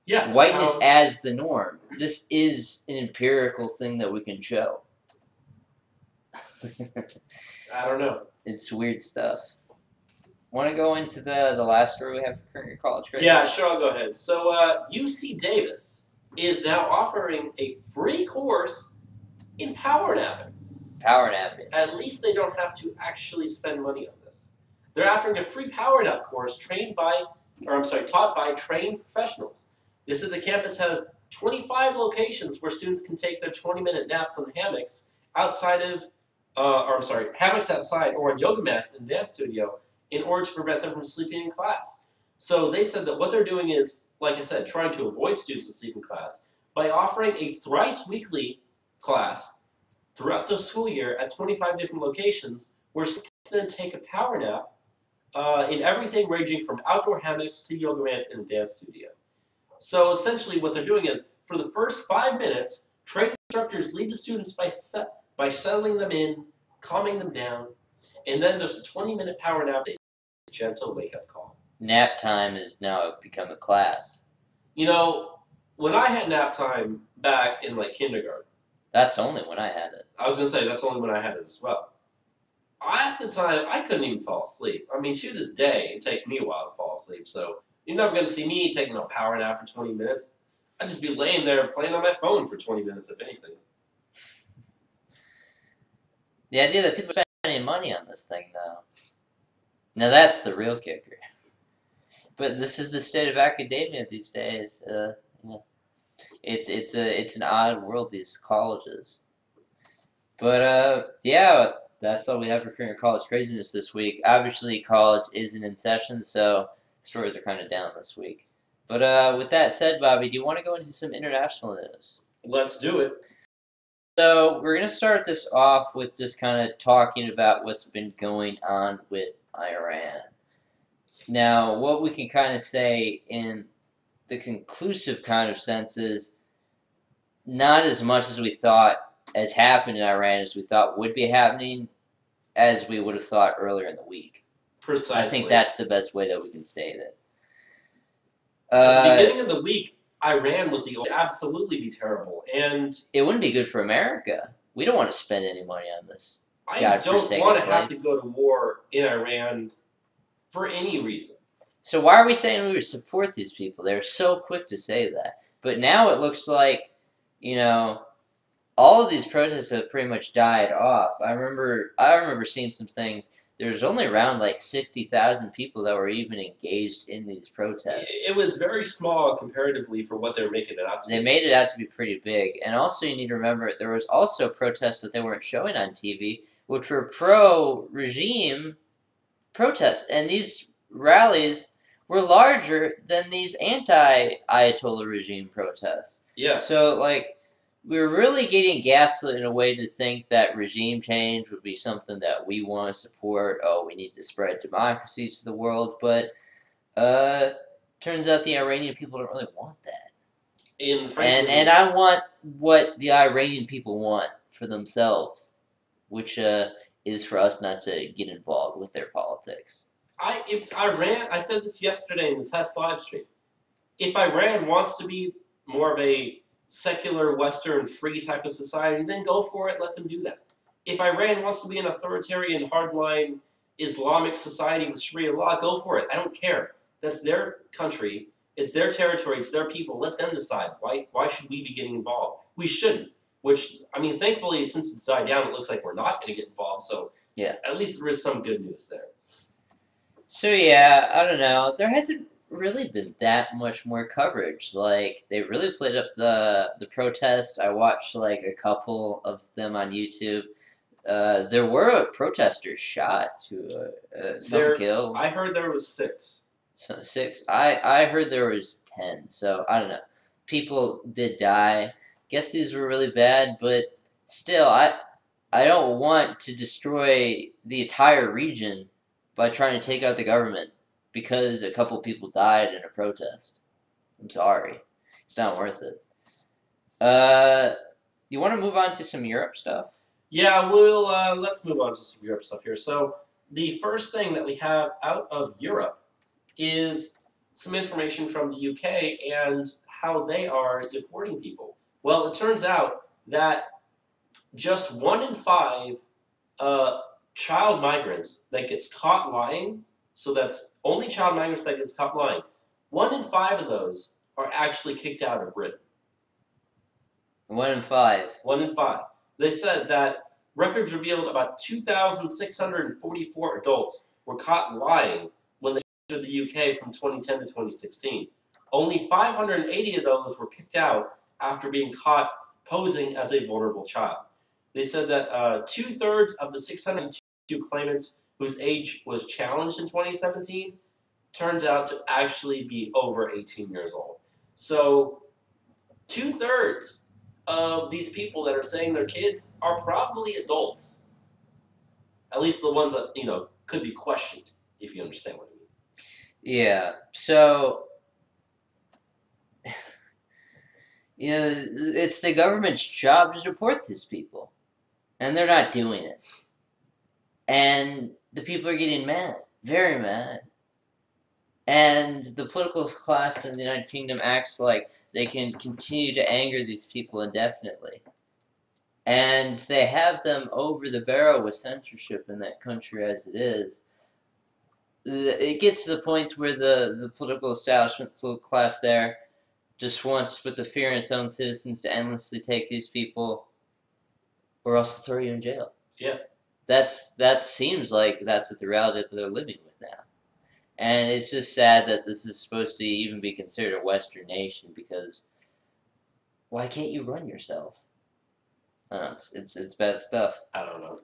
Yeah. Whiteness as the norm. This is an empirical thing that we can show. I don't know. It's weird stuff. Want to go into the last story we have for current year college grades? Yeah, sure, I'll go ahead. So, UC Davis is now offering a free course in power napping. Power napping. At least they don't have to actually spend money on this. They're offering a free power nap course taught by trained professionals. They said the campus has 25 locations where students can take their 20-minute naps on hammocks hammocks outside or on yoga mats in the dance studio in order to prevent them from sleeping in class. So they said that what they're doing is, like I said, trying to avoid students to sleep in class by offering a thrice weekly class throughout the school year at 25 different locations where students can then take a power nap in everything ranging from outdoor hammocks to yoga mats in a dance studio. So essentially what they're doing is, for the first 5 minutes, trained instructors lead the students by settling them in, calming them down, and then there's a 20-minute power nap, a gentle wake-up call. Nap time has now become a class. You know, when I had nap time back in like kindergarten, That's only when I had it. I was gonna say that's only when I had it as well. Half the time, I couldn't even fall asleep. I mean, to this day, it takes me a while to fall asleep. So you're never gonna see me taking a power nap for 20 minutes. I'd just be laying there playing on my phone for 20 minutes, if anything. The idea that people are spending money on this thing, though. Now that's the real kicker. But this is the state of academia these days. It's an odd world, these colleges. But yeah, that's all we have for current college craziness this week. Obviously, college isn't in session, so stories are kind of down this week. But with that said, Bobby, do you want to go into some international news? Let's do it. So we're going to start this off with just kind of talking about what's been going on with Iran. Now, what we can kind of say in the conclusive kind of sense is not as much as we thought has happened in Iran as we thought would be happening as we would have thought earlier in the week. Precisely. I think that's the best way that we can state it. At the beginning of the week, Iran was absolutely be terrible, and it wouldn't be good for America. We don't want to spend any money on this. I don't want to have to go to war in Iran for any reason. So why are we saying we would support these people? They're so quick to say that. But now it looks like, you know, all of these protests have pretty much died off. I remember seeing some things. There's only around like 60,000 people that were even engaged in these protests. It was very small comparatively for what they were making it out to be. They made it out to be pretty big. And also you need to remember there was also protests that they weren't showing on TV, which were pro-regime protests. And these rallies were larger than these anti-Ayatollah regime protests. Yeah. So, like, we were really getting gaslit in a way to think that regime change would be something that we want to support. Oh, we need to spread democracy to the world. But turns out the Iranian people don't really want that. And I want what the Iranian people want for themselves, which is for us not to get involved with their politics. If Iran, I said this yesterday in the test live stream, if Iran wants to be more of a secular, Western, free type of society, then go for it, let them do that. If Iran wants to be an authoritarian, hardline, Islamic society with Sharia law, go for it. I don't care. That's their country, it's their territory, it's their people, let them decide. Why should we be getting involved? We shouldn't. Which, I mean, thankfully, since it's died down, it looks like we're not going to get involved, so yeah, at least there is some good news there. So yeah, I don't know. There hasn't really been that much more coverage. Like, they really played up the protest. I watched like a couple of them on YouTube. There were protesters shot to some killed. I heard there was 6. So 6. I heard there was 10. So I don't know. People did die. Guess these were really bad, but still, I don't want to destroy the entire region by trying to take out the government because a couple people died in a protest. I'm sorry. It's not worth it. You want to move on to some Europe stuff? Yeah, let's move on to some Europe stuff here. So the first thing that we have out of Europe is some information from the UK and how they are deporting people. Well, it turns out that just 1 in 5 child migrants that gets caught lying, so that's only child migrants that gets caught lying, 1 in 5 of those are actually kicked out of Britain. 1 in 5. 1 in 5. They said that records revealed about 2,644 adults were caught lying when they entered the UK from 2010 to 2016. Only 580 of those were kicked out after being caught posing as a vulnerable child. They said that 2/3 of the 602 claimants whose age was challenged in 2017 turned out to actually be over 18 years old. So 2/3 of these people that are saying they're kids are probably adults. At least the ones that, you know, could be questioned, if you understand what I mean. Yeah, so You know, it's the government's job to deport these people, and they're not doing it. And the people are getting mad, very mad. And the political class in the United Kingdom acts like they can continue to anger these people indefinitely. And they have them over the barrel with censorship in that country as it is. It gets to the point where the political establishment, political class there, just wants to put the fear in its own citizens to endlessly take these people, or else throw you in jail. Yeah. That seems like that's what the reality that they're living with now. And it's just sad that this is supposed to even be considered a Western nation, because why can't you run yourself? I don't know, it's bad stuff. I don't know.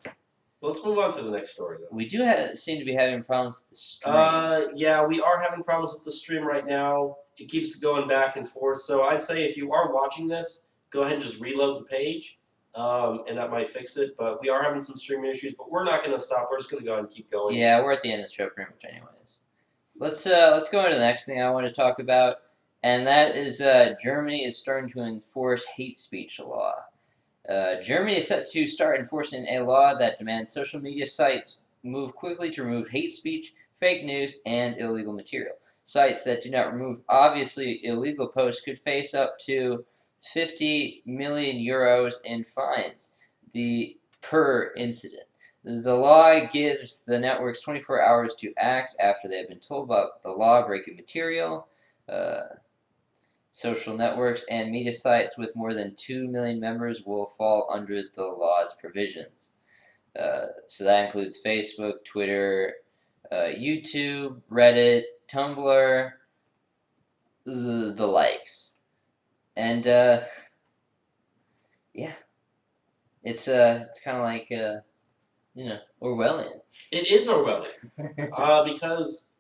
Well, let's move on to the next story, though. We do seem to be having problems with the stream. Yeah, we are having problems with the stream right now. It keeps going back and forth. So I'd say if you are watching this, go ahead and just reload the page, and that might fix it. But we are having some streaming issues, but we're not going to stop. We're just going to go ahead and keep going. Yeah, we're at the end of the show pretty much anyways. Let's go into the next thing I want to talk about, and that is Germany is starting to enforce hate speech law. Germany is set to start enforcing a law that demands social media sites move quickly to remove hate speech, fake news, and illegal material. Sites that do not remove obviously illegal posts could face up to 50 million euros in fines per incident. The law gives the networks 24 hours to act after they have been told about the law-breaking material. Social networks and media sites with more than 2 million members will fall under the law's provisions. So that includes Facebook, Twitter, YouTube, Reddit, Tumblr, the likes. And yeah, it's kind of like Orwellian. It is Orwellian, because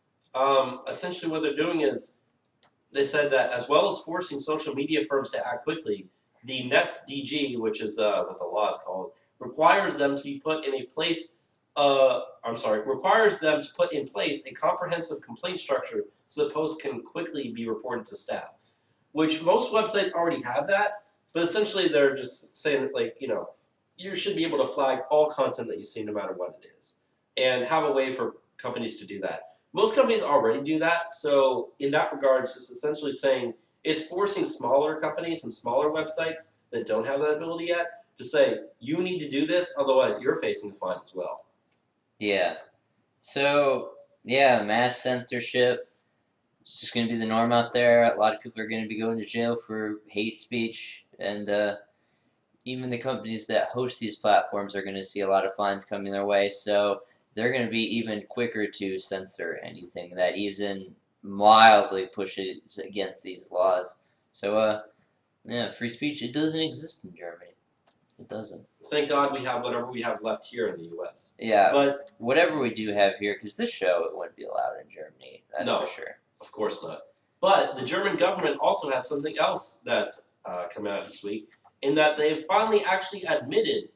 essentially what they're doing is they said that as well as forcing social media firms to act quickly, the NetzDG, which is what the law is called, requires them to put in place a comprehensive complaint structure so that posts can quickly be reported to staff. Which most websites already have that, but essentially they're just saying that, you should be able to flag all content that you see no matter what it is, and have a way for companies to do that. Most companies already do that, so in that regard, it's just essentially saying it's forcing smaller companies and smaller websites that don't have that ability yet to say, you need to do this, otherwise you're facing a fine as well. Yeah. So, yeah, mass censorship. It's just going to be the norm out there. A lot of people are going to be going to jail for hate speech, and even the companies that host these platforms are going to see a lot of fines coming their way, so they're going to be even quicker to censor anything that even mildly pushes against these laws. So, yeah, free speech, it doesn't exist in Germany. It doesn't. Thank God we have whatever we have left here in the U.S. Yeah, but whatever we do have here, because this show, it wouldn't be allowed in Germany, that's for sure. Of course not. But the German government also has something else that's coming out this week, in that they've finally actually admitted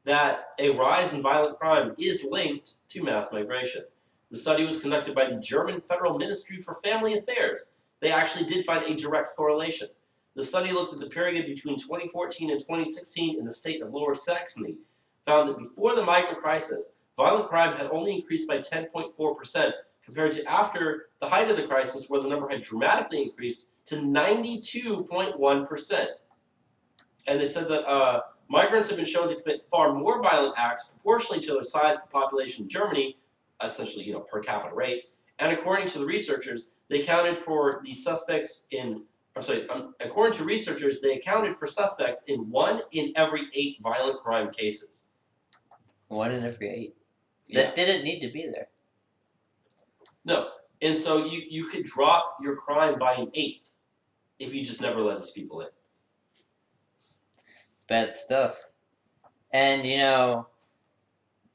that a rise in violent crime is linked to mass migration. The study was conducted by the German Federal Ministry for Family Affairs. They actually did find a direct correlation. The study looked at the period between 2014 and 2016 in the state of Lower Saxony, found that before the migrant crisis, violent crime had only increased by 10.4%, compared to after the height of the crisis, where the number had dramatically increased to 92.1%. And they said that migrants have been shown to commit far more violent acts proportionally to their size of the population in Germany, essentially, per capita rate. And according to the researchers, they accounted for the suspects in, according to researchers, they accounted for suspects in 1 in every 8 violent crime cases. 1 in every 8? Yeah. That didn't need to be there. No. And so you could drop your crime by an 1/8 if you just never let these people in. It's bad stuff. And,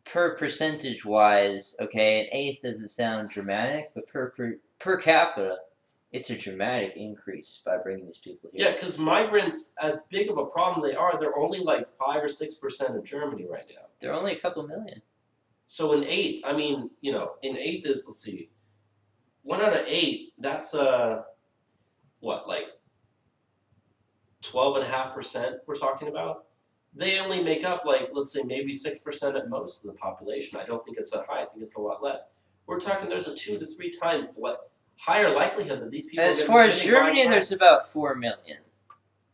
per percentage-wise, okay, an 1/8 doesn't sound dramatic, but per capita, it's a dramatic increase by bringing these people here. Yeah, because migrants, as big of a problem they are, they're only like 5 or 6% of Germany right now. They're only a couple million. So an 1/8, I mean, an 1/8 is, let's see, 1 out of 8, that's, what, like 12.5% we're talking about. They only make up, like, let's say maybe 6% at most of the population. I don't think it's that high. I think it's a lot less. We're talking there's a 2 to 3 times higher likelihood that these people As are far going to as be committing Germany, violent there's about 4 million.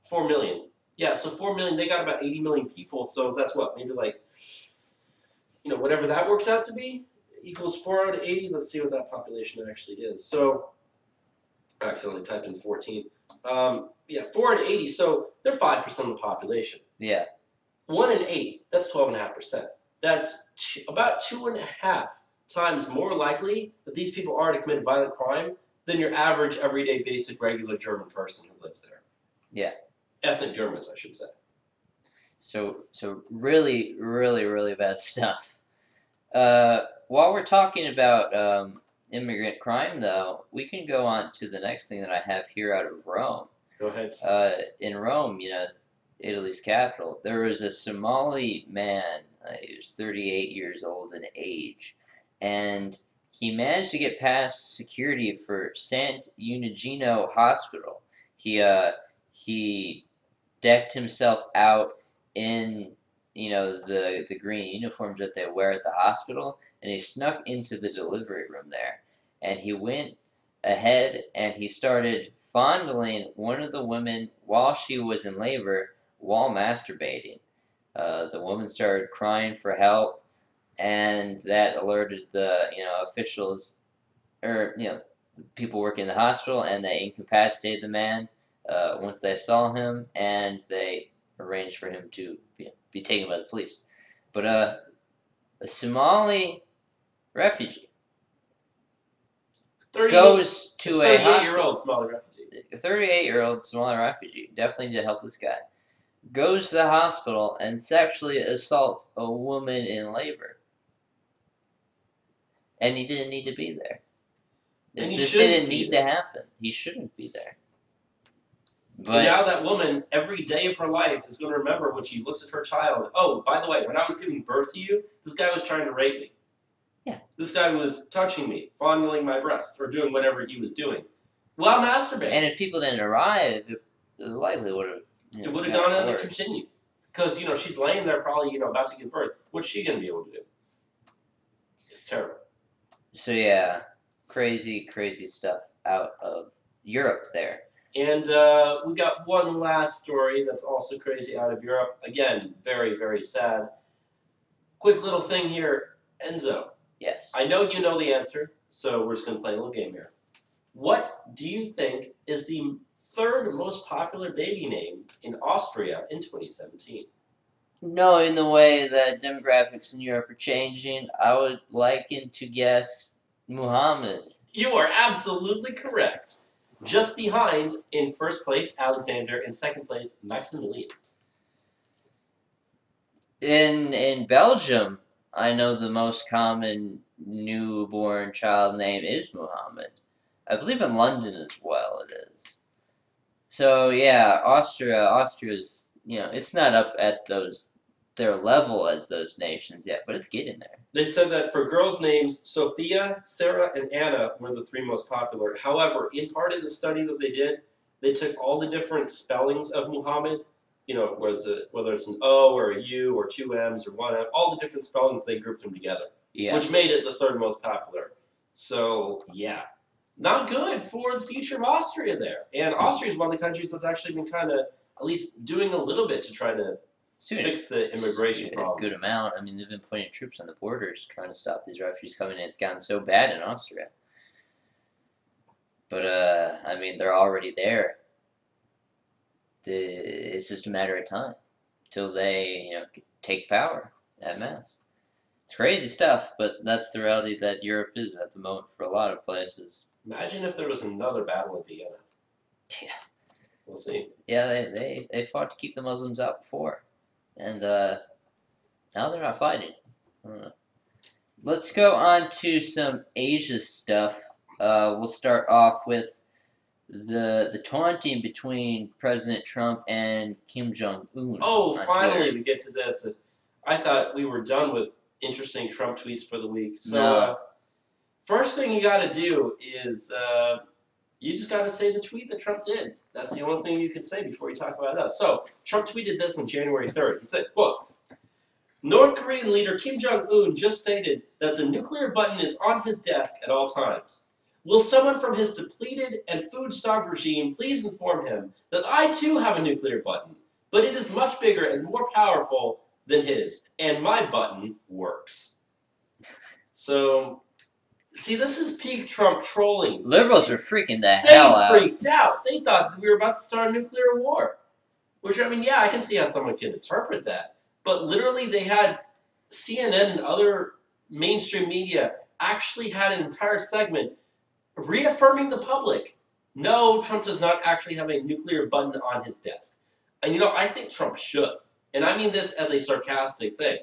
4 million. Yeah, so 4 million, they got about 80 million people, so that's what, maybe like, whatever that works out to be, equals 4 out of 80. Let's see what that population actually is. So, I accidentally typed in 14. Yeah, 4 out of 80, so they're 5% of the population. Yeah. 1 in 8, that's 12.5%. That's about 2.5 times more likely that these people are to commit violent crime than your average, everyday, basic, regular German person who lives there. Yeah. Ethnic Germans, I should say. So really, really, really bad stuff. While we're talking about immigrant crime, though, we can go on to the next thing that I have here out of Rome. Go ahead. In Rome, Italy's capital, there was a Somali man. He was 38 years old in age, and he managed to get past security for Sant'Eugeno Hospital. He decked himself out in the green uniforms that they wear at the hospital, and he snuck into the delivery room there, and he went ahead and he started fondling one of the women while she was in labor while masturbating. The woman started crying for help, and that alerted the officials, or people working in the hospital, and they incapacitated the man once they saw him, and they arranged for him to be taken by the police. But a Somali refugee goes to a 38-year-old Somali refugee. A 38-year-old Somali refugee, definitely need to help this guy, goes to the hospital and sexually assaults a woman in labor. And he didn't need to be there. This didn't need to happen. He shouldn't be there. But now that woman, every day of her life, is going to remember when she looks at her child, oh, by the way, when I was giving birth to you, this guy was trying to rape me. Yeah. This guy was touching me, fondling my breasts, or doing whatever he was doing while masturbating. And if people didn't arrive, it likely would have. It would have gone on and continued. Because, she's laying there probably, about to give birth. What's she going to be able to do? It's terrible. So, yeah, crazy, crazy stuff out of Europe there. And we got one last story that's also crazy out of Europe. Again, very, very sad. Quick little thing here. Enzo. Yes. I know you know the answer, so we're just going to play a little game here. What do you think is the third most popular baby name in Austria in 2017? Knowing the way that demographics in Europe are changing, I would liken to guess Muhammad. You are absolutely correct. Just behind, in first place, Alexander, in second place, Maximilian. In Belgium, I know the most common newborn child name is Muhammad. I believe in London as well it is. So yeah, Austria's, it's not up at their level as those nations yet, but it's getting there. They said that for girls' names, Sophia, Sarah, and Anna were the 3 most popular. However, in part of the study that they did, they took all the different spellings of Muhammad, whether it's an O or a U or 2 M's or 1 M, all the different spellings, they grouped them together, which made it the 3rd most popular. So, yeah. Not good for the future of Austria there. And Austria is one of the countries that's actually been kind of at least doing a little bit to try to fix the immigration problem. A good amount. I mean, they've been putting troops on the borders trying to stop these refugees coming in. It's gotten so bad in Austria. But, they're already there. It's just a matter of time till they, take power en masse. It's crazy stuff, but that's the reality that Europe is at the moment for a lot of places. Imagine if there was another battle in Vienna. Yeah. We'll see. Yeah, they fought to keep the Muslims out before. And now they're not fighting. I don't know. Let's go on to some Asia stuff. We'll start off with the taunting between President Trump and Kim Jong-un. Oh, finally we get to this. I thought we were done with interesting Trump tweets for the week. So, no. First thing you got to do is You just got to say the tweet that Trump did. That's the only thing you could say before you talk about us. So Trump tweeted this on January 3rd. He said, quote, North Korean leader Kim Jong-un just stated that the nuclear button is on his desk at all times. Will someone from his depleted and food-starved regime please inform him that I too have a nuclear button, but it is much bigger and more powerful than his, and my button works. So, see, this is peak Trump trolling. Liberals are freaking the hell out. They freaked out. They thought we were about to start a nuclear war. Which, I mean, yeah, I can see how someone can interpret that. But literally, they had CNN and other mainstream media actually had an entire segment reaffirming the public, no, Trump does not actually have a nuclear button on his desk. And you know, I think Trump should. And I mean this as a sarcastic thing.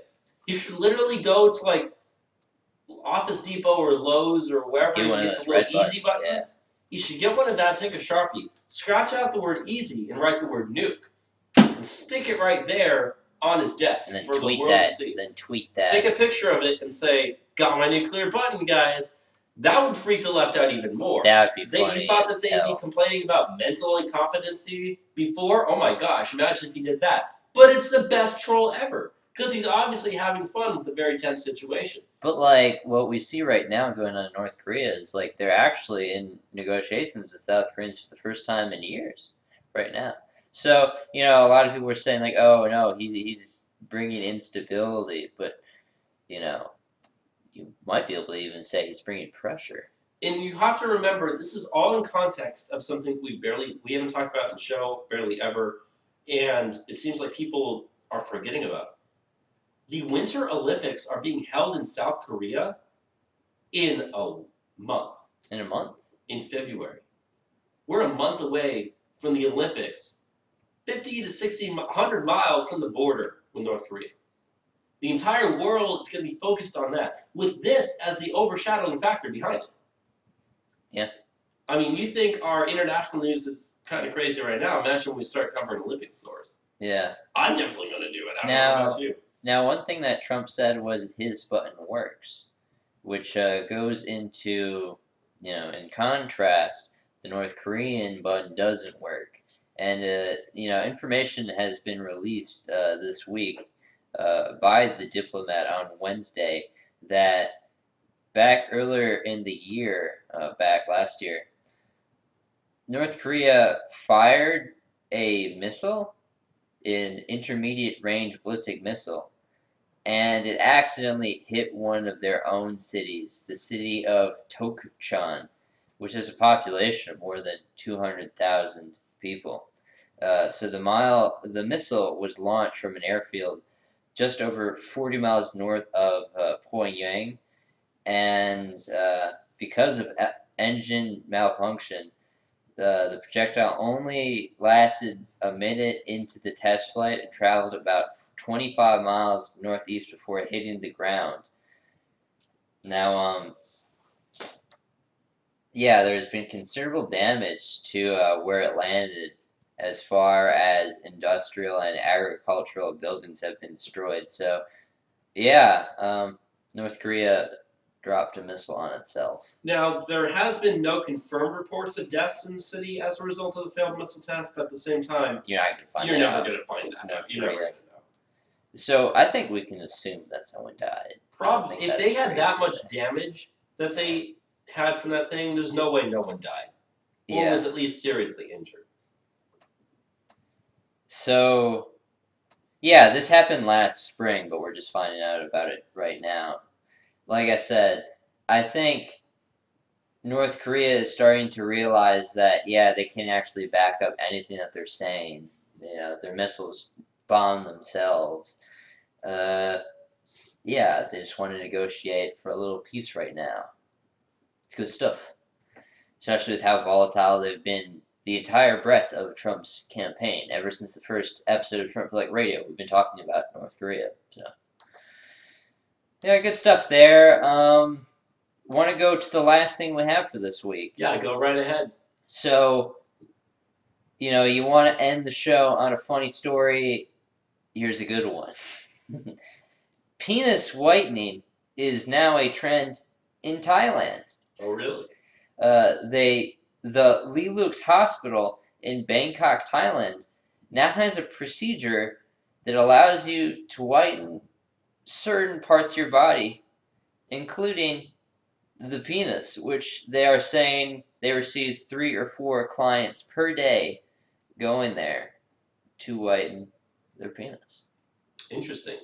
He should literally go to like Office Depot or Lowe's or wherever you get the little easy buttons. Yeah. He should get one of that, take a Sharpie, scratch out the word easy and write the word nuke. And stick it right there on his desk and then for tweet the world that. to see. Then tweet that. Take a picture of it and say, got my nuclear button, guys. That would freak the left out even more. That would be funny. You thought that they'd be complaining about mental incompetency before? Oh my gosh, imagine if he did that. But it's the best troll ever. Because he's obviously having fun with a very tense situation. But, like, what we see right now going on in North Korea is, like, they're actually in negotiations with South Koreans for the first time in years right now. So, you know, a lot of people were saying, like, oh, no, he's bringing instability. But, you know, you might be able to even say he's bringing pressure. And you have to remember, this is all in context of something we haven't talked about in the show, barely ever, and it seems like people are forgetting about. The Winter Olympics are being held in South Korea in a month. In a month? In February. We're a month away from the Olympics, 50 to 60, 100 miles from the border with North Korea. The entire world is going to be focused on that, with this as the overshadowing factor behind it. Yeah. I mean, you think our international news is kind of crazy right now. Imagine when we start covering Olympic scores. Yeah. I'm definitely going to do it. I don't know about you. Now, one thing that Trump said was his button works, which goes into, you know, in contrast, the North Korean button doesn't work. And, you know, information has been released this week by the diplomat on Wednesday that back earlier in the year, back last year, North Korea fired a missile, an intermediate range ballistic missile, and it accidentally hit one of their own cities, the city of Tokchon, which has a population of more than 200,000 people. So the missile was launched from an airfield just over 40 miles north of Pyongyang, and because of engine malfunction, the projectile only lasted a minute into the test flight and traveled about 25 miles northeast before hitting the ground. Now, yeah, there's been considerable damage to where it landed, as far as industrial and agricultural buildings have been destroyed. So, yeah, North Korea dropped a missile on itself. Now, there has been no confirmed reports of deaths in the city as a result of the failed missile test, but at the same time, you're not going to find you're never going to find that out. You're never going to know. So I think we can assume that someone died. Probably. If they had that much damage that they had from that thing, there's no way no one died. Or was at least seriously injured. So, yeah, this happened last spring, but we're just finding out about it right now. Like I said, I think North Korea is starting to realize that, yeah, they can actually back up anything that they're saying. You know, their missiles bomb themselves. Yeah, they just want to negotiate for a little peace right now. It's good stuff. Especially with how volatile they've been the entire breadth of Trump's campaign. Ever since the first episode of Trump Like Radio, we've been talking about North Korea. So, yeah, good stuff there. Want to go to the last thing we have for this week? Yeah, go right ahead. So, you know, you want to end the show on a funny story. Here's a good one. Penis whitening is now a trend in Thailand. Oh, really? the Lelux Hospital in Bangkok, Thailand, now has a procedure that allows you to whiten certain parts of your body, including the penis, which they are saying they receive 3 or 4 clients per day going there to whiten their penis. Interesting.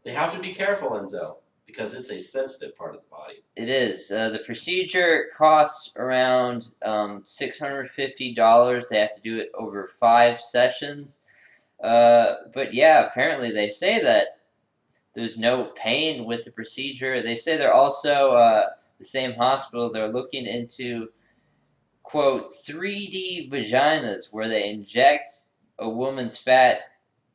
They have to be careful, Enzo, because it's a sensitive part of the body. It is. The procedure costs around $650. They have to do it over 5 sessions. But yeah, apparently they say that there's no pain with the procedure. They say they're also, the same hospital, they're looking into, quote, 3D vaginas, where they inject a woman's fat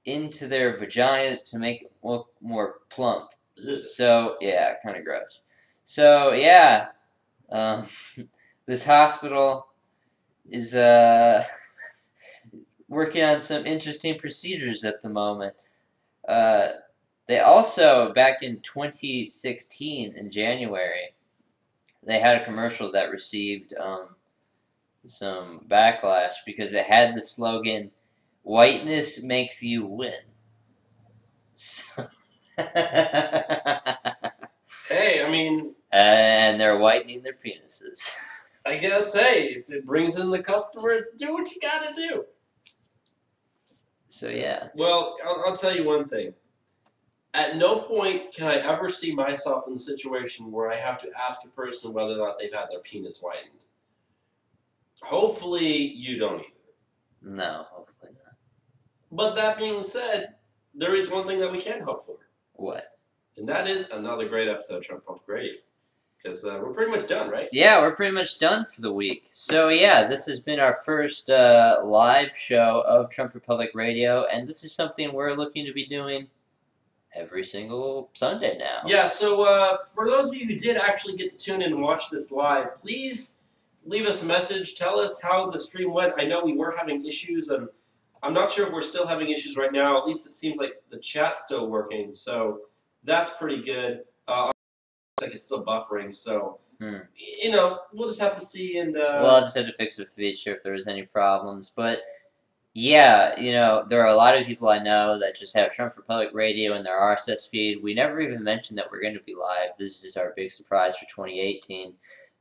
into their vagina to make it look more plump. Ugh. So, yeah, kind of gross. So, yeah, um, this hospital is working on some interesting procedures at the moment. They also, back in 2016, in January, they had a commercial that received some backlash because it had the slogan, "Whiteness makes you win." So Hey, I mean, and they're whitening their penises. I guess, hey, if it brings in the customers, do what you gotta do. So yeah. Well, I'll tell you one thing. At no point can I ever see myself in a situation where I have to ask a person whether or not they've had their penis whitened. Hopefully, you don't either. No, hopefully not. But that being said, there is one thing that we can hope for, What? and that is another great episode of Trump Public Radio. Because we're pretty much done, right? Yeah, we're pretty much done for the week. So yeah, this has been our first live show of Trump Republic Radio, and this is something we're looking to be doing every single Sunday now. Yeah, so for those of you who did actually get to tune in and watch this live, please leave us a message. Tell us how the stream went. I know we were having issues, and I'm not sure if we're still having issues right now. At least it seems like the chat's still working, so that's pretty good. It's like it's still buffering, so you know, we'll just have to see. And well, I just had to fix it with the feature if there was any problems, but yeah, you know, there are a lot of people I know that just have Trump Republic Radio in their RSS feed. We never even mentioned that we're going to be live. This is our big surprise for 2018.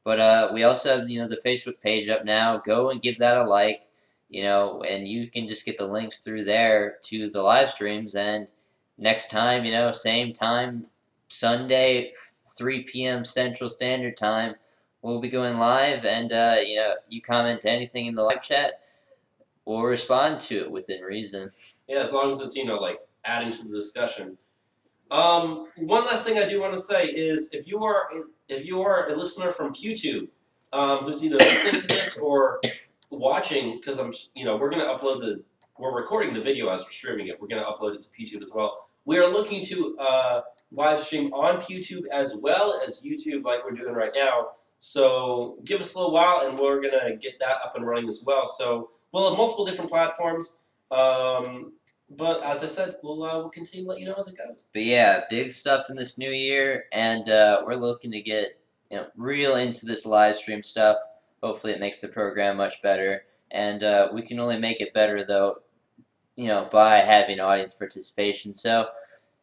But we also have, you know, the Facebook page up now. Go and give that a like, you know, and you can just get the links through there to the live streams. And next time, you know, same time, Sunday, 3 p.m. Central Standard Time, we'll be going live. And, you know, you comment anything in the live chat, we'll respond to it within reason. yeah, as long as it's, you know, like adding to the discussion. One last thing I do want to say is if you are a listener from YouTube, who's either listening to this or watching, because we're recording the video as we're streaming it. We're gonna upload it to YouTube as well. We are looking to live stream on YouTube as well as YouTube, like we're doing right now. So give us a little while, and we're gonna get that up and running as well. So we'll have multiple different platforms. But as I said, we'll continue to let you know as it goes. But yeah, big stuff in this new year, and we're looking to get, you know, real into this live stream stuff. Hopefully, it makes the program much better, and we can only make it better though, you know, by having audience participation. So,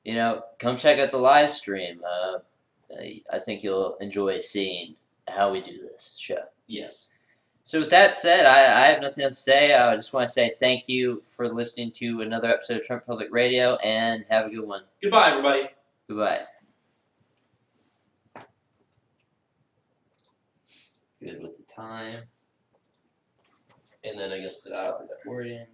you know, come check out the live stream. I think you'll enjoy seeing how we do this show. Yes. So with that said, I have nothing else to say. I just want to say thank you for listening to another episode of Trump Public Radio, and have a good one. Goodbye, everybody. Goodbye. Good with the time. And then I guess Stop recording.